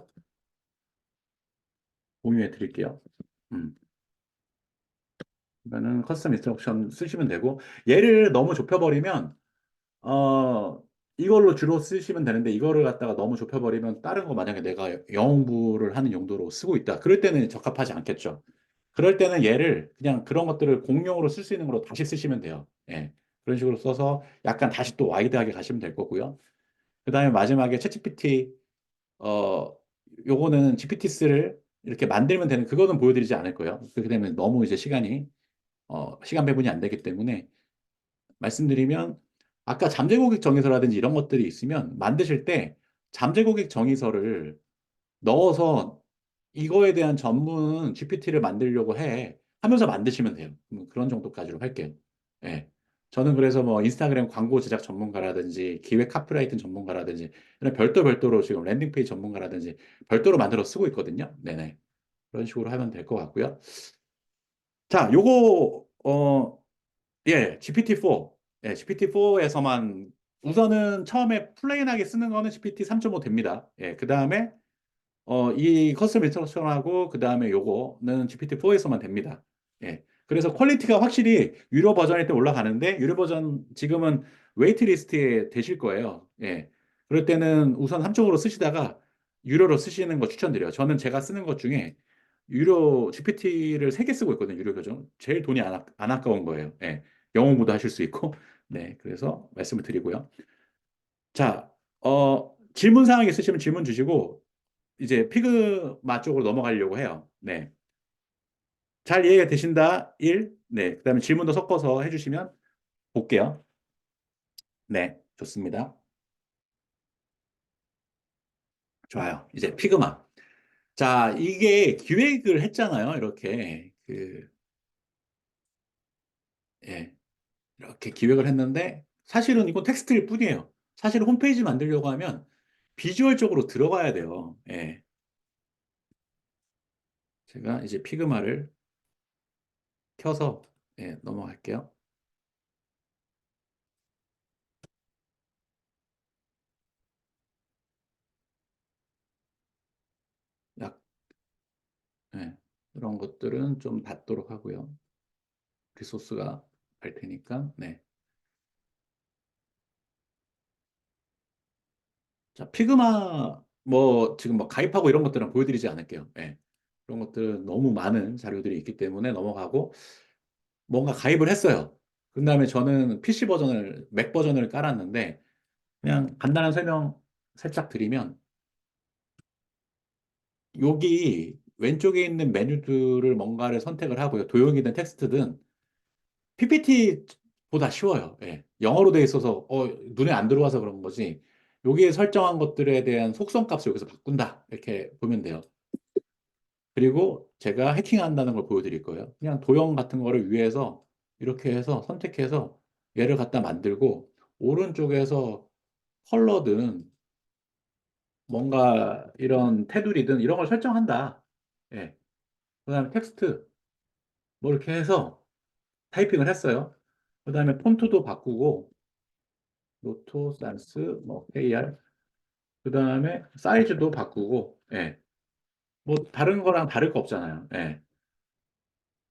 A: 공유해 드릴게요. 음. 그러니까는 커스텀 인스트럭션 쓰시면 되고, 얘를 너무 좁혀버리면 어, 이걸로 주로 쓰시면 되는데 이거를 갖다가 너무 좁혀버리면 다른 거 만약에 내가 영어 공부를 하는 용도로 쓰고 있다. 그럴 때는 적합하지 않겠죠. 그럴 때는 얘를 그냥 그런 것들을 공용으로 쓸 수 있는 걸로 다시 쓰시면 돼요. 예. 그런 식으로 써서 약간 다시 또 와이드하게 가시면 될 거고요. 그 다음에 마지막에 챗GPT, 어, 요거는 GPT-3를 이렇게 만들면 되는, 그거는 보여드리지 않을 거예요. 그렇게 되면 너무 이제 시간 배분이 안 되기 때문에 말씀드리면 아까 잠재고객 정의서라든지 이런 것들이 있으면 만드실 때 잠재고객 정의서를 넣어서 이거에 대한 전문 GPT를 만들려고 해 하면서 만드시면 돼요. 그런 정도까지로 할게요. 예. 저는 그래서 뭐 인스타그램 광고 제작 전문가라든지 기획 카피라이팅 전문가라든지 이런 별도로 지금 랜딩 페이지 전문가라든지 별도로 만들어 쓰고 있거든요. 네네. 그런 식으로 하면 될 것 같고요. 자, 요거 예, GPT-4. 예, GPT-4에서만 우선은 처음에 플레인하게 쓰는 거는 GPT 3.5 됩니다. 예, 그 다음에 이 커스텀 인스트럭션하고 그 다음에 요거는 GPT-4에서만 됩니다. 예. 그래서 퀄리티가 확실히 유료 버전일 때 올라가는데 유료 버전 지금은 웨이트 리스트에 되실 거예요. 예. 그럴 때는 우선 함정으로 쓰시다가 유료로 쓰시는 거 추천드려요. 저는 제가 쓰는 것 중에 유료 GPT를 3개 쓰고 있거든요. 유료 버전. 제일 돈이 안 아까운 거예요. 예. 영어 모드 하실 수 있고. 네. 그래서 말씀을 드리고요. 자, 질문 사항 있으시면 질문 주시고 이제 피그마 쪽으로 넘어가려고 해요. 네. 잘 이해가 되신다. 1. 네. 그다음에 질문도 섞어서 해주시면 볼게요. 네. 좋습니다. 좋아요. 이제 피그마. 자, 이게 기획을 했잖아요. 이렇게 예, 이렇게 기획을 했는데 사실은 이건 텍스트일 뿐이에요. 사실 홈페이지 만들려고 하면 비주얼적으로 들어가야 돼요. 예. 제가 이제 피그마를 켜서 예, 넘어갈게요. 약, 예, 이런 것들은 좀 닫도록 하고요. 리소스가 갈 테니까. 네. 자, 피그마 뭐 지금 뭐 가입하고 이런 것들은 보여드리지 않을게요. 예. 그런 것들은 너무 많은 자료들이 있기 때문에 넘어가고 뭔가 가입을 했어요. 그 다음에 저는 PC 버전을 맥 버전을 깔았는데 그냥 간단한 설명 살짝 드리면 여기 왼쪽에 있는 메뉴들을 뭔가를 선택을 하고요. 도형이든 텍스트든 PPT보다 쉬워요. 예. 영어로 돼 있어서 눈에 안 들어와서 그런 거지. 여기에 설정한 것들에 대한 속성 값을 여기서 바꾼다. 이렇게 보면 돼요. 그리고 제가 해킹한다는 걸 보여드릴 거예요. 그냥 도형 같은 거를 위에서 이렇게 해서 선택해서 얘를 갖다 만들고 오른쪽에서 컬러든 뭔가 이런 테두리든 이런 걸 설정한다. 예. 그다음에 텍스트 뭐 이렇게 해서 타이핑을 했어요. 그다음에 폰트도 바꾸고 노토, 산스, 뭐 KR 그다음에 사이즈도 바꾸고 예. 뭐 다른 거랑 다를 거 없잖아요. 예.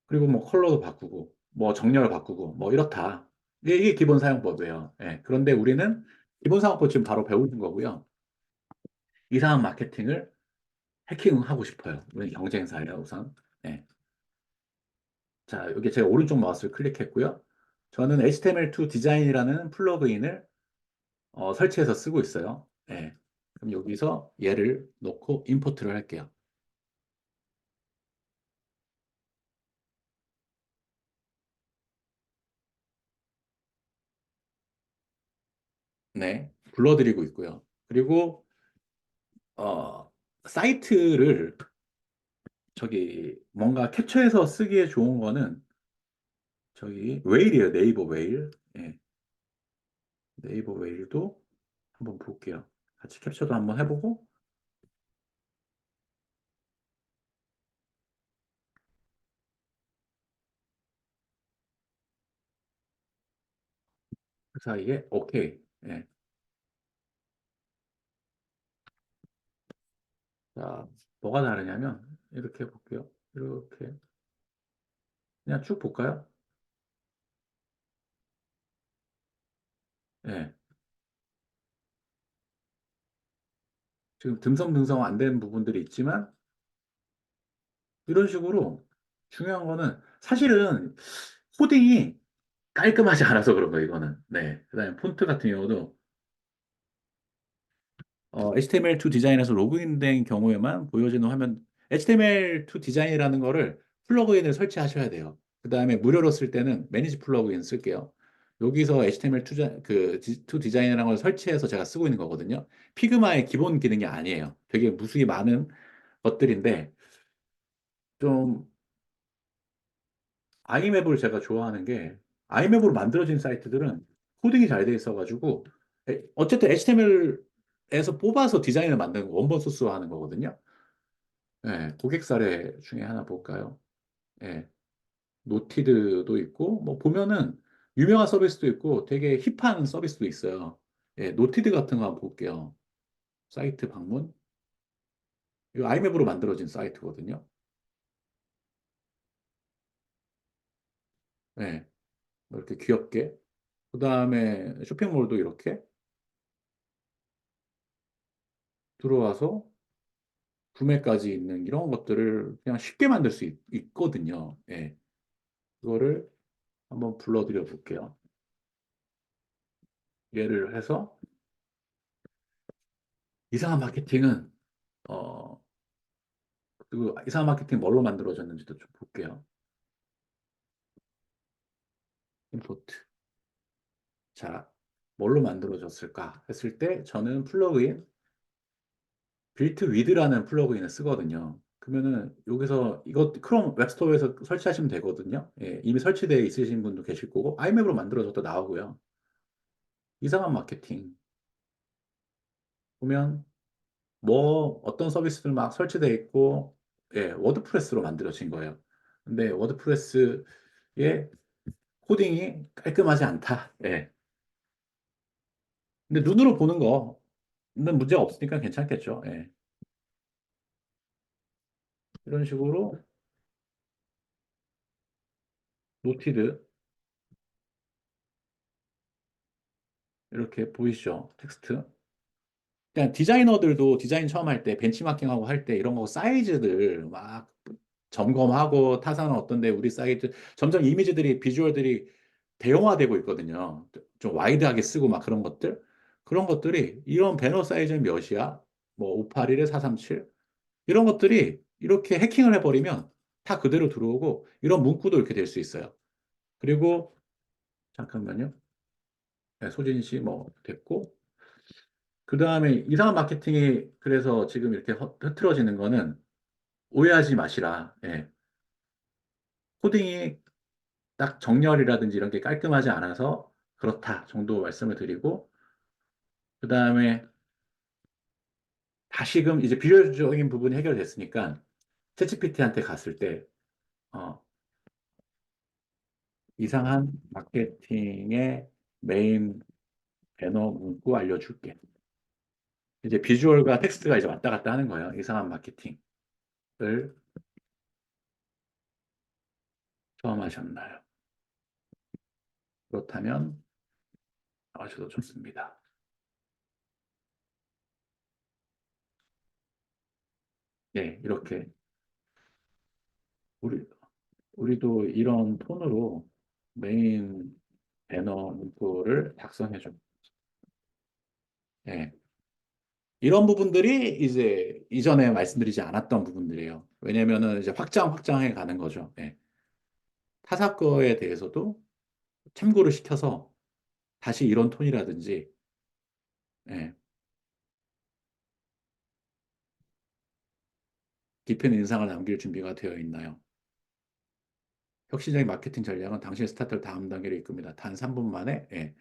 A: 그리고 뭐 컬러도 바꾸고 뭐 정렬 바꾸고 뭐 이렇다. 이게 기본 사용법이에요. 예. 그런데 우리는 기본 사용법 지금 바로 배우는 거고요. 이상한 마케팅을 해킹하고 싶어요. 우리 경쟁사예요, 우선. 예. 자, 여기 제가 오른쪽 마우스를 클릭했고요. 저는 HTML2 디자인이라는 플러그인을 설치해서 쓰고 있어요. 예. 그럼 여기서 얘를 놓고 임포트를 할게요. 네. 불러드리고 있고요. 그리고 사이트를 저기 뭔가 캡처해서 쓰기에 좋은 거는 저기 웨일이에요. 네이버 웨일. 예. 네이버 웨일도 한번 볼게요. 같이 캡처도 한번 해보고 그 사이에 오케이. 예. 자, 뭐가 다르냐면 이렇게 볼게요. 이렇게 그냥 쭉 볼까요? 예. 지금 듬성듬성 안 되는 부분들이 있지만 이런 식으로 중요한 거는 사실은 코딩이 깔끔하지 않아서 그런 거예요, 이거는. 네. 그다음에 폰트 같은 경우도 HTML2 디자인에서 로그인된 경우에만 보여지는 화면, HTML2 디자인이라는 거를 플러그인을 설치하셔야 돼요. 그 다음에 무료로 쓸 때는 매니지 플러그인 쓸게요. 여기서 HTML2 2 디자인이라는 걸 설치해서 제가 쓰고 있는 거거든요. 피그마의 기본 기능이 아니에요. 되게 무수히 많은 것들인데, 좀, 아이맵을 제가 좋아하는 게, 아이맵으로 만들어진 사이트들은 코딩이 잘 돼 있어가지고 어쨌든 HTML에서 뽑아서 디자인을 만드는 거, 원본 소스화 하는 거거든요. 예, 고객 사례 중에 하나 볼까요? 예, 노티드도 있고 뭐 보면은 유명한 서비스도 있고 되게 힙한 서비스도 있어요. 예, 노티드 같은 거 한번 볼게요. 사이트 방문. 이거 아이맵으로 만들어진 사이트거든요. 예, 뭐 이렇게 귀엽게. 그 다음에 쇼핑몰도 이렇게 들어와서 구매까지 있는 이런 것들을 그냥 쉽게 만들 수 거든요. 예, 그거를 한번 불러드려 볼게요. 예를 해서 이상한 마케팅은 어, 그 이상한 마케팅 뭘로 만들어졌는지도 좀 볼게요. 임포트. 자, 뭘로 만들어졌을까 했을 때 저는 플러그인 빌트 위드라는 플러그인을 쓰거든요. 그러면은 여기서 이것 크롬 웹스토어에서 설치하시면 되거든요. 예, 이미 설치되어 있으신 분도 계실 거고 아이맵으로 만들어져도 나오고요. 이상한 마케팅 보면 뭐 어떤 서비스들 막 설치되어 있고 예, 워드프레스로 만들어진 거예요. 근데 워드프레스의 코딩이 깔끔하지 않다. 예. 근데 눈으로 보는 거는 문제가 없으니까 괜찮겠죠. 예. 이런 식으로 노티드 이렇게 보이시죠? 텍스트. 그냥 디자이너들도 디자인 처음 할 때 벤치마킹하고 할 때 이런 거 사이즈들 막 점검하고 타사는 어떤데 우리 사이즈 점점 이미지들이 비주얼들이 대형화되고 있거든요. 좀 와이드하게 쓰고 막 그런 것들이 이런 배너 사이즈는 몇이야? 뭐 581에 437 이런 것들이 이렇게 해킹을 해버리면 다 그대로 들어오고 이런 문구도 이렇게 될 수 있어요. 그리고 잠깐만요. 네, 소진 씨 뭐 됐고 그 다음에 이상한 마케팅이 그래서 지금 이렇게 흐트러지는 거는 오해하지 마시라. 예. 코딩이 딱 정렬이라든지 이런 게 깔끔하지 않아서 그렇다 정도 말씀을 드리고 그 다음에 다시금 이제 비효율적인 부분이 해결됐으니까 챗GPT한테 갔을 때 어, 이상한 마케팅의 메인 배너 문구 알려줄게. 이제 비주얼과 텍스트가 이제 왔다 갔다 하는 거예요. 이상한 마케팅을 처음 하셨나요? 그렇다면 나와주셔도 좋습니다. 네, 이렇게 우리 우리도 이런 톤으로 메인 배너 문구를 작성해 줘. 네. 이런 부분들이 이제 이전에 말씀드리지 않았던 부분들이에요. 왜냐면은 이제 확장해 가는 거죠. 예. 타사 거에 대해서도 참고를 시켜서 다시 이런 톤이라든지, 예. 깊은 인상을 남길 준비가 되어 있나요? 혁신적인 마케팅 전략은 당신의 스타트를 다음 단계로 이끕니다. 단 3분 만에, 예.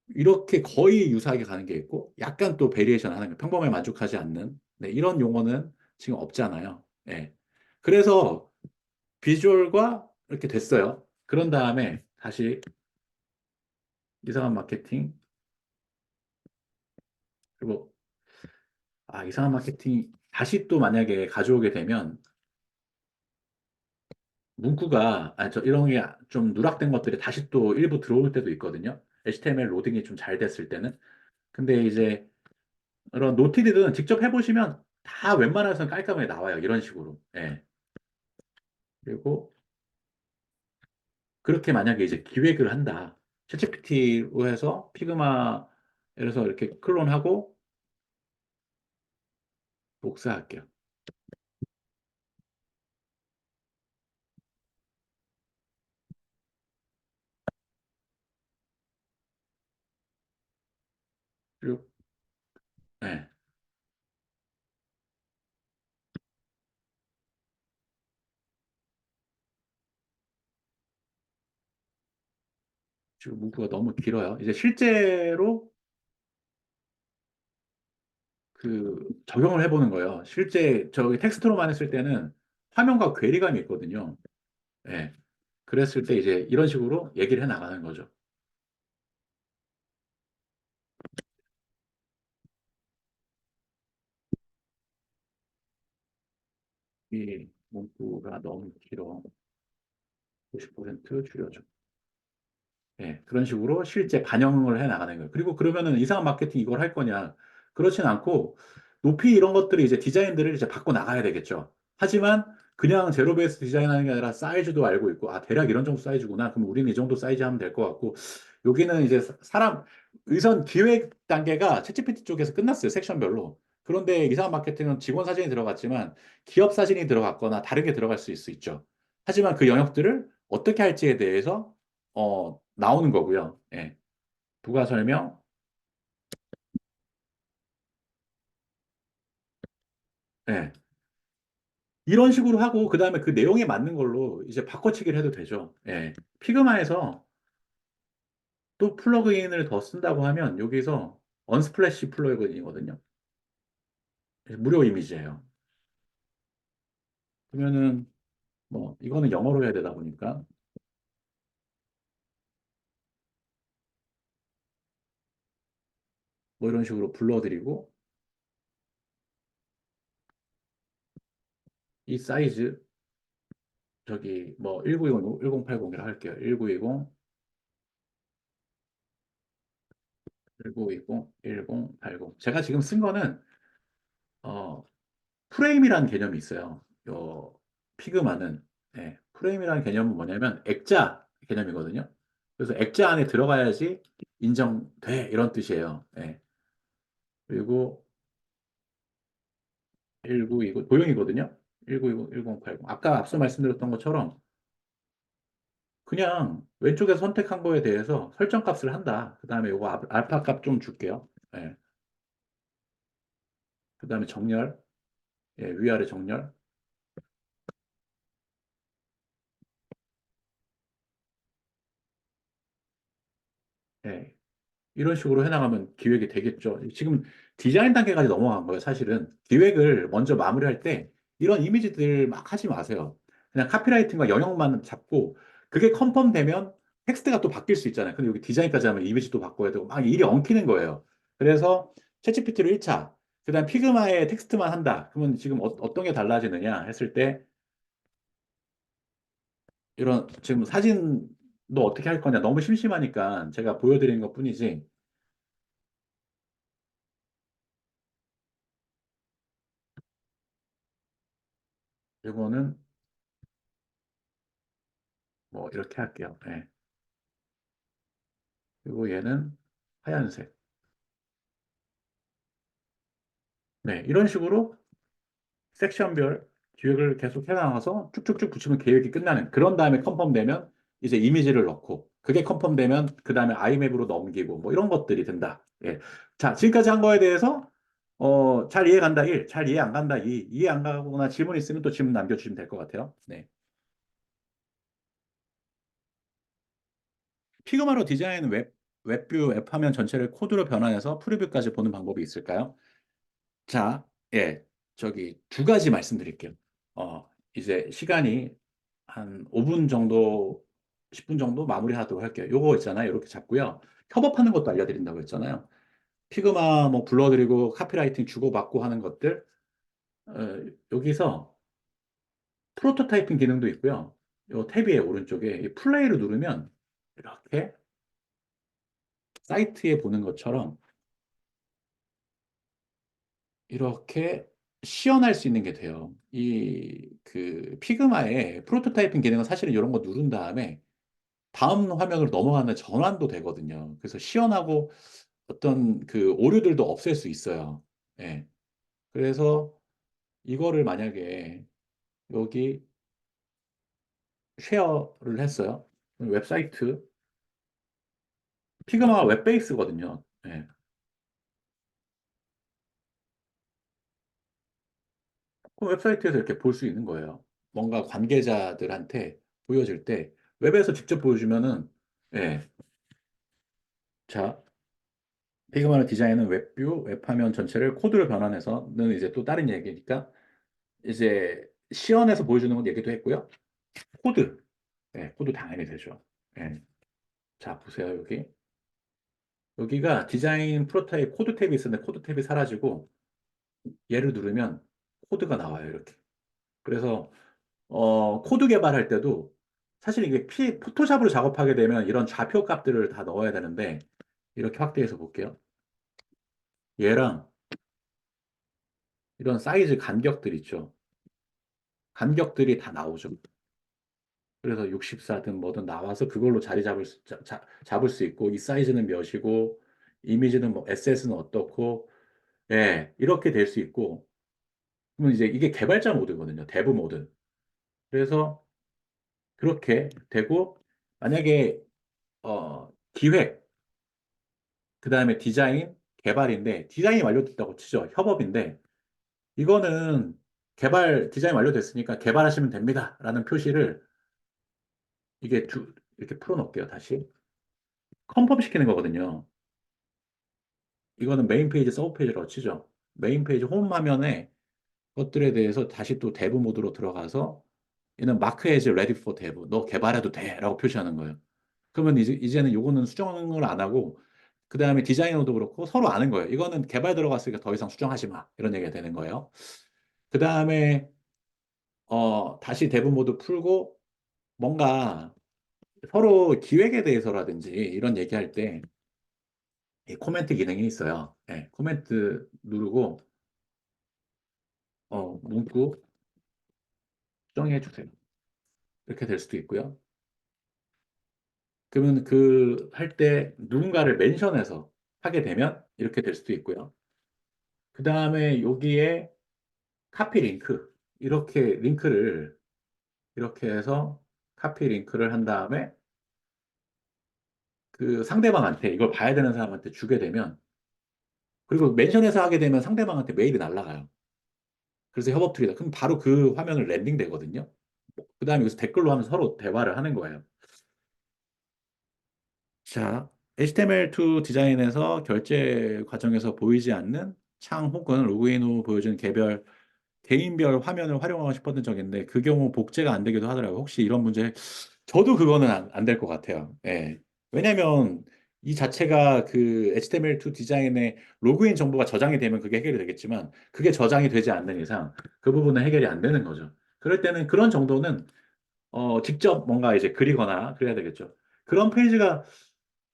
A: 이렇게 거의 유사하게 가는 게 있고, 약간 또 베리에이션 하는 거, 평범에 만족하지 않는, 네, 이런 용어는 지금 없잖아요. 예. 그래서 비주얼과 이렇게 됐어요. 그런 다음에 다시 이상한 마케팅, 그리고, 이상한 마케팅 다시 또 만약에 가져오게 되면 문구가, 이런 게 좀 누락된 것들이 다시 또 일부 들어올 때도 있거든요. HTML 로딩이 좀 잘 됐을 때는. 근데 이제 그런 노티드는 직접 해보시면 다 웬만해서는 깔끔하게 나와요. 이런 식으로. 예. 그리고 그렇게 만약에 이제 기획을 한다. 챗GPT로 해서 피그마에서 이렇게 클론하고 복사할게요. 그리고, 예. 지금 문구가 너무 길어요. 이제 실제로 그 적용을 해보는 거예요. 실제 저기 텍스트로만 했을 때는 화면과 괴리감이 있거든요. 예. 그랬을 때 이제 이런 식으로 얘기를 해 나가는 거죠. 이 문구가 너무 길어. 50% 줄여줘. 예, 그런 식으로 실제 반영을 해 나가는 거예요. 그리고 그러면은 이상한 마케팅 이걸 할 거냐? 그렇진 않고 높이 이런 것들을 이제 디자인들을 이제 바꿔 나가야 되겠죠. 하지만 그냥 제로 베이스 디자인하는 게 아니라 사이즈도 알고 있고 아 대략 이런 정도 사이즈구나. 그럼 우리는 이 정도 사이즈 하면 될 것 같고 여기는 이제 사람 의선 기획 단계가 챗GPT 쪽에서 끝났어요. 섹션별로. 그런데 이상한 마케팅은 직원 사진이 들어갔지만 기업 사진이 들어갔거나 다른 게 들어갈 수 있죠. 하지만 그 영역들을 어떻게 할지에 대해서 나오는 거고요. 예. 부가 설명. 예. 이런 식으로 하고, 그 다음에 그 내용에 맞는 걸로 이제 바꿔치기를 해도 되죠. 예. 피그마에서 또 플러그인을 더 쓴다고 하면 여기서 언스플래시 플러그인이거든요. 무료 이미지예요. 그러면은 뭐 이거는 영어로 해야 되다 보니까 뭐 이런 식으로 불러드리고 이 사이즈 저기 뭐 1920, 1080이라 할게요. 1920, 1920, 1080. 제가 지금 쓴 거는 어, 프레임이라는 개념이 있어요. 피그마는 프레임이라는 개념은 뭐냐면 액자 개념이거든요. 그래서 액자 안에 들어가야지 인정돼 이런 뜻이에요. 예. 그리고 1920 도형이거든요. 1920, 1080. 아까 앞서 말씀드렸던 것처럼 그냥 왼쪽에서 선택한 거에 대해서 설정 값을 한다. 그다음에 요거 알파 값 좀 줄게요. 예. 그다음에 정렬, 위아래 정렬. 예. 이런 식으로 해나가면 기획이 되겠죠. 지금 디자인 단계까지 넘어간 거예요, 사실은. 기획을 먼저 마무리할 때 이런 이미지들 막 하지 마세요. 그냥 카피라이팅과 영역만 잡고 그게 컨펌 되면 텍스트가 또 바뀔 수 있잖아요. 근데 여기 디자인까지 하면 이미지도 바꿔야 되고 막 일이 엉키는 거예요. 그래서 챗GPT로 1차, 그다음 피그마에 텍스트만 한다. 그러면 지금 어떤 게 달라지느냐 했을 때 이런 지금 사진도 어떻게 할 거냐 너무 심심하니까 제가 보여드리는 것뿐이지 이거는 뭐 이렇게 할게요. 예. 그리고 얘는 하얀색. 네, 이런 식으로 섹션별 기획을 계속 해나가서 쭉쭉쭉 붙이면 계획이 끝나는. 그런 다음에 컨펌 되면 이제 이미지를 넣고 그게 컨펌 되면 그 다음에 아이맵으로 넘기고 뭐 이런 것들이 된다. 예. 자, 지금까지 한 거에 대해서 잘 이해 간다 1, 잘 이해 안 간다 2, 이해 안 가거나 질문 있으면 또 질문 남겨주시면 될 것 같아요. 네. 피그마로 디자인 웹뷰 앱 화면 전체를 코드로 변환해서 프리뷰까지 보는 방법이 있을까요? 자, 예, 저기 두 가지 말씀드릴게요. 이제 시간이 한 5분 정도, 10분 정도 마무리하도록 할게요. 요거 있잖아요. 이렇게 잡고요. 협업하는 것도 알려드린다고 했잖아요. 피그마 뭐 불러드리고 카피라이팅 주고받고 하는 것들, 어, 여기서 프로토타이핑 기능도 있고요. 요 탭 위에 오른쪽에 이 플레이를 누르면 이렇게 사이트에 보는 것처럼 이렇게 시연할 수 있는 게 돼요. 이 그 피그마의 프로토타이핑 기능은 사실은 이런 거 누른 다음에 다음 화면으로 넘어가는 전환도 되거든요. 그래서 시연하고 어떤 그 오류들도 없앨 수 있어요. 예. 그래서 이거를 만약에 여기 쉐어를 했어요. 웹사이트 피그마가 웹베이스거든요. 예. 그 웹사이트에서 이렇게 볼 수 있는 거예요. 뭔가 관계자들한테 보여질 때 웹에서 직접 보여주면은 예. 자, 피그마의 디자인은 웹뷰, 웹화면 전체를 코드로 변환해서는 이제 또 다른 얘기니까 이제 시연해서 보여주는 건 얘기도 했고요. 코드, 코드 당연히 되죠. 예. 자, 보세요, 여기. 여기가 디자인 프로타입 코드 탭이 있었는데 코드 탭이 사라지고 얘를 누르면 코드가 나와요, 이렇게. 그래서 코드 개발할 때도 사실 이게 포토샵으로 작업하게 되면 이런 좌표 값들을 다 넣어야 되는데 이렇게 확대해서 볼게요. 얘랑 이런 사이즈 간격들 있죠. 간격들이 다 나오죠. 그래서 64든 뭐든 나와서 그걸로 자리 잡을 수 있고 이 사이즈는 몇이고 이미지는 뭐 SS는 어떻고 이렇게 될 수 있고 그러면 이제 이게 개발자 모드거든요. 데브 모드. 그래서 그렇게 되고 만약에 기획 그다음에 디자인 개발인데 디자인이 완료됐다고 치죠. 협업인데 이거는 디자인 완료됐으니까 개발하시면 됩니다라는 표시를 이렇게 풀어놓을게요. 다시 컨펌 시키는 거거든요. 이거는 메인 페이지, 서브 페이지라고 치죠. 메인 페이지 홈 화면에 것들에 대해서 다시 또 데브 모드로 들어가서 얘는 마크 as ready for dev. 너 개발해도 돼. 라고 표시하는 거예요. 그러면 이제는 요거는 수정을 안 하고 그 다음에 디자이너도 그렇고 서로 아는 거예요. 이거는 개발 들어갔으니까 더 이상 수정하지 마. 이런 얘기가 되는 거예요. 그 다음에 다시 데브 모드 풀고 뭔가 서로 기획에 대해서라든지 이런 얘기할 때 이 코멘트 기능이 있어요. 코멘트 누르고 문구 수정해 주세요. 이렇게 될 수도 있고요. 그러면 그 할 때 누군가를 멘션해서 하게 되면 이렇게 될 수도 있고요. 그 다음에 여기에 카피 링크 이렇게 링크를 이렇게 해서 카피 링크를 한 다음에 그 상대방한테 이걸 봐야 되는 사람한테 주게 되면 그리고 멘션해서 하게 되면 상대방한테 메일이 날라가요. 그래서 협업 트리다. 그럼 바로 그 화면을 랜딩 되거든요. 그 다음에 여기서 댓글로 하면서 서로 대화를 하는 거예요. 자, HTML2 디자인에서 결제 과정에서 보이지 않는 창 혹은 로그인 후 보여주는 개인별 화면을 활용하고 싶었던 적인데 그 경우 복제가 안 되기도 하더라고요. 혹시 이런 문제, 저도 그거는 안 될 것 같아요. 예. 왜냐면 이 자체가 그 HTML2 디자인의 로그인 정보가 저장이 되면 그게 해결이 되겠지만 그게 저장이 되지 않는 이상 그 부분은 해결이 안 되는 거죠. 그럴 때는 그런 정도는 직접 뭔가 이제 그리거나 그래야 되겠죠. 그런 페이지가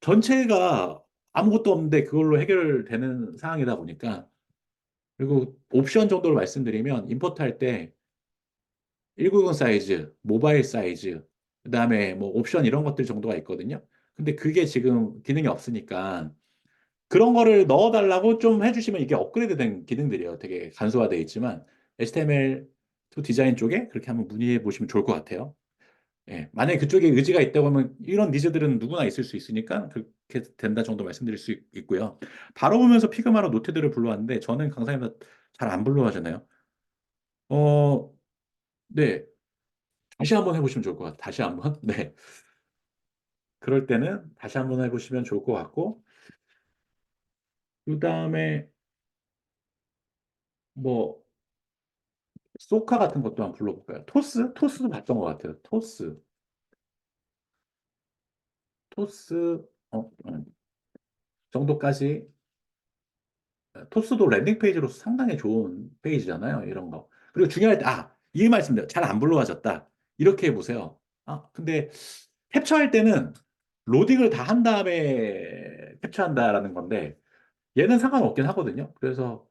A: 전체가 아무것도 없는데 그걸로 해결되는 상황이다 보니까 그리고 옵션 정도로 말씀드리면 임포트 할 때 190 사이즈, 모바일 사이즈, 그다음에 뭐 옵션 이런 것들 정도가 있거든요. 근데 그게 지금 기능이 없으니까 그런 거를 넣어달라고 좀 해주시면 이게 업그레이드 된 기능들이에요. 되게 간소화되어 있지만 HTML2 디자인 쪽에 그렇게 한번 문의해 보시면 좋을 것 같아요. 만약에 그쪽에 의지가 있다고 하면 이런 니즈들은 누구나 있을 수 있으니까 그렇게 된다 정도 말씀드릴 수 있고요. 바로 보면서 피그마로 노트들을 불러왔는데 저는 강사님들 잘 안 불러하잖아요. 어, 네. 다시 한번 해보시면 좋을 것 같아요. 다시 한번. 네. 그럴 때는 다시 한번 해보시면 좋을 것 같고, 그 다음에 뭐, 소카 같은 것도 한번 불러볼까요? 토스도 봤던 것 같아요. 토스, 정도까지 토스도 랜딩 페이지로서 상당히 좋은 페이지잖아요. 이런 거. 그리고 중요할 때, 이 말씀대로 잘 안 불러와졌다. 이렇게 해보세요. 근데 캡처할 때는 로딩을 다 한 다음에 캡처한다라는 건데, 얘는 상관없긴 하거든요. 그래서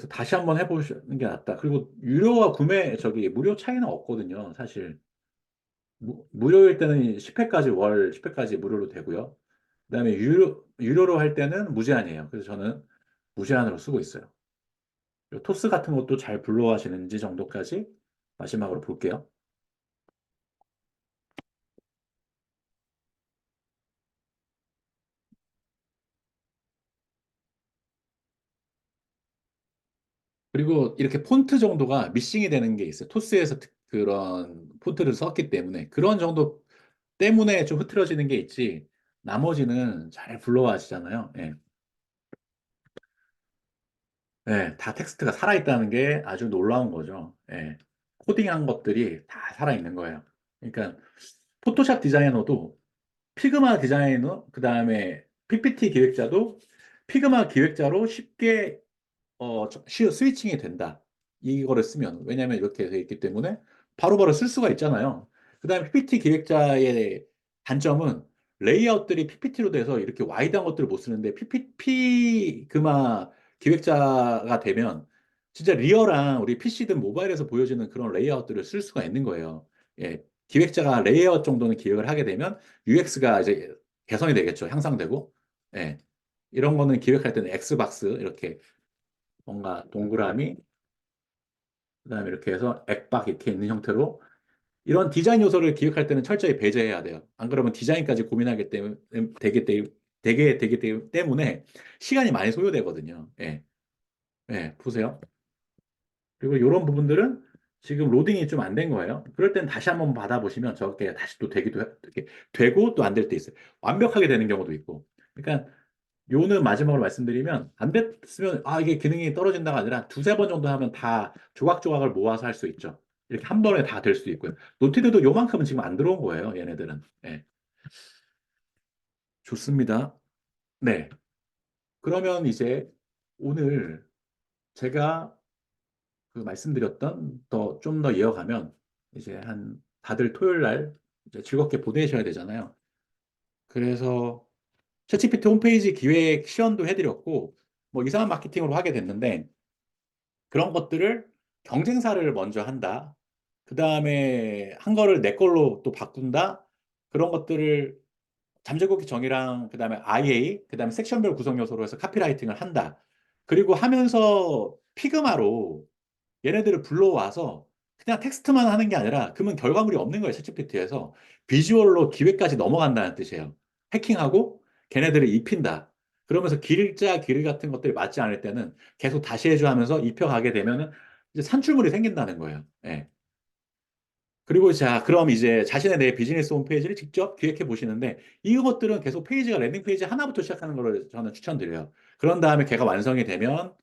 A: 다시 한번 해보시는 게 낫다. 그리고 유료와 무료 차이는 없거든요. 사실. 무료일 때는 10회까지, 월 10회까지 무료로 되고요. 그다음에 유료로 할 때는 무제한이에요. 그래서 저는 무제한으로 쓰고 있어요. 그리고 토스 같은 것도 잘 불러하시는지 정도까지 마지막으로 볼게요. 그리고 이렇게 폰트 정도가 미싱이 되는 게 있어요. 토스에서 그런 폰트를 썼기 때문에 그런 정도 때문에 좀 흐트러지는 게 있지. 나머지는 잘 굴러가시잖아요. 예. 네, 다 텍스트가 살아있다는 게 아주 놀라운 거죠. 예. 코딩한 것들이 다 살아있는 거예요. 그러니까 포토샵 디자이너도 피그마 디자이너, 그 다음에 PPT 기획자도 피그마 기획자로 쉽게 스위칭이 된다. 이거를 쓰면. 왜냐하면 이렇게 돼 있기 때문에 바로바로 쓸 수가 있잖아요. 그 다음에 PPT 기획자의 단점은 레이아웃들이 PPT로 돼서 이렇게 와이드한 것들을 못 쓰는데 피그마 기획자가 되면 진짜 리얼한 우리 PC든 모바일에서 보여지는 그런 레이아웃들을 쓸 수가 있는 거예요. 예. 기획자가 레이아웃 정도는 기획을 하게 되면 UX가 이제 개선이 되겠죠. 향상되고. 예. 이런 거는 기획할 때는 X박스 이렇게 뭔가 동그라미, 그다음에 이렇게 해서 액박 이렇게 있는 형태로 이런 디자인 요소를 기획할 때는 철저히 배제해야 돼요. 안 그러면 디자인까지 고민하기 때문에 되기 때문에 시간이 많이 소요되거든요. 예, 예, 보세요. 그리고 이런 부분들은 지금 로딩이 좀 안 된 거예요. 그럴 땐 다시 한번 받아보시면 저렇게 다시 또 이렇게 되고 또 안 될 때 있어요. 완벽하게 되는 경우도 있고. 그러니까 요는 마지막으로 말씀드리면 안 됐으면 아 이게 기능이 떨어진다가 아니라 두세 번 정도 하면 다 조각조각을 모아서 할 수 있죠. 이렇게 한 번에 다 될 수 있고요. 노티드도 요만큼은 지금 안 들어온 거예요. 얘네들은. 예. 좋습니다. 네. 그러면 이제 오늘 제가 그 말씀드렸던 좀 더 이어가면 이제 한 다들 토요일 날 이제 즐겁게 보내셔야 되잖아요. 그래서 챗GPT 홈페이지 기획 시연도 해드렸고 뭐 이상한 마케팅으로 하게 됐는데 그런 것들을 경쟁사를 먼저 한다. 그 다음에 한 거를 내 걸로 또 바꾼다. 그런 것들을 잠재곡기 정의랑 그 다음에 IA, 그 다음에 섹션별 구성 요소로 해서 카피라이팅을 한다. 그리고 하면서 피그마로 얘네들을 불러와서 그냥 텍스트만 하는 게 아니라 그러면 결과물이 없는 거예요. 챗GPT에서. 비주얼로 기획까지 넘어간다는 뜻이에요. 해킹하고 걔네들을 입힌다. 그러면서 길자 길 같은 것들이 맞지 않을 때는 계속 다시 해줘 하면서 입혀가게 되면은 이제 산출물이 생긴다는 거예요. 예. 그리고 자, 그럼 이제 자신의 내 비즈니스 홈페이지를 직접 기획해 보시는데 이것들은 계속 페이지가 랜딩 페이지 하나부터 시작하는 거를 저는 추천드려요. 그런 다음에 걔가 완성이 되면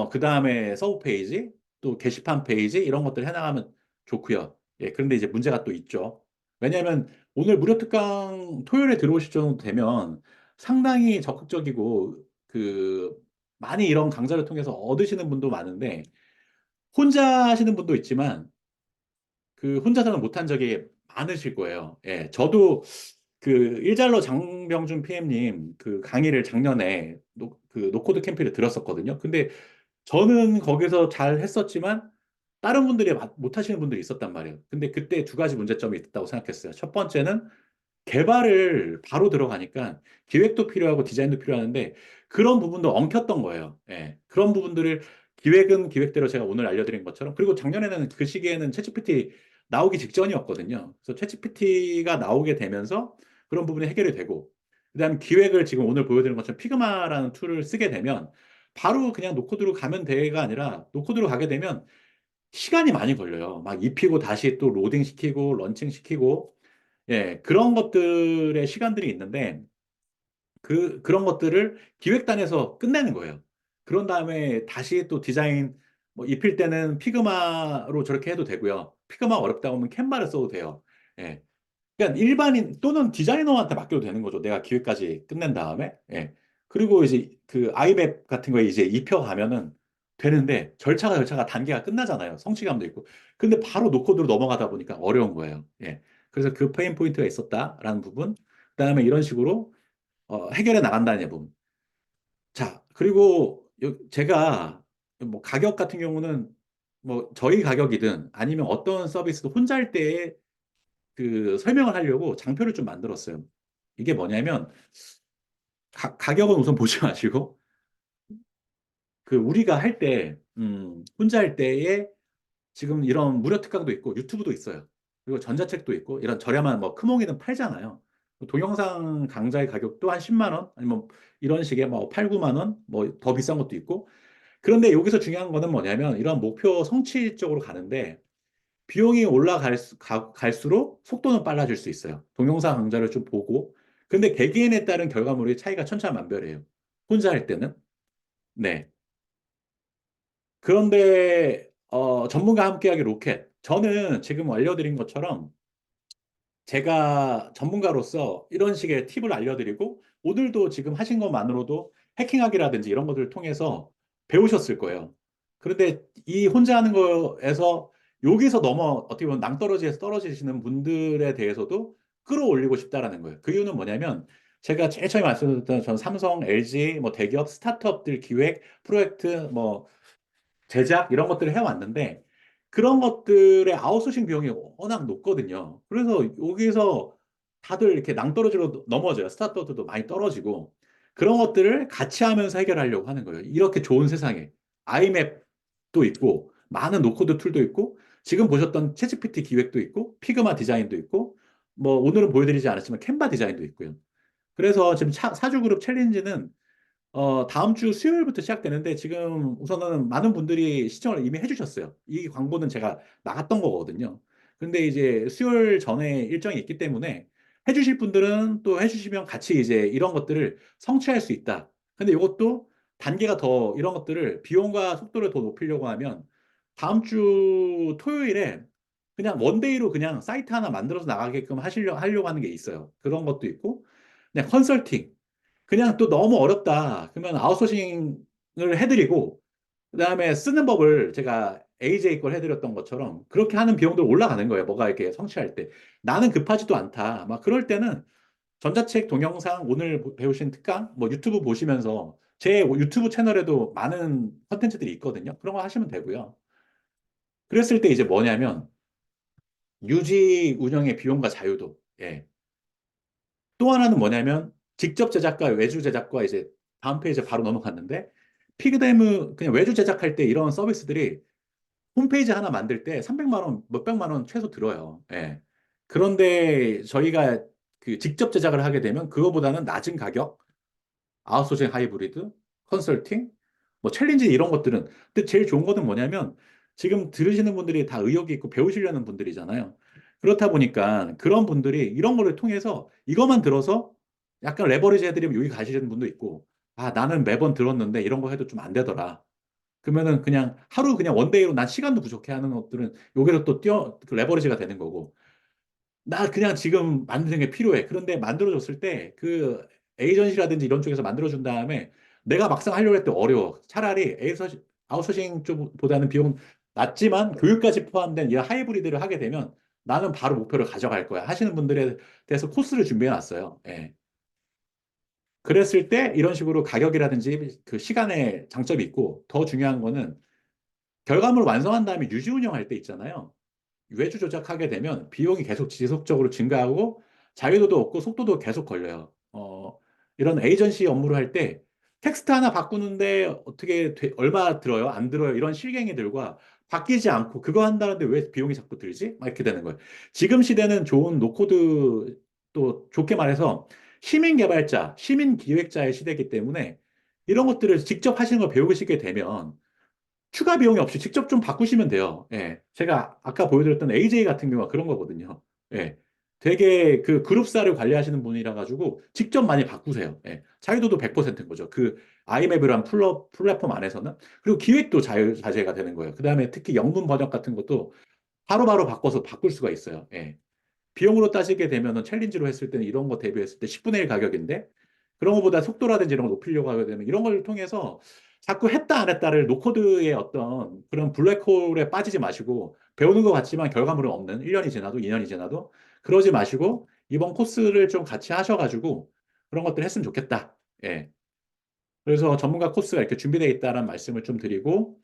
A: 그 다음에 서브 페이지, 또 게시판 페이지, 이런 것들 해나가면 좋고요. 예, 그런데 이제 문제가 또 있죠. 왜냐하면 오늘 무료 특강 토요일에 들어오실 정도 되면 상당히 적극적이고, 많이 이런 강좌를 통해서 얻으시는 분도 많은데, 혼자 하시는 분도 있지만, 혼자서는 못한 적이 많으실 거예요. 예, 저도 일잘로 장병준 PM님 그 강의를 작년에 노코드 캠프를 들었었거든요. 근데 저는 거기서 잘 했었지만 다른 분들이 못 하시는 분들이 있었단 말이에요. 근데 그때 두 가지 문제점이 있다고 생각했어요. 첫 번째는 개발을 바로 들어가니까 기획도 필요하고 디자인도 필요하는데 그런 부분도 엉켰던 거예요. 예. 그런 부분들을 기획은 기획대로 제가 오늘 알려드린 것처럼 그리고 작년에는 그 시기에는 챗GPT 나오기 직전이었거든요. 그래서 챗GPT가 나오게 되면서 그런 부분이 해결이 되고 그다음 기획을 지금 오늘 보여드린 것처럼 피그마라는 툴을 쓰게 되면 바로 그냥 노코드로 가면 돼가 아니라 노코드로 가게 되면 시간이 많이 걸려요. 막 입히고 다시 또 로딩 시키고 런칭 시키고 예, 그런 것들의 시간들이 있는데, 그런 것들을 기획단에서 끝내는 거예요. 그런 다음에 다시 또 디자인, 뭐, 입힐 때는 피그마로 저렇게 해도 되고요. 피그마 어렵다고 하면 캔바를 써도 돼요. 예. 그러니까 일반인 또는 디자이너한테 맡겨도 되는 거죠. 내가 기획까지 끝낸 다음에. 예. 그리고 이제 아이맵 같은 거에 이제 입혀가면은 되는데 절차가 단계가 끝나잖아요. 성취감도 있고. 근데 바로 노코드로 넘어가다 보니까 어려운 거예요. 예. 그래서 그 페인 포인트가 있었다라는 부분. 그다음에 이런 식으로 해결해 나간다는 부분. 자, 그리고 제가 뭐 가격 같은 경우는 뭐 저희 가격이든 아니면 어떤 서비스도 혼자 할 때에 설명을 하려고 장표를 좀 만들었어요. 이게 뭐냐면, 가격은 우선 보지 마시고, 우리가 할 때, 혼자 할 때에 지금 이런 무료 특강도 있고, 유튜브도 있어요. 그리고 전자책도 있고, 이런 저렴한 뭐 크몽이는 팔잖아요. 동영상 강좌의 가격도 한 10만 원, 아니면 이런 식의 뭐 8, 9만 원, 뭐 더 비싼 것도 있고. 그런데 여기서 중요한 거는 뭐냐면, 이런 목표 성취 쪽으로 가는데, 비용이 갈수록 속도는 빨라질 수 있어요. 동영상 강좌를 좀 보고, 근데 개개인에 따른 결과물의 차이가 천차만별이에요. 혼자 할 때는. 네. 그런데 전문가 함께하기 로켓. 저는 지금 알려드린 것처럼 제가 전문가로서 이런 식의 팁을 알려드리고 오늘도 지금 하신 것만으로도 해킹하기라든지 이런 것들을 통해서 배우셨을 거예요. 그런데 이 혼자 하는 거에서 여기서 넘어 어떻게 보면 낭떠러지에서 떨어지시는 분들에 대해서도 끌어올리고 싶다라는 거예요. 그 이유는 뭐냐면 제가 제일 처음에 말씀드렸던 전 삼성, LG, 뭐 대기업, 스타트업들 기획, 프로젝트, 뭐 제작 이런 것들을 해왔는데 그런 것들의 아웃소싱 비용이 워낙 높거든요. 그래서 여기서 다들 이렇게 낭떠러지로 넘어져요. 스타트업들도 많이 떨어지고 그런 것들을 같이 하면서 해결하려고 하는 거예요. 이렇게 좋은 세상에 아이맵도 있고 많은 노코드 툴도 있고 지금 보셨던 챗GPT 기획도 있고 피그마 디자인도 있고 뭐 오늘은 보여드리지 않았지만 캔바 디자인도 있고요. 그래서 지금 사주그룹 챌린지는 다음 주 수요일부터 시작되는데 지금 우선은 많은 분들이 시청을 이미 해주셨어요. 이 광고는 제가 나갔던 거거든요. 근데 이제 수요일 전에 일정이 있기 때문에 해주실 분들은 또 해주시면 같이 이제 이런 것들을 성취할 수 있다. 근데 이것도 단계가 더 이런 것들을 비용과 속도를 더 높이려고 하면 다음 주 토요일에 그냥 원데이로 그냥 사이트 하나 만들어서 나가게끔 하려고 하는 게 있어요. 그런 것도 있고, 그냥 컨설팅. 그냥 또 너무 어렵다. 그러면 아웃소싱을 해드리고, 그다음에 쓰는 법을 제가 AJ 걸 해드렸던 것처럼 그렇게 하는 비용도 올라가는 거예요. 뭐가 이렇게 성취할 때. 나는 급하지도 않다. 막 그럴 때는 전자책 동영상 오늘 배우신 특강, 뭐 유튜브 보시면서 제 유튜브 채널에도 많은 컨텐츠들이 있거든요. 그런 거 하시면 되고요. 그랬을 때 이제 뭐냐면 유지 운영의 비용과 자유도. 예. 또 하나는 뭐냐면 직접 제작과 외주 제작과 이제 다음 페이지에 바로 넘어갔는데 피그데무 그냥 외주 제작할 때 이런 서비스들이 홈페이지 하나 만들 때 300만 원, 몇백만 원 최소 들어요. 예. 그런데 저희가 그 직접 제작을 하게 되면 그거보다는 낮은 가격, 아웃소싱 하이브리드, 컨설팅, 뭐 챌린지 이런 것들은 근데 제일 좋은 거는 뭐냐면 지금 들으시는 분들이 다 의욕이 있고 배우시려는 분들이잖아요. 그렇다 보니까 그런 분들이 이런 거를 통해서 이것만 들어서 약간 레버리지 해드리면 여기 가시는 분도 있고 아 나는 매번 들었는데 이런 거 해도 좀 안 되더라. 그러면은 그냥 하루 그냥 원데이로 난 시간도 부족해 하는 것들은 여기로 또 그 레버리지가 되는 거고 나 그냥 지금 만드는 게 필요해. 그런데 만들어줬을 때 그 에이전시라든지 이런 쪽에서 만들어준 다음에 내가 막상 하려고 할 때 어려워. 차라리 아웃소싱 쪽보다는 비용 낮지만 교육까지 포함된 이 하이브리드를 하게 되면 나는 바로 목표를 가져갈 거야. 하시는 분들에 대해서 코스를 준비해 놨어요. 예. 그랬을 때 이런 식으로 가격이라든지 그 시간에 장점이 있고 더 중요한 거는 결과물을 완성한 다음에 유지 운영할 때 있잖아요. 외주 조작하게 되면 비용이 계속 지속적으로 증가하고 자유도도 없고 속도도 계속 걸려요. 이런 에이전시 업무를 할 때 텍스트 하나 바꾸는데 어떻게 얼마 들어요? 안 들어요? 이런 실갱이들과 바뀌지 않고 그거 한다는데 왜 비용이 자꾸 들지? 막 이렇게 되는 거예요. 지금 시대는 좋은 노코드 또 좋게 말해서 시민 개발자, 시민 기획자의 시대이기 때문에 이런 것들을 직접 하시는 걸 배우시게 되면 추가 비용이 없이 직접 좀 바꾸시면 돼요. 예. 제가 아까 보여드렸던 AJ 같은 경우가 그런 거거든요. 예. 되게 그 그룹사를 관리하시는 분이라 가지고 직접 많이 바꾸세요. 예. 자유도도 100%인 거죠. 그 아이맵이란 플랫폼 안에서는. 그리고 기획도 자재가 되는 거예요. 그 다음에 특히 영문 번역 같은 것도 바로바로 바꿔서 바꿀 수가 있어요. 예. 비용으로 따지게 되면은 챌린지로 했을 때는 이런 거 대비했을 때 10분의 1 가격인데 그런 것보다 속도라든지 이런 걸 높이려고 하게 되면 이런 걸 통해서 자꾸 했다 안 했다를 노코드의 어떤 그런 블랙홀에 빠지지 마시고 배우는 것 같지만 결과물은 없는 1년이 지나도 2년이 지나도 그러지 마시고 이번 코스를 좀 같이 하셔가지고 그런 것들 했으면 좋겠다. 예. 그래서 전문가 코스가 이렇게 준비되어 있다는 말씀을 좀 드리고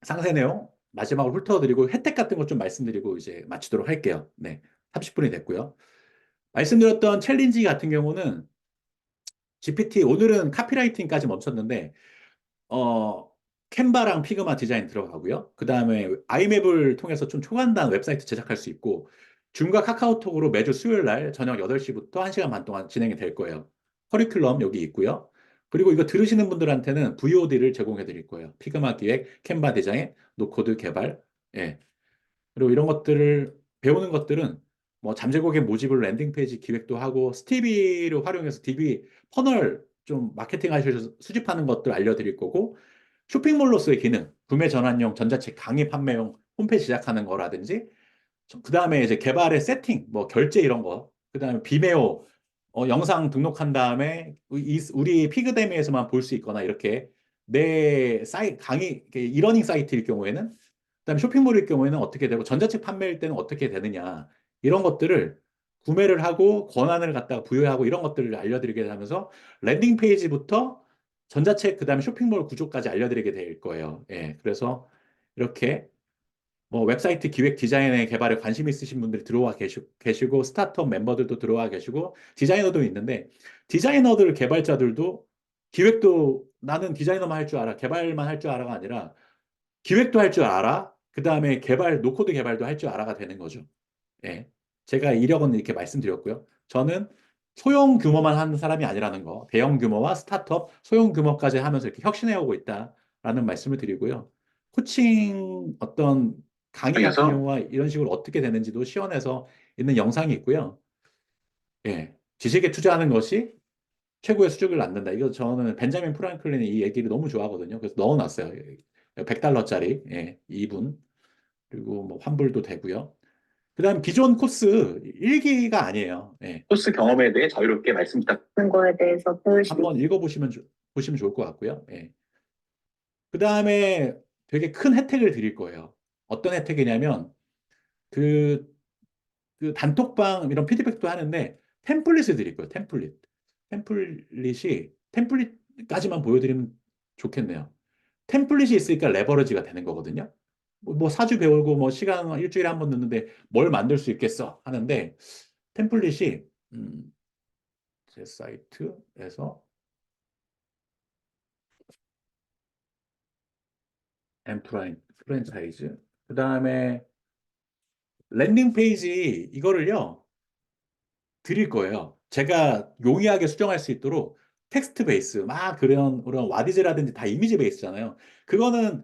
A: 상세 내용 마지막으로 훑어드리고 혜택 같은 것 좀 말씀드리고 이제 마치도록 할게요. 네. 30분이 됐고요. 말씀드렸던 챌린지 같은 경우는 GPT 오늘은 카피라이팅까지 멈췄는데 어 캔바랑 피그마 디자인 들어가고요. 그다음에 아이맵을 통해서 좀 초간단 웹사이트 제작할 수 있고 줌과 카카오톡으로 매주 수요일 날 저녁 8시부터 1시간 반 동안 진행이 될 거예요. 커리큘럼 여기 있고요. 그리고 이거 들으시는 분들한테는 VOD를 제공해 드릴 거예요. 피그마 기획, 캔바 디자인, 노코드 개발. 예. 그리고 이런 것들을 배우는 것들은 뭐 잠재고객 모집을 랜딩 페이지 기획도 하고 스티비를 활용해서 DB 퍼널 좀 마케팅 하셔서 수집하는 것들 알려드릴 거고 쇼핑몰로서의 기능, 구매 전환용 전자책 강의 판매용 홈페이지 제작하는 거라든지 그 다음에 이제 개발의 세팅, 뭐 결제 이런 거, 그 다음에 비메오 영상 등록한 다음에 우리 피그데미에서만 볼 수 있거나 이렇게 내 강의 이러닝 사이트일 경우에는 그다음에 쇼핑몰일 경우에는 어떻게 되고 전자책 판매일 때는 어떻게 되느냐 이런 것들을 구매를 하고 권한을 갖다가 부여하고 이런 것들을 알려드리게 하면서 랜딩 페이지부터 전자책 그다음에 쇼핑몰 구조까지 알려드리게 될 거예요. 예, 그래서 이렇게 뭐 웹사이트 기획 디자인에 개발에 관심 있으신 분들이 들어와 계시고 스타트업 멤버들도 들어와 계시고 디자이너도 있는데 디자이너들 개발자들도 기획도 나는 디자이너만 할 줄 알아 개발만 할 줄 알아가 아니라 기획도 할 줄 알아 그 다음에 개발 노코드 개발도 할 줄 알아가 되는 거죠. 예. 제가 이력은 이렇게 말씀드렸고요. 저는 소형 규모만 하는 사람이 아니라는 거, 대형 규모와 스타트업, 소형 규모까지 하면서 이렇게 혁신해 오고 있다라는 말씀을 드리고요. 코칭 어떤 강의 같은
C: 그래서
A: 경우와 이런 식으로 어떻게 되는지도 시연해서 있는 영상이 있고요. 예. 지식에 투자하는 것이 최고의 수익을 낳는다. 이거 저는 벤자민 프랑클린의 이 얘기를 너무 좋아하거든요. 그래서 넣어놨어요. $100짜리, 예, 2분. 그리고 뭐 환불도 되고요. 그다음 기존 코스 1기가 아니에요. 예.
C: 코스 경험에 대해 자유롭게 말씀 부탁드립니다.
D: 거에 대해서 보시고
A: 한번 읽어보시면 보시면 좋을 것 같고요. 예. 그다음에 되게 큰 혜택을 드릴 거예요. 어떤 혜택이냐면 그, 그 단톡방 이런 피드백도 하는데 템플릿을 드릴 거예요. 템플릿. 템플릿까지만 보여드리면 좋겠네요. 템플릿이 있으니까 레버리지가 되는 거거든요. 뭐 사주 배우고 뭐 시간 일주일에 한 번 넣는데 뭘 만들 수 있겠어 하는데 템플릿이 제 사이트에서 프랜차이즈 그 다음에 랜딩 페이지 이거를요 드릴 거예요. 제가 용이하게 수정할 수 있도록 텍스트 베이스 막 그런 와디즈라든지 다 이미지 베이스잖아요. 그거는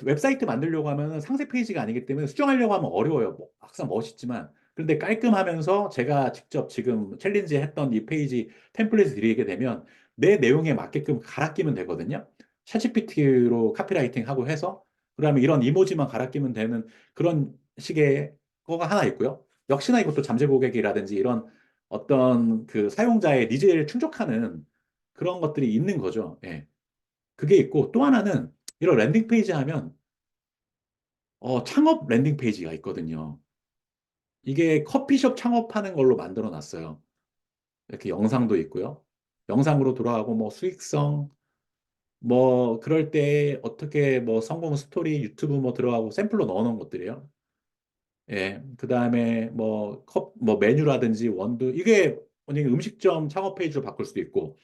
A: 웹사이트 만들려고 하면 상세 페이지가 아니기 때문에 수정하려고 하면 어려워요. 뭐, 막상 멋있지만. 그런데 깔끔하면서 제가 직접 지금 챌린지 했던 이 페이지 템플릿을 드리게 되면 내 내용에 맞게끔 갈아 끼면 되거든요. 챗GPT로 카피라이팅 하고 해서 그다음에 이런 이모지만 갈아 끼면 되는 그런 식의 거가 하나 있고요. 역시나 이것도 잠재 고객이라든지 이런 어떤 그 사용자의 니즈를 충족하는 그런 것들이 있는 거죠. 예. 그게 있고 또 하나는 이런 랜딩 페이지 하면 창업 랜딩 페이지가 있거든요. 이게 커피숍 창업하는 걸로 만들어 놨어요. 이렇게 영상도 있고요. 영상으로 돌아가고 뭐 수익성 뭐 그럴 때 어떻게 뭐 성공 스토리 유튜브 뭐 들어가고 샘플로 넣어 놓은 것들이에요. 예. 그다음에 뭐 메뉴라든지 원두 이게 만약에 음식점 창업 페이지로 바꿀 수도 있고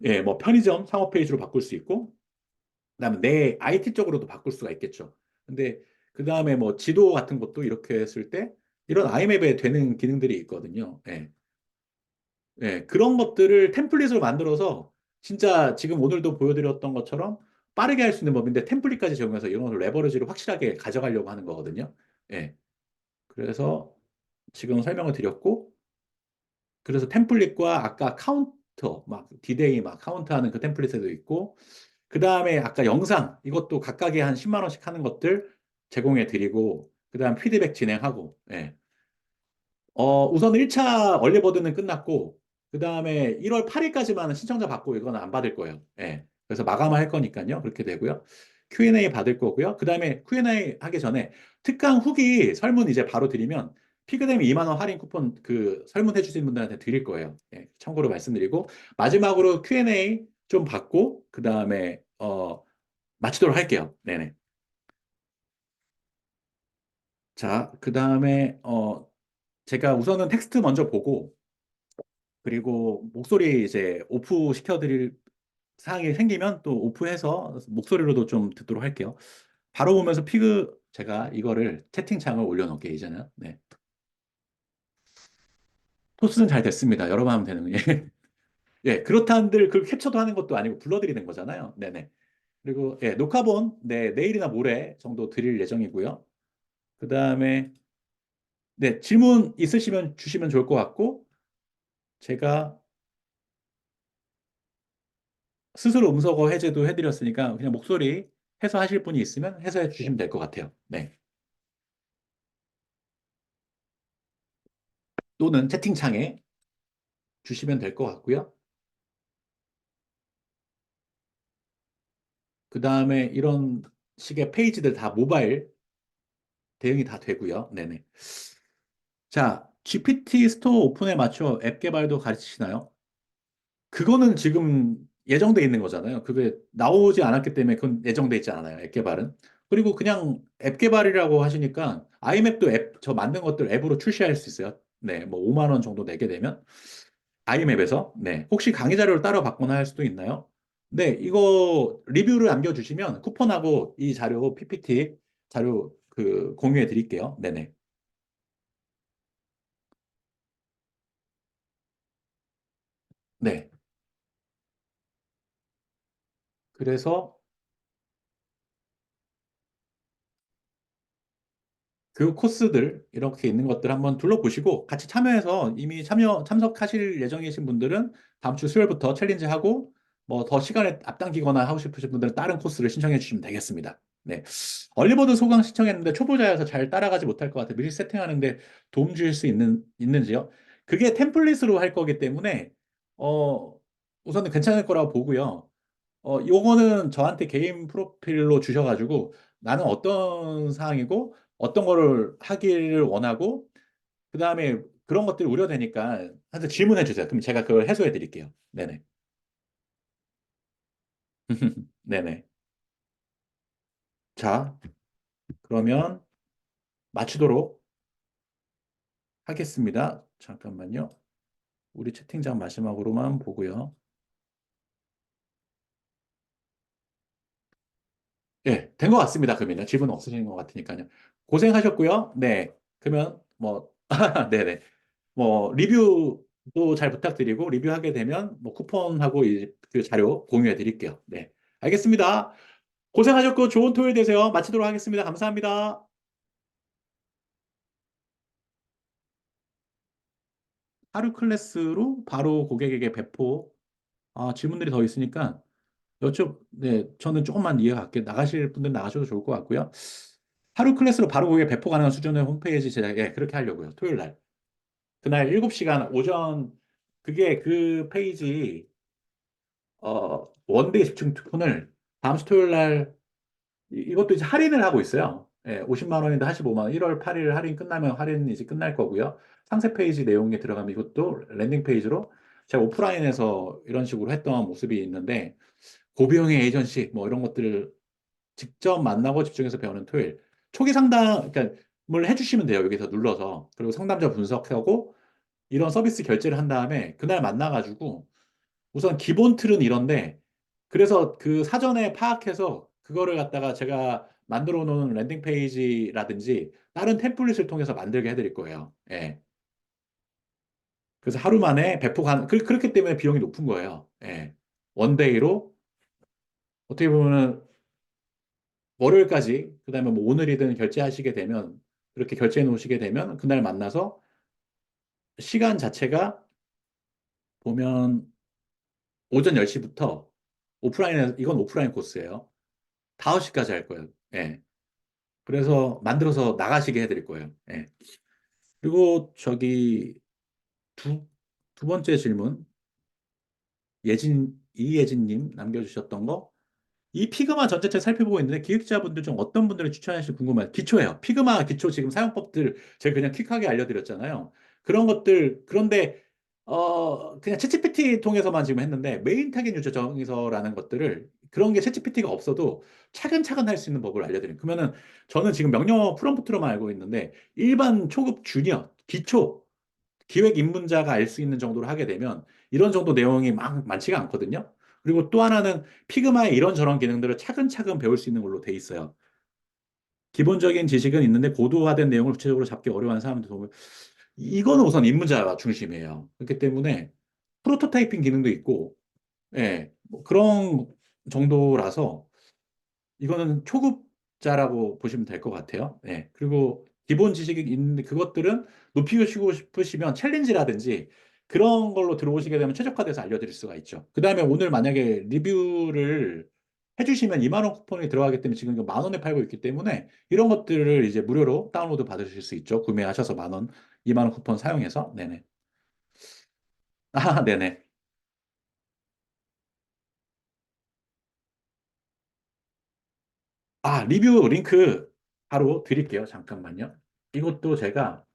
A: 예, 뭐 편의점 창업 페이지로 바꿀 수 있고 그다음에 내 IT 쪽으로도 바꿀 수가 있겠죠. 근데 그다음에 뭐 지도 같은 것도 이렇게 했을 때 이런 아이맵에 되는 기능들이 있거든요. 예. 예, 그런 것들을 템플릿으로 만들어서 진짜 지금 오늘도 보여드렸던 것처럼 빠르게 할 수 있는 법인데 템플릿까지 적용해서 이런 걸 레버리지를 확실하게 가져가려고 하는 거거든요. 예. 그래서 지금 설명을 드렸고 그래서 템플릿과 아까 카운터 막 디데이 막 카운트하는 그 템플릿에도 있고 그 다음에 아까 영상 이것도 각각에 한 10만 원씩 하는 것들 제공해 드리고 그 다음 피드백 진행하고 예. 우선 1차 얼리버드는 끝났고 그 다음에 1월 8일까지만 신청자 받고 이건 안 받을 거예요. 예. 그래서 마감을 할 거니까요. 그렇게 되고요. Q&A 받을 거고요. 그 다음에 Q&A 하기 전에 특강 후기 설문 이제 바로 드리면 피그댐이 2만 원 할인 쿠폰 그 설문해 주신 분들한테 드릴 거예요. 예. 참고로 말씀드리고 마지막으로 Q&A 좀 받고 그 다음에 마치도록 할게요. 네네. 자, 그 다음에 제가 우선은 텍스트 먼저 보고 그리고 목소리 이제 오프 시켜드릴 사항이 생기면 또 오프해서 목소리로도 좀 듣도록 할게요. 바로 보면서 제가 이거를 채팅창을 올려놓을게요, 이제는. 네. 토스는 잘 됐습니다. 여러 번 하면 되는, 예. 예, 그렇다 한들 그 캡처도 하는 것도 아니고 불러드리는 거잖아요. 네네. 그리고, 예, 녹화본, 네, 내일이나 모레 정도 드릴 예정이고요. 그 다음에, 네, 질문 있으시면 주시면 좋을 것 같고, 제가 스스로 음소거 해제도 해드렸으니까 그냥 목소리 해소하실 분이 있으면 해소해 주시면 될 것 같아요. 네. 또는 채팅창에 주시면 될 것 같고요. 그 다음에 이런 식의 페이지들 다 모바일 대응이 다 되고요. 네네. 자, GPT 스토어 오픈에 맞춰 앱 개발도 가르치시나요? 그거는 지금 예정돼 있는 거잖아요. 그게 나오지 않았기 때문에 그건 예정돼 있지 않아요. 앱 개발은. 그리고 그냥 앱 개발이라고 하시니까 아이맵도 앱, 저 만든 것들 앱으로 출시할 수 있어요. 네, 뭐 5만 원 정도 내게 되면 아이맵에서. 네, 혹시 강의 자료를 따로 받거나 할 수도 있나요? 네, 이거 리뷰를 남겨주시면 쿠폰하고 이 자료 PPT 자료 그 공유해 드릴게요. 네네. 네. 그래서 그 코스들 이렇게 있는 것들 한번 둘러보시고 같이 참여해서 이미 참석하실 예정이신 분들은 다음 주 수요일부터 챌린지하고 뭐 더 시간을 앞당기거나 하고 싶으신 분들은 다른 코스를 신청해 주시면 되겠습니다. 네. 얼리버드 소강 신청했는데 초보자여서 잘 따라가지 못할 것 같아요. 미리 세팅하는데 도움 주실 수 있는지요? 그게 템플릿으로 할 거기 때문에 어, 우선은 괜찮을 거라고 보고요. 요거는 저한테 개인 프로필로 주셔가지고 나는 어떤 상황이고 어떤 거를 하기를 원하고 그 다음에 그런 것들이 우려되니까 한테 질문해 주세요. 그럼 제가 그걸 해소해 드릴게요. 네네. 네네. 자, 그러면 마치도록 하겠습니다. 잠깐만요. 우리 채팅창 마지막으로만 보고요. 예, 된 것 같습니다. 그러면요. 질문 없으신 것 같으니까요. 고생하셨고요. 네. 그러면 뭐, 네네. 뭐 리뷰도 잘 부탁드리고 리뷰하게 되면 뭐 쿠폰하고 그 자료 공유해 드릴게요. 네. 알겠습니다. 고생하셨고 좋은 토요일 되세요. 마치도록 하겠습니다. 감사합니다. 하루 클래스로 바로 고객에게 배포. 질문들이 더 있으니까 네, 저는 조금만 이해가 갈게 나가실 분들 나가셔도 좋을 것 같고요. 하루 클래스로 바로 고객에 배포 가능한 수준의 홈페이지 제작, 예, 그렇게 하려고요. 토요일 날. 그날 7시간 오전, 그게 그 페이지 원데이 집중 쿠폰을 다음 주 토요일 날 이것도 이제 할인을 하고 있어요. 예, 50만 원인데 45만 원. 1월 8일 할인 끝나면 할인이 이제 끝날 거고요. 상세 페이지 내용에 들어가면 이것도 랜딩 페이지로 제가 오프라인에서 이런 식으로 했던 모습이 있는데 고비용의 에이전시 뭐 이런 것들을 직접 만나고 집중해서 배우는 토요일. 초기 상담, 그러니까 뭘 해주시면 돼요. 여기서 눌러서. 그리고 상담자 분석하고 이런 서비스 결제를 한 다음에 그날 만나가지고 우선 기본 틀은 이런데 그래서 그 사전에 파악해서 그거를 갖다가 제가 만들어 놓은 랜딩 페이지라든지 다른 템플릿을 통해서 만들게 해드릴 거예요. 예. 그래서 하루 만에 배포 그렇기 때문에 비용이 높은 거예요. 예. 원데이로 어떻게 보면은 월요일까지 그다음에 뭐 오늘이든 결제하시게 되면 그렇게 결제해 놓으시게 되면 그날 만나서 시간 자체가 보면 오전 10시부터 이건 오프라인 코스예요. 5시까지 할 거예요. 예. 그래서 만들어서 나가시게 해드릴 거예요. 예. 그리고 두, 두 번째 질문, 이예진님 남겨주셨던 거, 이 피그마 전체책 살펴보고 있는데 기획자분들 중 어떤 분들을 추천하실지 궁금해요. 기초예요. 피그마 기초 지금 사용법들 제가 그냥 퀵하게 알려드렸잖아요. 그런 것들, 그런데, 그냥 챗GPT 통해서만 지금 했는데 메인 타겟 유저 정의서라는 것들을 그런 게 챗GPT가 없어도 차근차근 할 수 있는 법을 알려드려요. 그러면은 저는 지금 명령어 프롬프트로만 알고 있는데 일반 초급 주니어, 기초, 기획 입문자가 알 수 있는 정도로 하게 되면 이런 정도 내용이 많지가 않거든요. 그리고 또 하나는 피그마의 이런저런 기능들을 차근차근 배울 수 있는 걸로 돼 있어요. 기본적인 지식은 있는데 고도화된 내용을 구체적으로 잡기 어려워하는 사람들 보면 이거는 우선 입문자 중심이에요. 그렇기 때문에 프로토타이핑 기능도 있고, 예, 뭐 그런 정도라서 이거는 초급자라고 보시면 될 것 같아요. 예, 그리고 기본 지식이 있는데 그것들은 높이고 싶으시면 챌린지라든지 그런 걸로 들어오시게 되면 최적화돼서 알려드릴 수가 있죠. 그 다음에 오늘 만약에 리뷰를 해주시면 2만 원 쿠폰이 들어가기 때문에 지금 이거 만 원에 팔고 있기 때문에 이런 것들을 이제 무료로 다운로드 받으실 수 있죠. 구매하셔서 만 원, 2만 원 쿠폰 사용해서. 네네. 아, 네네. 아, 리뷰 링크 바로 드릴게요. 잠깐만요. 이것도 제가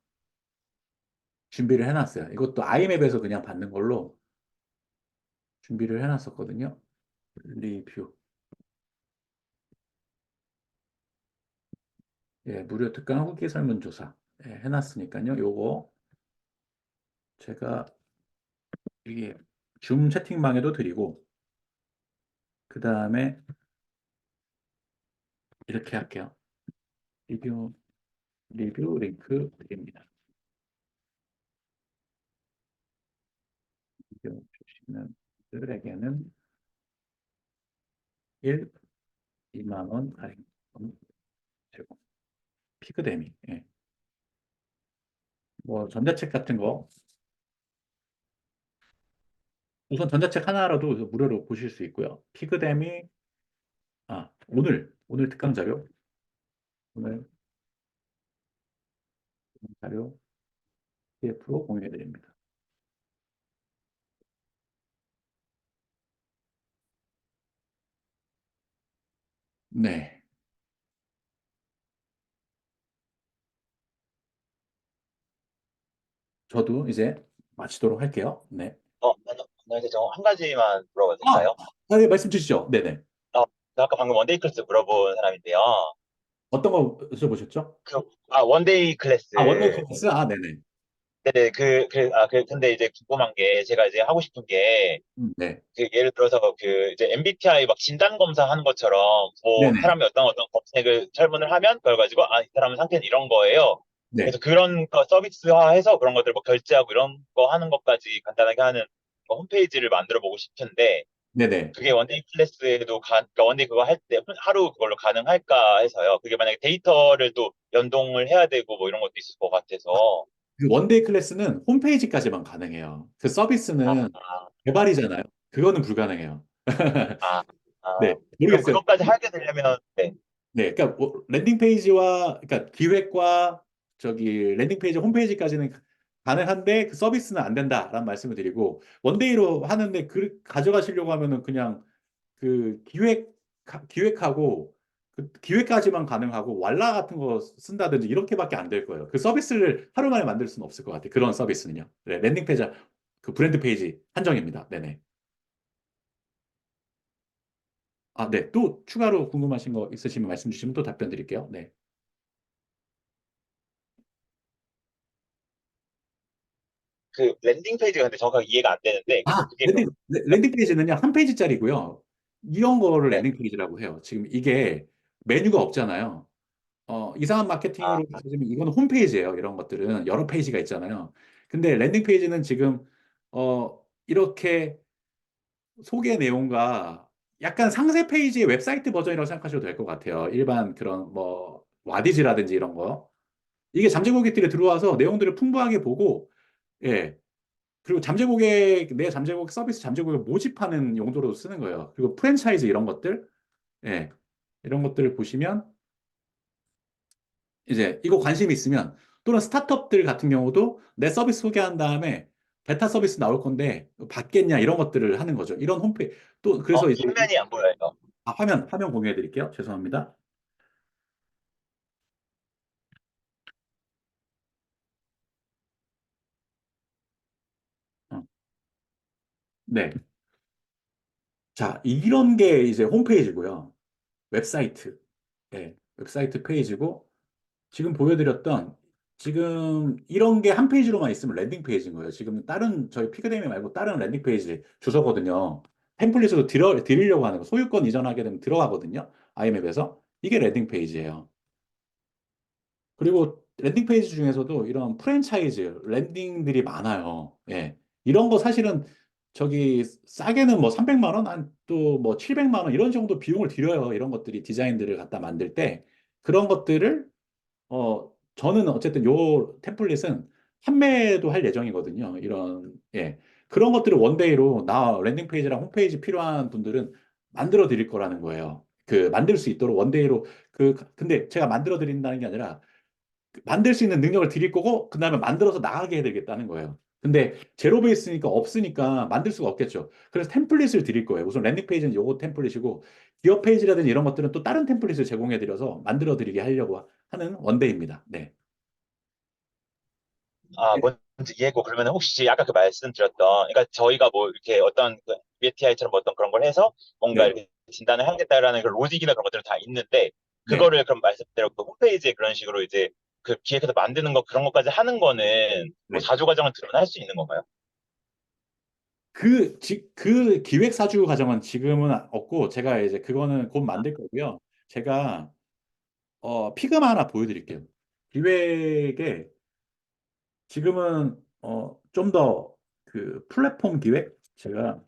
A: 준비를 해놨어요. 이것도 아이맵에서 그냥 받는 걸로 준비를 해놨었거든요. 리뷰. 예, 무료 특강 후기 설문조사. 예, 해놨으니까요. 요거 제가 이게 줌 채팅방에도 드리고, 그 다음에 이렇게 할게요. 리뷰, 리뷰 링크 드립니다. 리뷰 주시는 분들에게는 2만 원 할인 제공. 피그데미. 예. 뭐 전자책 같은 거 우선 전자책 하나라도 무료로 보실 수 있고요. 피그데미, 아, 오늘 특강 자료, 오늘 자료 PDF로 공유해 드립니다. 네. 저도 이제 마치도록 할게요. 네.
D: 안녕하세요. 저 한 가지만 물어봐도
A: 아,
D: 될까요?
A: 네, 말씀 주시죠. 네네.
D: 저 아까 방금 원데이 클래스 물어본 사람인데요.
A: 어떤 거 여쭤보셨죠?
D: 원데이 클래스.
A: 아, 원데이 컨퍼런스? 아, 네네.
D: 네네, 근데 이제 궁금한 게, 제가 이제 하고 싶은 게,
A: 네.
D: 예를 들어서 이제 MBTI 막 진단 검사하는 것처럼, 뭐,
A: 네네.
D: 사람이 어떤 검색을, 설문을 하면, 그걸 가지고, 아, 이 사람은 상태는 이런 거예요.
A: 네.
D: 그래서 그런 거 서비스화해서 그런 것들 뭐 결제하고 이런 거 하는 것까지 간단하게 하는 홈페이지를 만들어 보고 싶은데,
A: 네네.
D: 그게 원데이 클래스에도 그러니까 원데이 그거 할 때 하루 그걸로 가능할까 해서요. 그게 만약에 데이터를 또 연동을 해야 되고 뭐 이런 것도 있을 것 같아서.
A: 그 원데이 클래스는 홈페이지까지만 가능해요. 그
D: 아,
A: 서비스는
D: 아,
A: 개발이잖아요. 그거는 불가능해요.
D: 아,
A: 네.
D: 그럼
A: 모르겠어요.
D: 그것까지 하게 되려면, 네.
A: 네, 그러니까 랜딩 페이지와 그러니까 기획과 저기 랜딩 페이지 홈페이지까지는 가능한데 그 서비스는 안 된다라는 말씀을 드리고 원데이로 하는데 그 가져가시려고 하면은 그냥 그 기획하고 그 기획까지만 가능하고 왈라 같은 거 쓴다든지 이렇게밖에 안 될 거예요. 그 서비스를 하루 만에 만들 수는 없을 것 같아요. 그런 서비스는요. 네, 랜딩 페이지 그 브랜드 페이지 한정입니다. 네네. 아, 네. 또 추가로 궁금하신 거 있으시면 말씀 주시면 또 답변 드릴게요. 네.
D: 그 랜딩 페이지가 근데 정확하게 이해가 안 되는데, 그래서
A: 아,
D: 그게 그럼,
A: 랜딩 페이지는요, 한 페이지짜리고요. 이런 거를
D: 네.
A: 랜딩 페이지라고 해요. 지금 이게 메뉴가 없잖아요. 이상한
D: 아,
A: 마케팅으로 치면 이거는 홈페이지예요. 이런 것들은 여러 페이지가 있잖아요. 근데 랜딩 페이지는 지금 이렇게 소개 내용과 약간 상세 페이지의 웹사이트 버전이라고 생각하셔도 될 것 같아요. 일반 그런 뭐 와디즈라든지 이런 거. 이게 잠재 고객들이 들어와서 내용들을 풍부하게 보고, 예. 그리고 내 잠재고객 서비스 잠재고객을 모집하는 용도로 쓰는 거예요. 그리고 프랜차이즈 이런 것들, 예. 이런 것들을 보시면 이제 이거 관심 있으면 또는 스타트업들 같은 경우도 내 서비스 소개한 다음에 베타 서비스 나올 건데 받겠냐 이런 것들을 하는 거죠. 이런 홈페이지 또 그래서 이제
D: 화면이 안 보여요.
A: 화면 공유해 드릴게요. 죄송합니다. 어, 네. 자, 이런 게 이제 홈페이지고요. 웹사이트. 예, 웹사이트 페이지고 지금 보여드렸던 지금 이런 게 한 페이지로만 있으면 랜딩 페이지인 거예요. 지금 다른 저희 피그데미 말고 다른 랜딩 페이지 주소거든요. 템플릿으로 드리려고 하는 거. 소유권 이전하게 되면 들어가거든요. 아이맵에서. 이게 랜딩 페이지예요. 그리고 랜딩 페이지 중에서도 이런 프랜차이즈 랜딩들이 많아요. 예. 이런 거 사실은 저기 싸게는 뭐 300만 원, 또 뭐 700만 원 이런 정도 비용을 들여요. 이런 것들이 디자인들을 갖다 만들 때 그런 것들을 어, 저는 어쨌든 요 템플릿은 판매도 할 예정이거든요. 예. 그런 것들을 원데이로 나 랜딩 페이지랑 홈페이지 필요한 분들은 만들어 드릴 거라는 거예요. 그 만들 수 있도록 원데이로 근데 제가 만들어 드린다는 게 아니라 만들 수 있는 능력을 드릴 거고 그다음에 만들어서 나가게 해드리겠다는 거예요. 근데 제로 베이스니까 없으니까 만들 수가 없겠죠. 그래서 템플릿을 드릴 거예요. 우선 랜딩 페이지는 요거 템플릿이고 기업 페이지라든지 이런 것들은 또 다른 템플릿을 제공해 드려서 만들어 드리게 하려고 하는 원데이입니다. 네.
D: 아, 뭔지 이해했고, 그러면 혹시 아까 그 말씀드렸던, 그러니까 저희가 뭐 이렇게 어떤 그 MBTI처럼 어떤 그런 걸 해서 뭔가
A: 네.
D: 이렇게 진단을 하겠다라는 그 로직이나 그런 것들은 다 있는데,
A: 네.
D: 그거를 그럼 말씀대로 그 홈페이지에 그런 식으로 이제 그 기획해서 만드는 거 그런 것까지 하는 거는 뭐
A: 네.
D: 4주 과정을 들어는 할 수 있는 건가요?
A: 그 기획 사주 과정은 지금은 없고 제가 이제 그거는 곧 만들 거고요. 제가 피그마 하나 보여드릴게요. 기획에 지금은 좀 더 그 플랫폼 기획 제가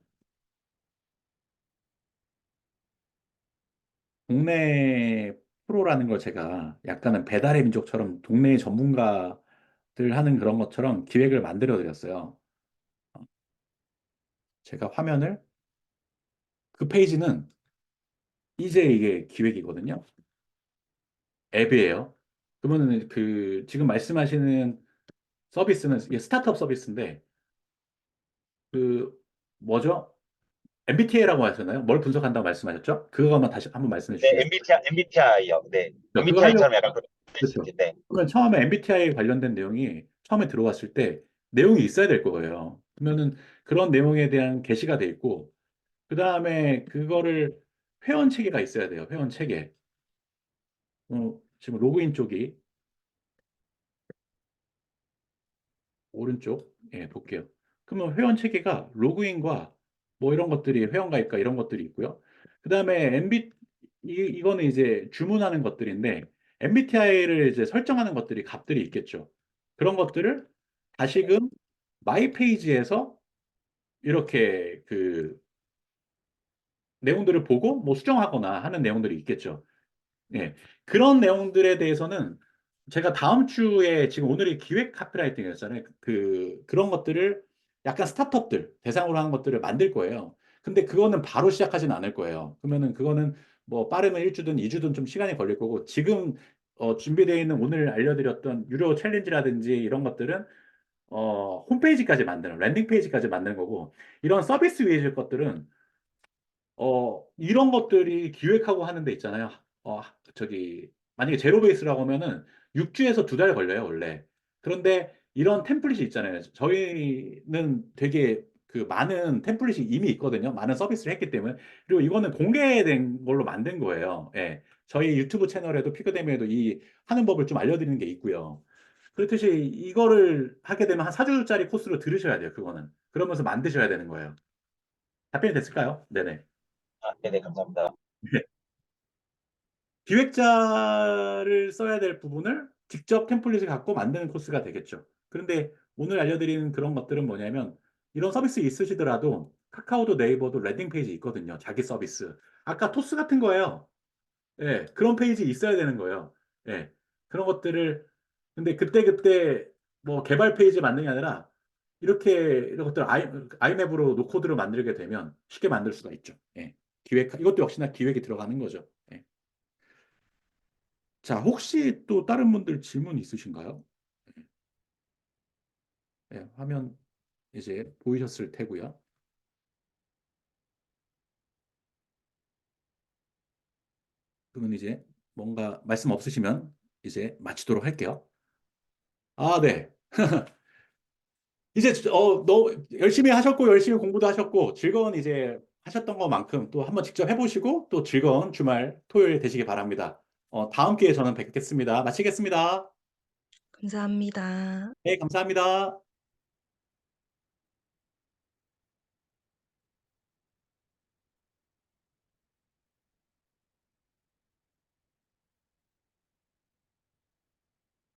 A: 동네 프로라는 걸 제가 약간은 배달의 민족처럼 동네 전문가들 하는 그런 것처럼 기획을 만들어 드렸어요. 제가 화면을 그 페이지는 이제 이게 기획이거든요. 앱이에요. 그러면은 그 지금 말씀하시는 서비스는 이게 스타트업 서비스인데 그 뭐죠? MBTI라고 하셨나요? 뭘 분석한다고 말씀하셨죠? 그거만 다시 한번 말씀해
D: 네,
A: 주시겠어요?
D: MBTI요. 네.
A: 그걸 하려고
D: MBTI처럼 약간 그런 게 있을
A: 그렇죠.
D: 텐데.
A: 그러면 처음에 MBTI 관련된 내용이 처음에 들어왔을 때 내용이 있어야 될 거예요. 그러면은 그런 내용에 대한 게시가 돼 있고 그 다음에 그거를 회원 체계가 있어야 돼요. 회원 체계. 지금 로그인 쪽이 오른쪽, 예, 볼게요. 그러면 회원 체계가 로그인과 뭐 이런 것들이 회원가입과 이런 것들이 있고요. 그 다음에 이거는 이제 주문하는 것들인데 MBTI를 이제 설정하는 것들이 값들이 있겠죠. 그런 것들을 다시금 마이 페이지에서 이렇게 그 내용들을 보고 뭐 수정하거나 하는 내용들이 있겠죠. 예. 그런 내용들에 대해서는 제가 다음 주에 지금 오늘이 기획 카피라이팅이었잖아요. 그런 것들을 약간 스타트업들 대상으로 하는 것들을 만들 거예요. 근데 그거는 바로 시작하진 않을 거예요. 그러면은 그거는 뭐 빠르면 1주든 2주든 좀 시간이 걸릴 거고 지금 준비되어 있는 오늘 알려드렸던 유료 챌린지라든지 이런 것들은 홈페이지까지 만드는 랜딩 페이지까지 만드는 거고 이런 서비스 위주의 것들은 이런 것들이 기획하고 하는 데 있잖아요. 만약에 제로 베이스라고 하면은 6주에서 2달 걸려요, 원래. 그런데 이런 템플릿이 있잖아요. 저희는 되게 그 많은 템플릿이 이미 있거든요. 많은 서비스를 했기 때문에. 그리고 이거는 공개된 걸로 만든 거예요. 예. 저희 유튜브 채널에도 피그데미에도 이 하는 법을 좀 알려드리는 게 있고요. 그렇듯이 이거를 하게 되면 한 4주짜리 코스로 들으셔야 돼요, 그거는. 그러면서 만드셔야 되는 거예요. 답변이 됐을까요? 네네.
D: 아, 네네, 감사합니다.
A: 기획자를 써야 될 부분을 직접 템플릿을 갖고 만드는 코스가 되겠죠. 그런데 오늘 알려드리는 그런 것들은 뭐냐면 이런 서비스 있으시더라도 카카오도 네이버도 랜딩 페이지 있거든요. 자기 서비스. 아까 토스 같은 거예요. 예, 그런 페이지 있어야 되는 거예요. 예, 그런 것들을 근데 그때 뭐 개발 페이지 만드는 게 아니라 이렇게 이런 것들 아이맵으로 노코드로 만들게 되면 쉽게 만들 수가 있죠. 예, 이것도 역시나 기획이 들어가는 거죠. 예. 자, 혹시 또 다른 분들 질문 있으신가요? 네, 화면 이제 보이셨을 테고요. 그러면 이제 뭔가 말씀 없으시면 이제 마치도록 할게요. 아, 네. 이제 너무 열심히 하셨고 열심히 공부도 하셨고 즐거운 이제 하셨던 것만큼 또 한번 직접 해보시고 또 즐거운 주말 토요일 되시기 바랍니다. 다음 기회에 저는 뵙겠습니다. 마치겠습니다.
E: 감사합니다.
A: 네, 감사합니다.